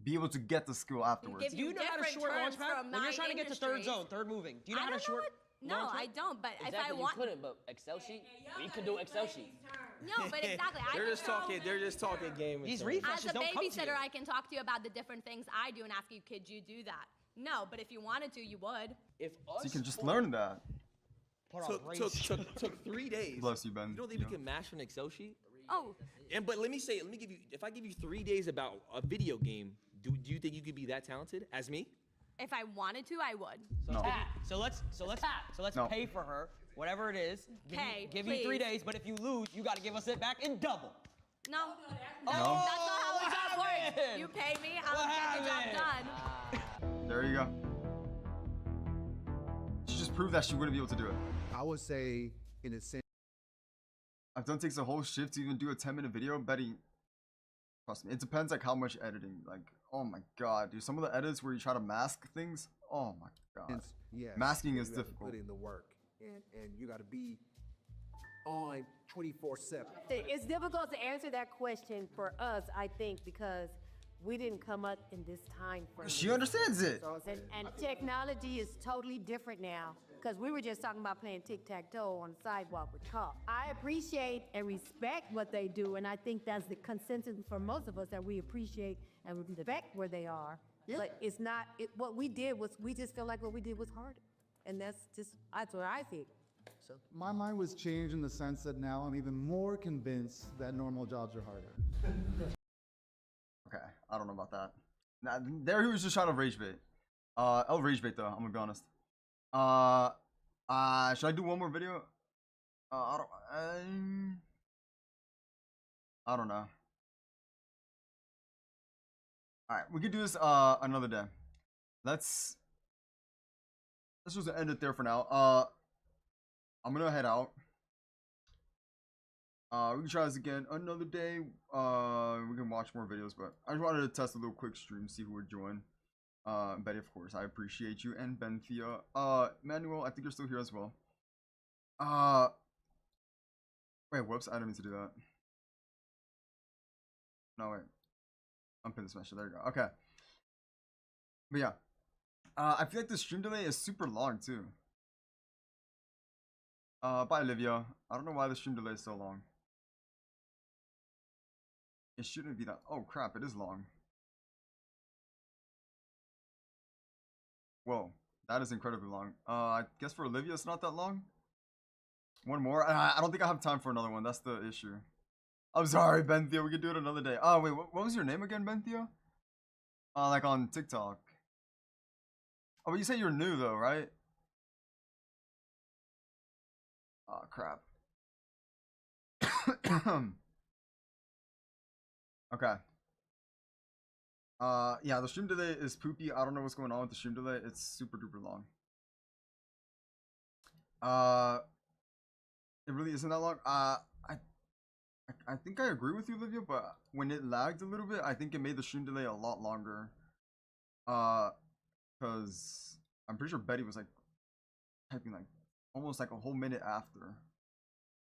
Speaker 1: be able to get the skill afterwards.
Speaker 16: give
Speaker 14: Do you know how to
Speaker 16: different
Speaker 14: short
Speaker 16: terms
Speaker 14: launch pad?
Speaker 16: from
Speaker 14: When you're
Speaker 16: my
Speaker 14: trying to get to third
Speaker 16: industries.
Speaker 14: zone, third moving. Do you know
Speaker 16: I
Speaker 14: how to
Speaker 16: don't know
Speaker 14: short?
Speaker 16: what- No, I don't. But if I
Speaker 21: Exactly,
Speaker 16: want,
Speaker 21: you couldn't, but Excel sheet, you could do Excel sheet.
Speaker 16: no, but exactly. I
Speaker 19: They're
Speaker 16: can
Speaker 19: just talking. They're just talking game.
Speaker 14: These
Speaker 19: terms.
Speaker 14: refreshes
Speaker 16: As a
Speaker 14: don't come to you.
Speaker 16: babysitter, I can talk to you about the different things I do and ask you, could you do that? No, but if you wanted to, you would.
Speaker 19: If
Speaker 1: So
Speaker 19: us
Speaker 1: you can just
Speaker 19: four
Speaker 1: learn that.
Speaker 19: took 3 days.
Speaker 1: Bless you, Ben.
Speaker 19: You don't think we can master an Excel sheet?
Speaker 16: Oh,
Speaker 19: But let me give you. If I give you 3 days about a video game, do you think you could be that talented as me?
Speaker 16: if I wanted to, I would.
Speaker 1: No.
Speaker 14: So let's
Speaker 1: No.
Speaker 14: pay for her, whatever it is.
Speaker 16: Okay,
Speaker 14: give you 3
Speaker 16: please.
Speaker 14: days, but if you lose, you got to give us it back in double.
Speaker 16: No,
Speaker 1: No.
Speaker 16: that's not how
Speaker 14: what
Speaker 16: the job works.
Speaker 14: happened?
Speaker 16: You pay me, I'll
Speaker 14: What
Speaker 16: get the job
Speaker 14: happened?
Speaker 16: done.
Speaker 1: There you go. She just proved that she wouldn't be able to do it.
Speaker 22: I would say, in a sense,
Speaker 1: I've done takes a whole shift to even do a 10-minute video. Betty, trust me, it depends like how much editing. Like, oh my god, dude, some of the edits where you try to mask things. Oh my god,
Speaker 22: yes,
Speaker 1: masking
Speaker 22: you
Speaker 1: is
Speaker 22: have to
Speaker 1: difficult.
Speaker 22: Put in the work, and you got to be on 24/7.
Speaker 5: It's difficult to answer that question for us, I think, because we didn't come up in this time frame.
Speaker 1: She understands it.
Speaker 5: And technology is totally different now, because we were just talking about playing tic-tac-toe on the sidewalk with chalk. I appreciate and respect what they do, and I think that's the consensus for most of us, that we appreciate and respect where they are. But it's not, what we did was, we just feel like what we did was harder. And that's what I think.
Speaker 22: My mind was changed in the sense that now I'm even more convinced that normal jobs are harder.
Speaker 1: Okay, I don't know about that. Nah, there he was just trying to rage bait. I'll rage bait though. I'm gonna be honest. Should I do one more video? I don't know. All right, we could do this another day. Let's just end it there for now. I'm gonna head out. We can try this again another day. We can watch more videos, but I just wanted to test a little quick stream, see who would join. Betty, of course, I appreciate you, and Benthea. Manuel, I think you're still here as well. Wait, whoops, I didn't mean to do that. No, wait. Unpin the smasher, there you go. Okay. But yeah. I feel like the stream delay is super long, too. Bye, Olivia. I don't know why the stream delay is so long. It shouldn't be that. Oh, crap, it is long. Whoa, that is incredibly long. I guess for Olivia, it's not that long. One more. I don't think I have time for another one. That's the issue. I'm sorry, Benthea. We could do it another day. Oh, wait, what was your name again, Benthea? Like on TikTok. Oh, but you said you're new, though, right? Oh, crap. Okay. Yeah, the stream delay is poopy. I don't know what's going on with the stream delay. It's super duper long. It really isn't that long. I think I agree with you, Olivia, but when it lagged a little bit, I think it made the stream delay a lot longer. Because I'm pretty sure Betty was like typing like almost like a whole minute after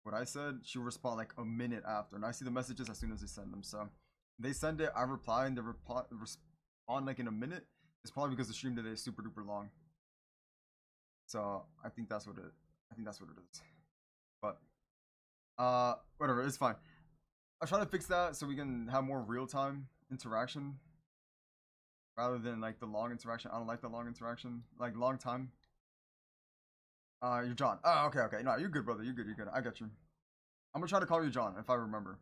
Speaker 1: what I said. She'll respond like a minute after, and I see the messages as soon as they send them. So they send it, I reply, and they respond like in a minute. It's probably because the stream delay is super duper long. So I think that's what it is. But whatever, it's fine. I'll try to fix that so we can have more real-time interaction rather than like the long interaction. I don't like the long interaction, like long time. You're John. Oh, okay. No, you're good, brother. You're good. I got you. I'm gonna try to call you John if I remember.